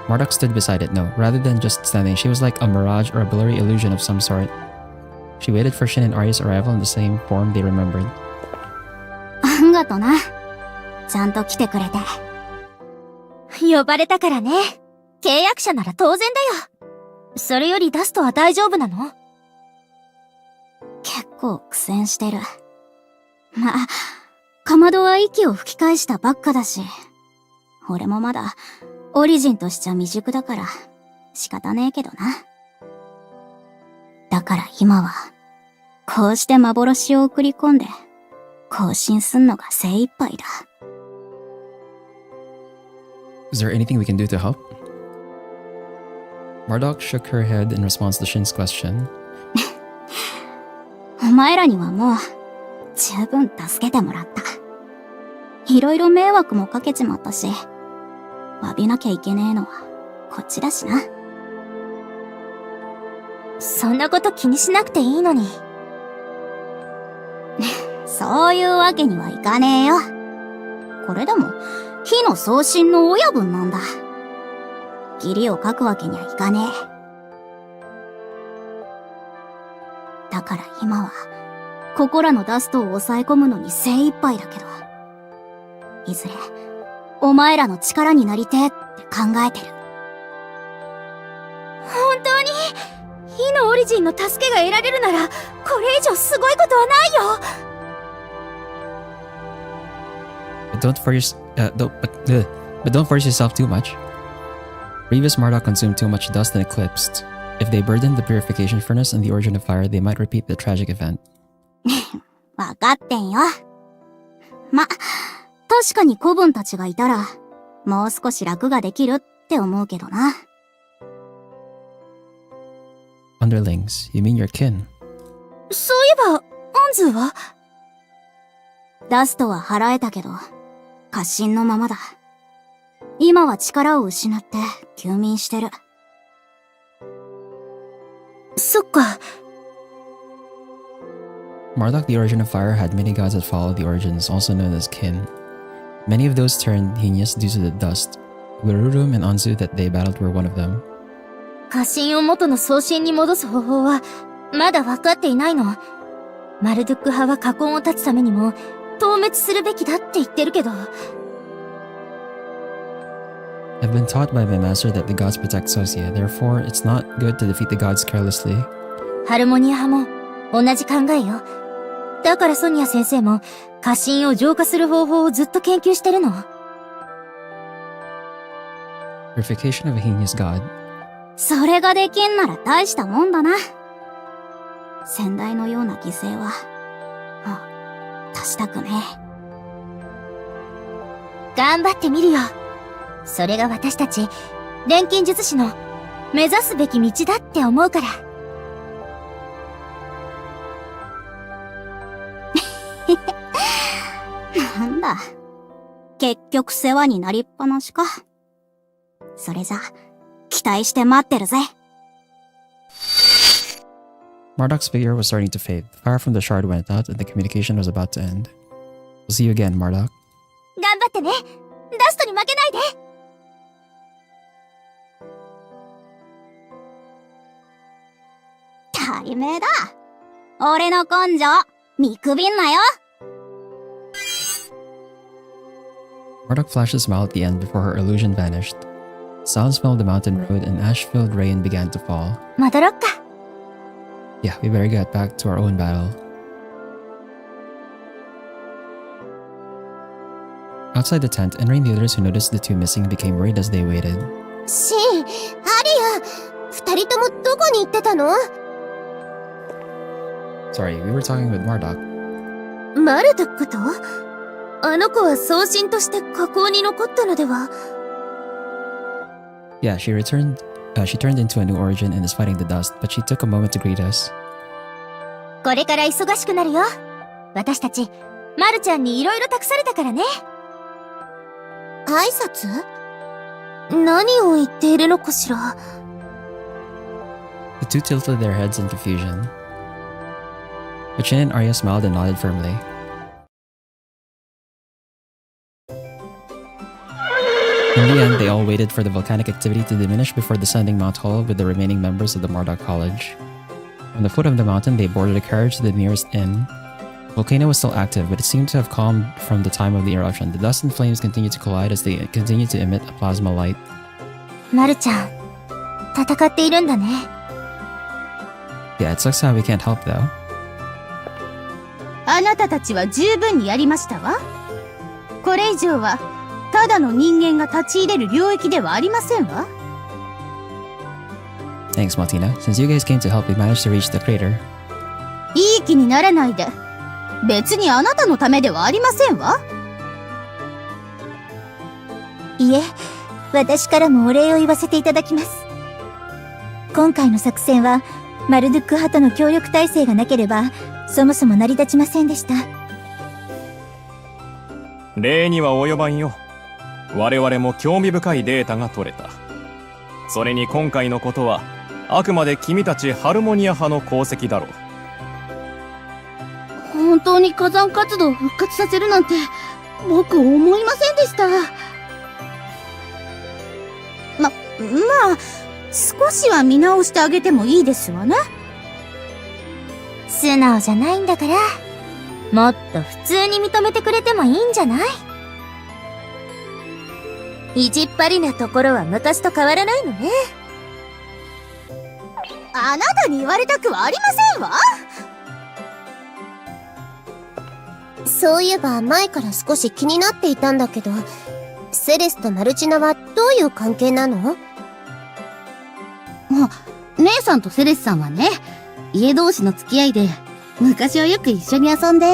Marduk stood beside it. No, rather than just standing, she was like a mirage or a blurry illusion of some sort. She waited for Shin and Arya's arrival in the same form they remembered. あんがとな。ちゃんと来てくれて。呼ばれたからね。契約者なら当然だよ。それよりダストは大丈夫なの？結構苦戦してる。まあ、かまどは息を吹き返したばっかだし、俺もまだオリジンとしちゃ未熟だから仕方ねえけどな。だから今は、こうして幻を送り込んで、更新すんのが精一杯だ。Is there anything we can do to help? Marduk shook her head in response to Shin's question. お前らにはもう、十分助けてもらった。いろいろ迷惑もかけちまったし、詫びなきゃいけねえのは、こっちだしな。そんなこと気にしなくていいのに。そういうわけにはいかねえよ。これでも、火の送信の親分なんだ。義理を書くわけにはいかねえ。だから今は、ここらのダストを抑え込むのに精一杯だけど、いずれ、お前らの力になりてえって考えてる。本当に火のオリジンの助けが得られるなら、これ以上すごいことはないよ。But don't force yourself too much. Previous Marduk consumed too much dust and eclipsed. If they burdened the purification furnace and the origin of fire, they might repeat the tragic event. わかってんよ。ま、確かに子分たちがいたら、もう少し楽ができるって思うけどな。Underlings, you mean your kin? そういえば、アンズはダストは払えたけど、過信のままだ。今は力を失って休眠してる。そっか。Marduk, the origin of fire, had many gods that followed the origins, also known as kin. Many of those turned heinous due to the dust. Gururum and Anzu that they battled were one of them. 過信を元の送信に戻す方法は、まだ分かっていないの。マルドゥック派は禍根を断つためにも、透滅するべきだって言ってるけど。I've been taught by my master that the gods protect Sosia, therefore it's not good to defeat the gods carelessly. ハルモニア派も同じ考えよ。だからソニア先生も過信を浄化する方法をずっと研究してるの。Purification of a heinous god. それができんなら大したもんだな。先代のような犠牲は、もう、足したくねえ。頑張ってみるよ。それが私たち、錬金術師の目指すべき道だって思うから。なんだ。結局世話になりっぱなしか。それじゃ、期待して待ってるぜ。Marduk's figure was starting to fade. The fire from the shard went out and the communication was about to end. We'll see you again, Marduk. 頑張ってね。ダストに負けないで。大名だ。俺の根性、見くびんなよ。Marduk flashed a smile at the end before her illusion vanished. Sounds filled the mountain road and ash-filled rain began to fall. 戻ろっか。Yeah, we better get back to our own battle. Outside the tent, Enri and the others who noticed the two missing became worried as they waited. シン、アリア、二人ともどこに行ってたの？ Sorry, we were talking with Marduk. マルドックと？あの子は送信として河口に残ったのでは？ Yeah, she turned into a new origin and is fighting the dust, but she took a moment to greet us. これから忙しくなるよ。私たち、マルちゃんにいろいろ託されたからね。挨拶？何を言っているのかしら？ The two tilted their heads in confusion. But Shin and Arya smiled and nodded firmly. In the end, they all waited for the volcanic activity to diminish before descending Mount Hall with the remaining members of the Marduk College. From the foot of the mountain, they boarded a carriage to the nearest inn. The volcano was still active, but it seemed to have calmed from the time of the eruption. The dust and flames continued to collide as they continued to emit a plasma light. マルちゃん、戦っているんだね。Yeah, it sucks how we can't help though. あなたたちは十分にやりましたわ。これ以上はただの人間が立ち入れる領域ではありませんわ。 Thanks, Martina. Since you guys came to help, we managed to reach the crater. いい気にならないで。別にあなたのためではありませんわ。いえ、私からもお礼を言わせていただきます。今回の作戦は、マルドゥック派との協力体制がなければ、そもそも成り立ちませんでした。礼には及ばんよ。我々も興味深いデータが取れた。それに今回のことは、あくまで君たちハルモニア派の功績だろう。本当に火山活動を復活させるなんて、僕思いませんでした。まあ、少しは見直してあげてもいいですわね。素直じゃないんだから、もっと普通に認めてくれてもいいんじゃない？意地っ張りなところは昔と変わらないのね。あなたに言われたくはありませんわ。そういえば前から少し気になっていたんだけど、セレスとマルチナはどういう関係なの？姉さんとセレスさんはね、家同士の付き合いで、昔はよく一緒に遊んで。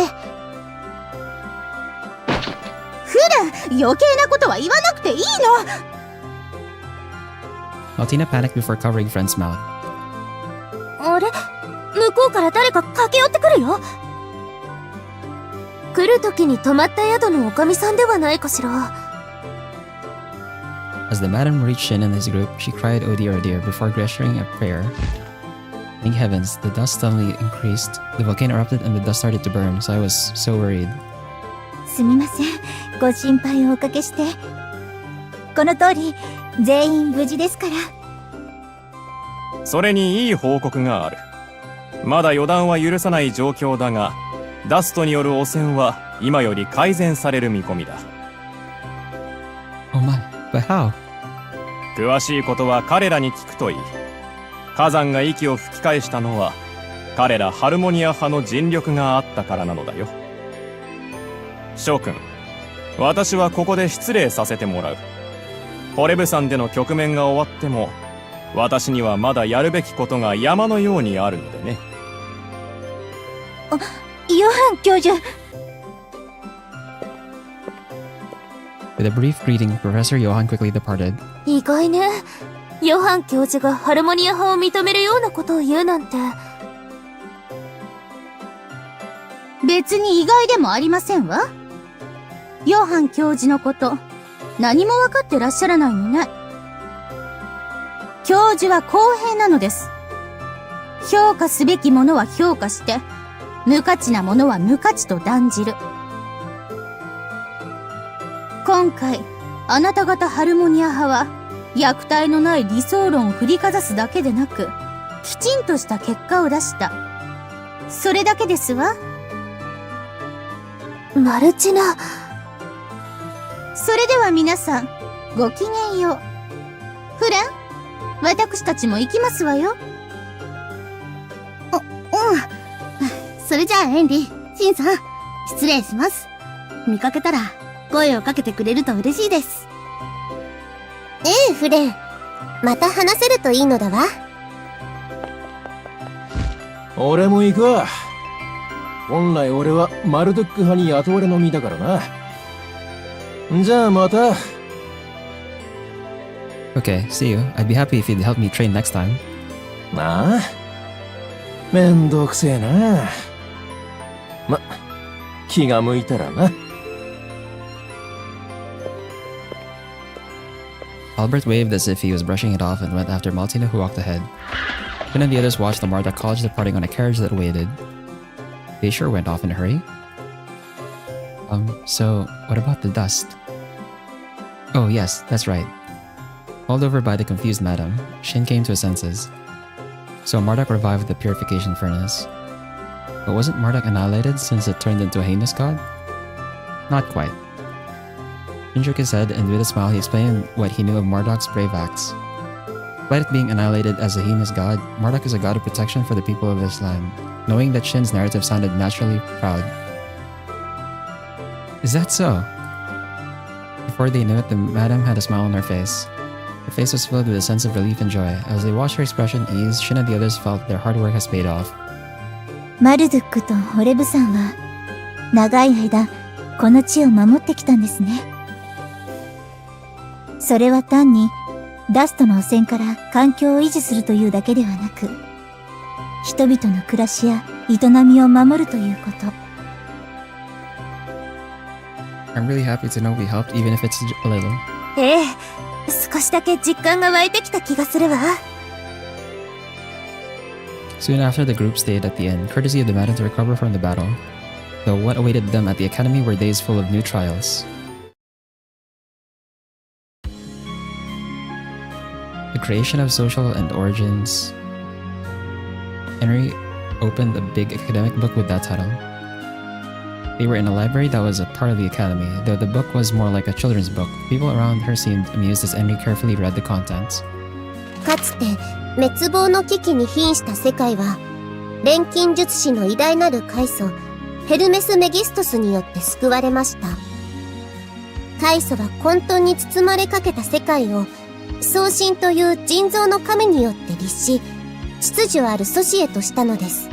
余計なことは言わなくていいの。 Martina panicked before covering friend's mouth. あれ？向こうから誰か駆け寄ってくるよ。来る時に泊まった宿のおかみさんではないかしら。As the madam reached Shin and his group, she cried "Oh dear, oh dear" before gesturing a prayer. Thank heavens, the dust suddenly increased. The volcano erupted and the dust started to burn, so I was so worried. すみません。ご心配をおかけして。この通り、全員無事ですから。それにいい報告がある。まだ予断は許さない状況だが、ダストによる汚染は今より改善される見込みだ。Oh my, but how? 詳しいことは彼らに聞くといい。火山が息を吹き返したのは、彼らハルモニア派の尽力があったからなのだよ。翔くん、私はここで失礼させてもらう。ホレブ山での局面が終わっても、私にはまだやるべきことが山のようにあるのでね。ヨハン教授。With a brief greeting, Professor Johann quickly departed. 意外ね。ヨハン教授がハルモニア派を認めるようなことを言うなんて。別に意外でもありませんわ。ヨハン教授のこと何も分かってらっしゃらないのね。教授は公平なのです。評価すべきものは評価して、無価値なものは無価値と断じる。今回あなた方ハルモニア派は虐待のない理想論を振りかざすだけでなく、きちんとした結果を出した。それだけですわ。マルチナ。それでは皆さん、ごきげんよう。フレン、私たちも行きますわよ。それじゃあエンリ、シンさん、失礼します。見かけたら、声をかけてくれると嬉しいです。ええ、フレン。また話せるといいのだわ。俺も行くわ。本来俺はマルドック派に雇われの身だからな。じゃあまた。Okay, see you. I'd be happy if you'd help me train next time. なあ、めんどくせえな。ま、気が向いたらな。Albert waved as if he was brushing it off and went after Martina, who walked ahead. Finn and the others watched the Marduk College departing on a carriage that waited. They sure went off in a hurry. So what about the dust? Oh yes, that's right. Called over by the confused madam, Shin came to his senses. So Marduk revived the purification furnace. But wasn't Marduk annihilated since it turned into a heinous god? Not quite. Shin shook his head, and with a smile he explained what he knew of Marduk's brave acts. Despite it being annihilated as a heinous god, Marduk is a god of protection for the people of this land, knowing that Shin's narrative sounded naturally proud. Is that so? Before they knew it, the madam had a smile on her face. Her face was filled with a sense of relief and joy. As they watched her expression ease, Shin and the others felt their hard work has paid off. マルドゥックとホレブさんは長い間この地を守ってきたんですね。それは単にダストの汚染から環境を維持するというだけではなく、人々の暮らしや営みを守るということ。I'm really happy to know we helped, even if it's a little. ええ、少しだけ実感が湧いてきた気がするわ。Soon after, the group stayed at the inn, courtesy of the madam to recover from the battle. Though what awaited them at the academy were days full of new trials. The creation of social and origins. Henry opened a big academic book with that title. They were in a library that was a part of the academy, though the book was more like a children's book. People around her seemed amused as Henry carefully read the contents. かつて滅亡の危機に瀕した世界は錬金術師の偉大なる開祖ヘルメス・メギストスによって救われました。開祖は混沌に包まれかけた世界を創神という人造の神によって律し、秩序ある祖師へとしたのです。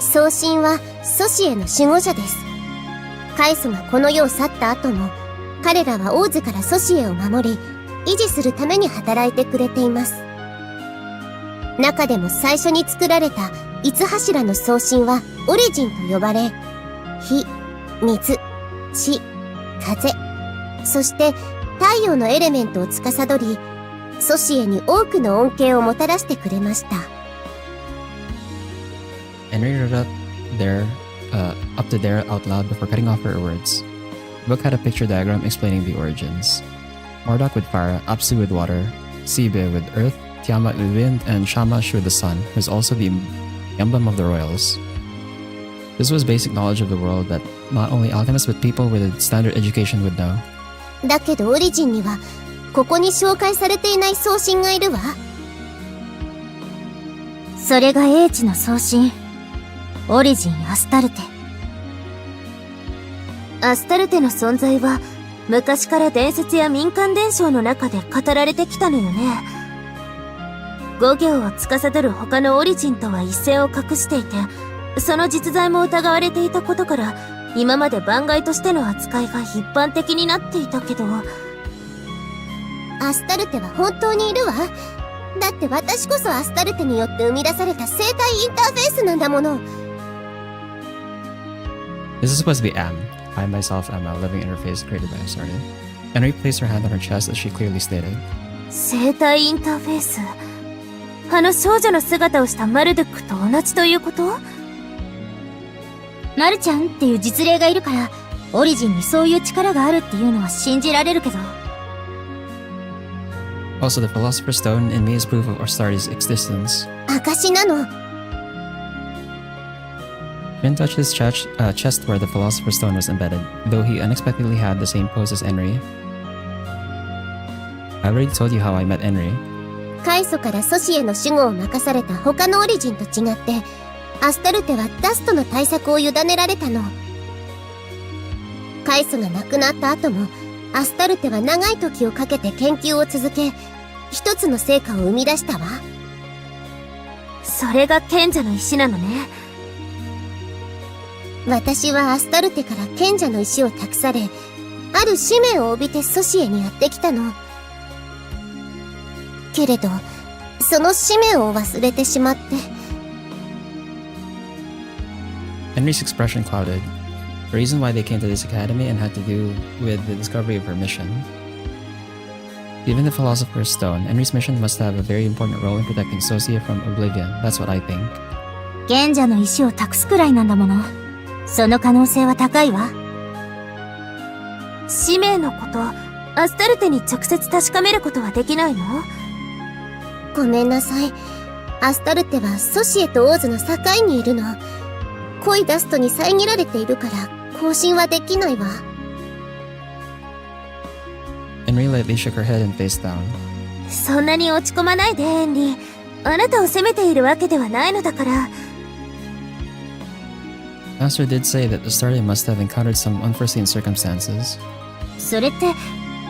創神は祖師への守護者です。開祖がこの世を去った後も、彼らは王子から祖師へを守り、維持するために働いてくれています。中でも最初に作られた五柱の創神はオリジンと呼ばれ、火、水、地、風、そして太陽のエレメントを司り、祖師へに多くの恩恵をもたらしてくれました。Henry read up to there out loud before cutting off her words. The book had a picture diagram explaining the origins. Marduk with fire, Apsu with water, Sibe with earth, Tiamat with wind, and Shamash with the sun, who is also the emblem of the royals. This was basic knowledge of the world that not only alchemists but people with a standard education would know. だけどオリジンにはここに紹介されていない創神がいるわ。それが英知の創神、オリジン・アスタルテ。アスタルテの存在は昔から伝説や民間伝承の中で語られてきたのよね。五行を司る他のオリジンとは一線を画していて、その実在も疑われていたことから今まで番外としての扱いが一般的になっていたけど、アスタルテは本当にいるわ。だって私こそアスタルテによって生み出された生体インターフェースなんだもの。This is supposed to be Am. I myself am a living interface created by Astartes. Henry placed her hand on her chest as she clearly stated. 生体インターフェース、あの少女の姿をしたマルドゥックと同じということ？マルちゃんっていう実例がいるから、オリジンにそういう力があるっていうのは信じられるけど。Also, the Philosopher's Stone in me is proof of Astartes' existence. 証なの。Finn touched his chest where the Philosopher's Stone was embedded, though he unexpectedly had the same pose as Henry. I already told you how I met Henry. 開祖から祖師への守護を任された他のオリジンと違って、アスタルテはダストの対策を委ねられたの。開祖が亡くなった後も、アスタルテは長い時をかけて研究を続け、一つの成果を生み出したわ。それが賢者の石なのね。私はアスタルテから賢者の石を託され、ある使命を帯びて祖師へにやってきたの。けれど、その使命を忘れてしまって。Henry's expression clouded. The reason why they came to this academy and had to do with the discovery of her mission. Given the Philosopher's Stone, Henry's mission must have a very important role in protecting Socia from oblivion. That's what I think. 賢者の石を託すくらいなんだもの。その可能性は高いわ。使命のこと、アスタルテに直接確かめることはできないの？ごめんなさい。アスタルテはソシエとオーズの境にいるの。濃いダストに遮られているから更新はできないわ。Henry lightly shook her head and faced down. そんなに落ち込まないで、ヘンリー。あなたを責めているわけではないのだから。Master did say that the Starry must have encountered some unforeseen circumstances. それって、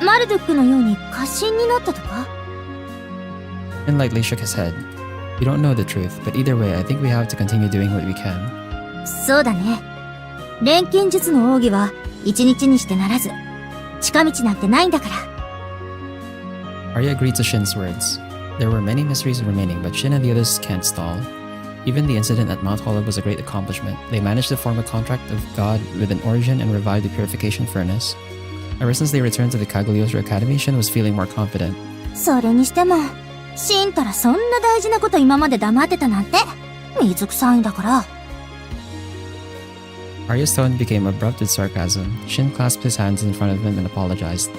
マルドックのように過信になったとか？ Finn lightly shook his head. We don't know the truth, but either way, I think we have to continue doing what we can. そうだね。錬金術の奥義は一日にしてならず、近道なんてないんだから。Arya agreed to Shin's words. There were many mysteries remaining, but Shin and the others can't stall. Even the incident at Mount Hollow was a great accomplishment. They managed to form a contract of God with an origin and revive the purification furnace. Ever since they returned to the Cagliostro Academy, Shin was feeling more confident. それにしても、シンたらそんな大事なこと今まで黙ってたなんて、水臭いんだから。Arya's tone became abrupt with sarcasm. Shin clasped his hands in front of him and apologized.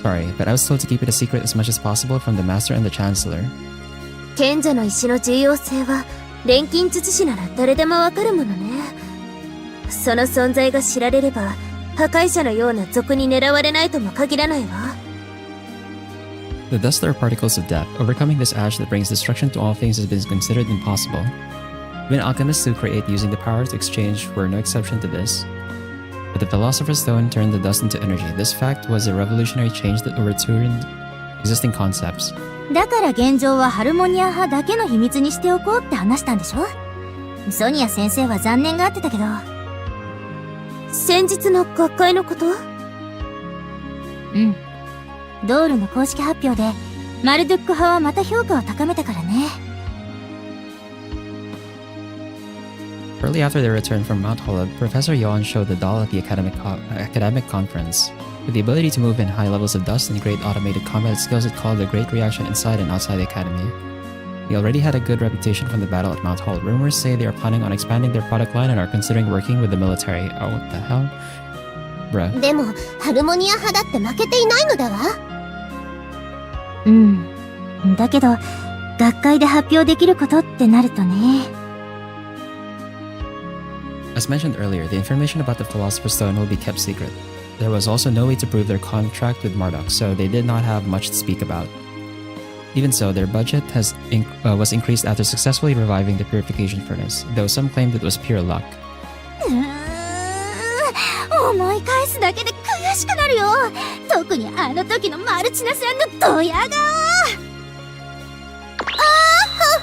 Sorry, but I was told to keep it a secret as much as possible from the Master and the Chancellor. 賢者の石の重要性は錬金術師なら誰でもわかるものね。その存在が知られれば破壊者のような賊に狙われないとも限らないわ。The dust are particles of death. Overcoming this ash that brings destruction to all things has been considered impossible. Even alchemists who create using the power to exchange were no exception to this. But the Philosopher's Stone turned the dust into energy. This fact was a revolutionary change that overturned existing concepts. だから現状はハルモニア派だけの秘密にしておこうって話したんでしょ？ソニア先生は残念がってたけど。先日の学会のこと？うん。ドールの公式発表で、マルドック派はまた評価を高めたからね。Shortly after their return from Mount Holub, Professor Yuan showed the doll at the academic conference. With the ability to move in high levels of dust and great automated combat skills, it caused a great reaction inside and outside the academy. They already had a good reputation from the battle at Mount Holub. Rumors say they are planning on expanding their product line and are considering working with the military. Oh, what the hell? Bruh. でもハルモニア派だって負けていないのだわ。うん。だけど、学会で発表できることってなるとね。As mentioned earlier, the information about the Philosopher's Stone will be kept secret. There was also no way to prove their contract with Marduk, so they did not have much to speak about. Even so, their budget was increased after successfully reviving the purification furnace, though some claimed it was pure luck. 思い返すだけで悔しくなるよ。特にあの時のマルチナさんのドヤ顔。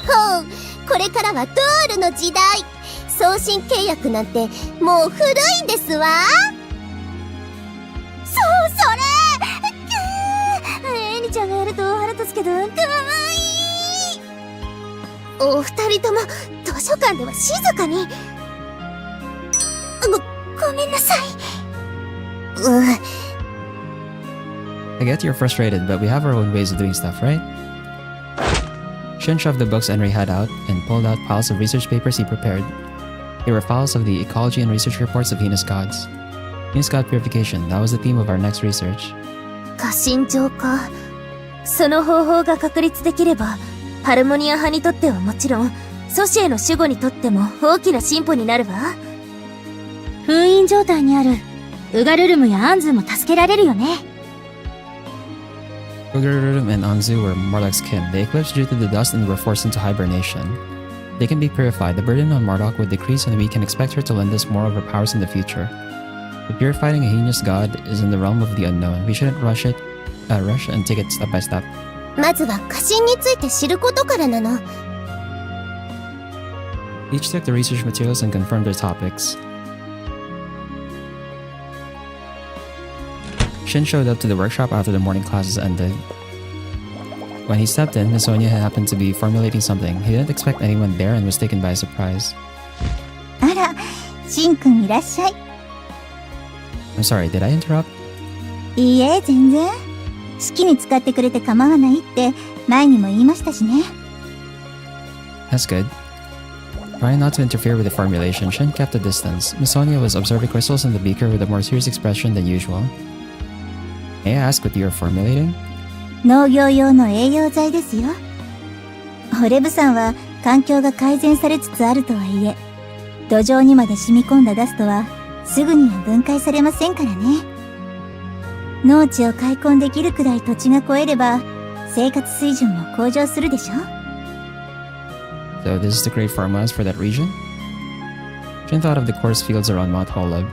ほう、これからはドールの時代。送信契約なんてもう古いんですわ。それエニちゃんがやると腹立つけど、かわいい。お二人とも図書館では静かに。ごめんなさい。I get you're frustrated, but we have our own ways of doing stuff, right? Shin shoved the books Henry had out and pulled out piles of research papers he prepared. They were files of the ecology and research reports of Venus gods. Venus god purification, that was the theme of our next research. 過信状か。その方法が確立できれば、ハルモニア派にとってはもちろん、ソシエの守護にとっても大きな進歩になるわ。封印状態にあるウガルルムやアンズも助けられるよね。Ugarurum and Anzu were Marduk's kin. They eclipsed due to the dust and were forced into hibernation. They can be purified. The burden on Marduk would decrease and we can expect her to lend us more of her powers in the future. But purifying a heinous god is in the realm of the unknown. We shouldn't rush and take it step by step. まずは過信について知ることからなの。Each took the research materials and confirmed their topics. Shin showed up to the workshop after the morning classes ended. When he stepped in, Miss Sonia happened to be formulating something. He didn't expect anyone there and was taken by surprise. あら、シンくんいらっしゃい。I'm sorry, did I interrupt? いいえ、全然。好きに使ってくれて構わないって前にも言いましたしね。That's good. Trying not to interfere with the formulation, Shin kept a distance. Miss Sonia was observing crystals in the beaker with a more serious expression than usual. May I ask what you are formulating? 農業用の栄養剤ですよ。ホレブ山は環境が改善されつつあるとはいえ、土壌にまで染み込んだダストはすぐには分解されませんからね。農地を開墾できるくらい土地が肥えれば、生活水準も向上するでしょ。 So this is to create farmlands for that region? Jin thought of the coarse fields around Mount Holub.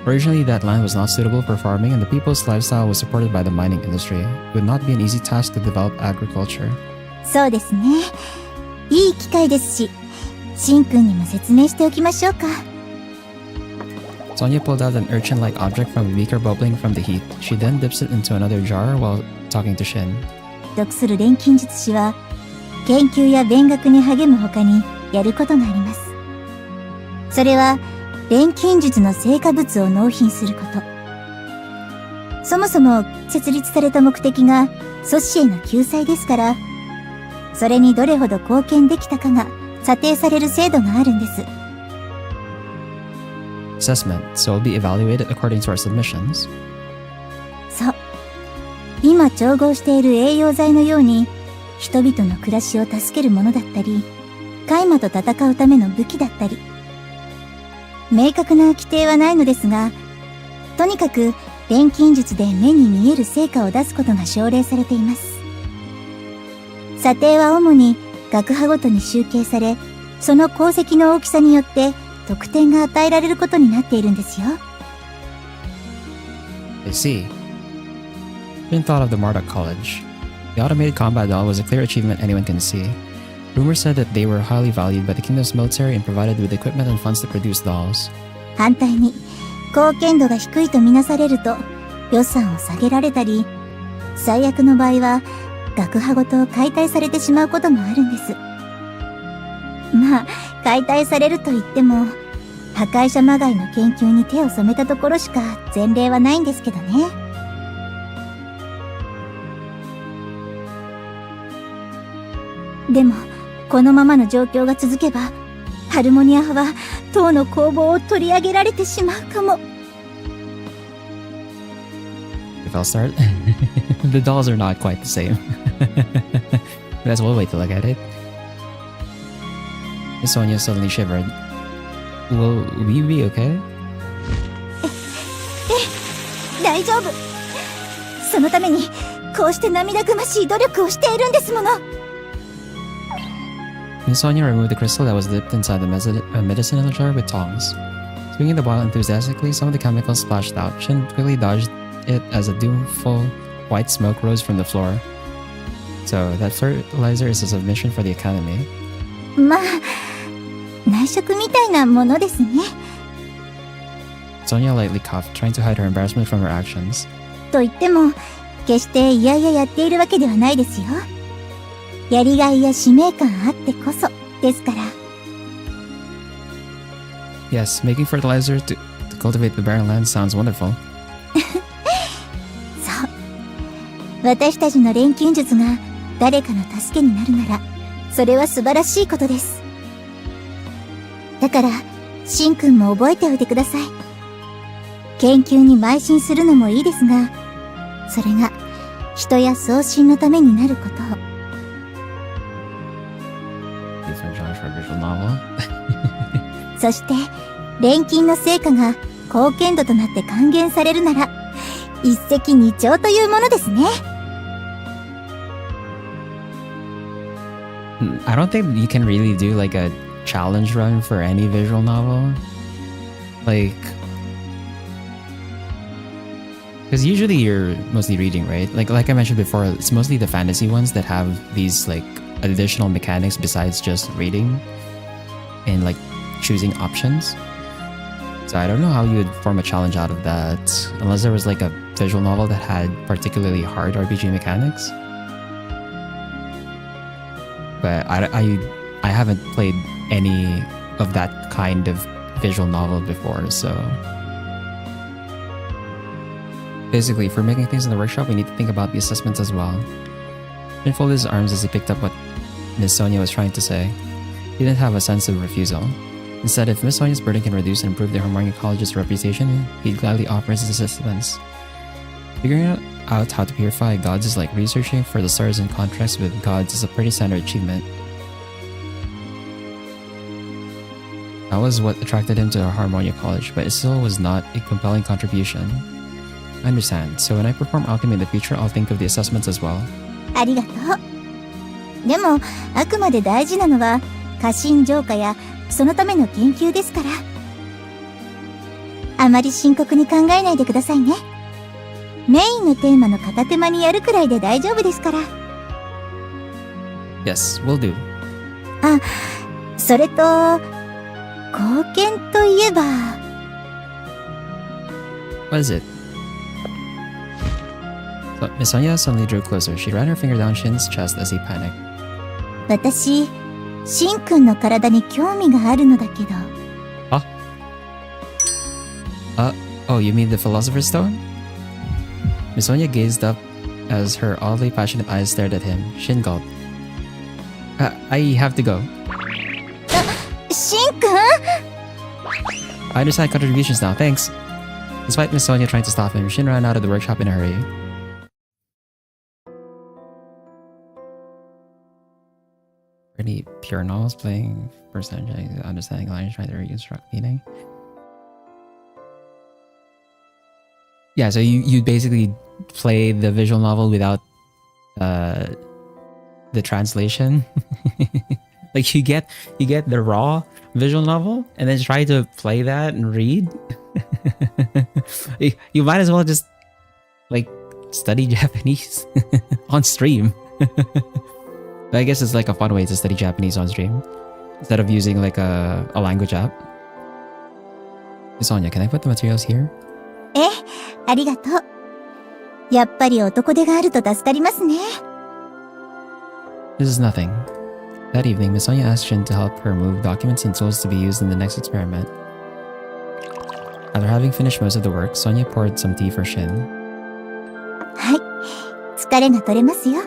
Originally, that land was not suitable for farming and the people's lifestyle was supported by the mining industry. It would not be an easy task to develop agriculture. そうですね。いい機会ですし、シンくんにも説明しておきましょうか。Sonia pulled out an urchin-like object from a beaker bubbling from the heat. She then dips it into another jar while talking to Shin. 読する錬金術師は、研究や勉学に励む他にやることがあります。それは、錬金術の成果物を納品すること。そもそも設立された目的が祖師への救済ですから、それにどれほど貢献できたかが査定される制度があるんです。Assessment, so it will be evaluated according to our submissions. そう。今調合している栄養剤のように、人々の暮らしを助けるものだったり、カイマと戦うための武器だったり。明確な規定はないのですが、とにかく錬金術で目に見える成果を出すことが奨励されています。査定は主に学派ごとに集計され、その功績の大きさによって得点が与えられることになっているんですよ。I see. Jin thought of the Marduk College. The automated combat doll was a clear achievement anyone can see. Rumors said that they were highly valued by the kingdom's military and provided with equipment and funds to produce dolls. 反対に、貢献度が低いとみなされると予算を下げられたり、最悪の場合は学派ごと解体されてしまうこともあるんです。まあ、解体されると言っても、破壊者まがいの研究に手を染めたところしか前例はないんですけどね。でも、このままの状況が続けば、ハルモニア派は塔の攻防を取り上げられてしまうかも。If I'll start, the dolls are not quite the same. That's one way to look at it. Miss Sonia suddenly shivered. Will we be okay? 大丈夫。そのために、こうして涙ぐましい努力をしているんですもの。Miss Sonia removed the crystal that was dipped inside the medicinal jar with tongs. Swinging the bottle enthusiastically, some of the chemicals splashed out. Shin quickly dodged it as a doomful white smoke rose from the floor. So, that fertilizer is a submission for the academy. まあ、内職みたいなものですね。Sonia lightly coughed, trying to hide her embarrassment from her actions. と言っても、決していやいややっているわけではないですよ。やりがいや使命感あってこそですから。Yes, making fertilizer to cultivate the barren land sounds wonderful. そう。私たちの錬金術が誰かの助けになるなら、それは素晴らしいことです。だから、シンくんも覚えておいてください。研究に邁進するのもいいですが、それが人や送信のためになることを。Different genre for a visual novel. そして、錬金の成果が貢献度となって還元されるなら、一石二鳥というものですね。I don't think you can really do like a challenge run for any visual novel. Like, because usually you're mostly reading, right? Like I mentioned before, it's mostly the fantasy ones that have these like additional mechanics besides just reading and like choosing options. So I don't know how you would form a challenge out of that unless there was like a visual novel that had particularly hard RPG mechanics. But I haven't played any of that kind of visual novel before, so basically, for making things in the workshop, we need to think about the assessments as well. He folded his arms as he picked up what Miss Sonia was trying to say. He didn't have a sense of refusal. Instead, if Miss Sonia's burden can reduce and improve the Harmonia College's reputation, he'd gladly offer his assistance. Figuring out how to purify gods is like researching for the stars and contracts with gods is a pretty standard achievement. That was what attracted him to Harmonia College, but it still was not a compelling contribution. I understand, so when I perform alchemy in the future, I'll think of the assessments as well. ありがとう。でも、あくまで大事なのは、過信浄化や、そのための研究ですから。あまり深刻に考えないでくださいね。メインのテーマの片手間にやるくらいで大丈夫ですから。Yes, will do. あ、それと、貢献といえば、What is it? So, Miss Sonia suddenly drew closer. She ran her finger down Shin's chest as he panicked. 私、シンくんの体に興味があるのだけど。Oh, you mean the Philosopher's Stone? Miss Sonia gazed up as her oddly passionate eyes stared at him. Shin gulped. I have to go. シンくん I understand contributions now, thanks. Despite Miss Sonia trying to stop him, Shin ran out of the workshop in a hurry. Pretty pure novels playing first time understanding lines, trying to reconstruct meaning. Yeah, so you basically play the visual novel without the translation. Like you get the raw visual novel and then try to play that and read. You might as well just like study Japanese on stream. But I guess it's like a fun way to study Japanese on stream instead of using like a language app. Sonia, can I put the materials here? ありがとう。やっぱり男手があると助かりますね。This is nothing. That evening, Miss Sonia asked Shin to help her move documents and tools to be used in the next experiment. After having finished most of the work, Sonia poured some tea for Shin. はい。疲れが取れますよ。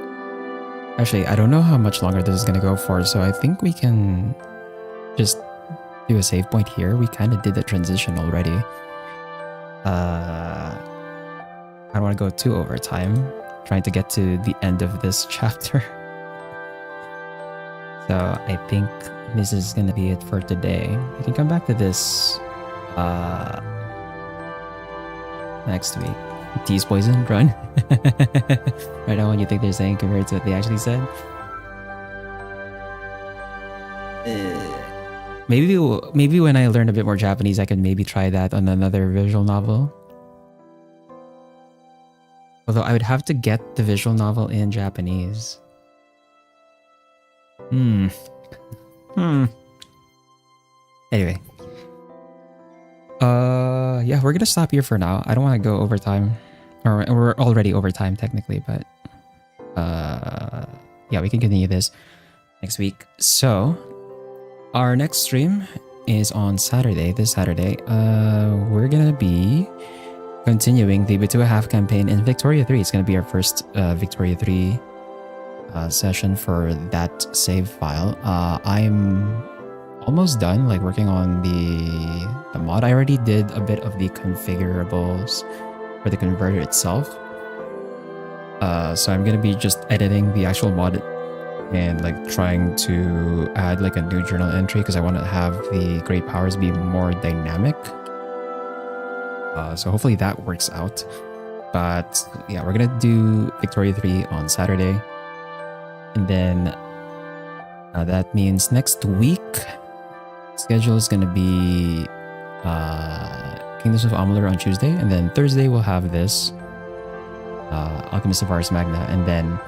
Actually, I don't know how much longer this is gonna go for, so I think we can just do a save point here. We kind of did the transition already. I don't want to go too over time, trying to get to the end of this chapter. So I think this is gonna be it for today. We can come back to this next week. Tease poison, run. Right now, what you think they're saying compared to what they actually said. Maybe when I learn a bit more Japanese, I can maybe try that on another visual novel. Although I would have to get the visual novel in Japanese. Anyway. Yeah, we're gonna stop here for now. I don't want to go over time. Or we're already over time technically, but yeah, we can continue this next week. So our next stream is on Saturday, this Saturday. We're gonna be continuing the Bitua Half campaign in Victoria 3. It's gonna be our first Victoria 3 session for that save file. I'm almost done, like working on the mod. I already did a bit of the configurables for the converter itself. So I'm gonna be just editing the actual mod and like trying to add like a new journal entry because I want to have the great powers be more dynamic. So hopefully that works out. But yeah, we're gonna do Victoria 3 on Saturday. And then that means next week schedule is gonna be Kingdoms of Amalur on Tuesday, and then Thursday we'll have this Alchemist of Ars Magna, and then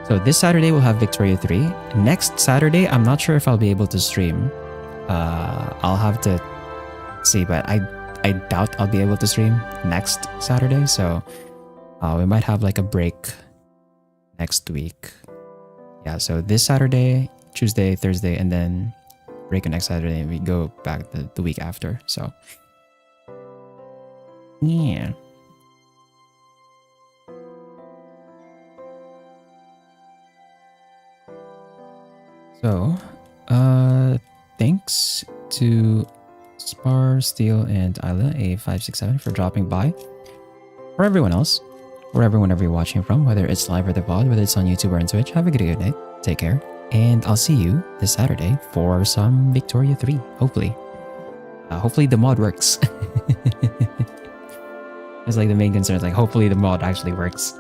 so this Saturday we'll have Victoria 3. Next Saturday, I'm not sure if I'll be able to stream. I'll have to see, but I doubt I'll be able to stream next Saturday, so we might have like a break next week. Yeah, so this Saturday, Tuesday, Thursday, and then break next Saturday, and we go back the week after. So yeah. So, thanks to Spar, Steel, and Isla A567 for dropping by. For everyone else, wherever, whenever you're watching from, whether it's live or the VOD, whether it's on YouTube or on Twitch, have a good night. Take care. And I'll see you this Saturday for some Victoria 3, hopefully. Hopefully the mod works. That's like the main concern, like hopefully the mod actually works.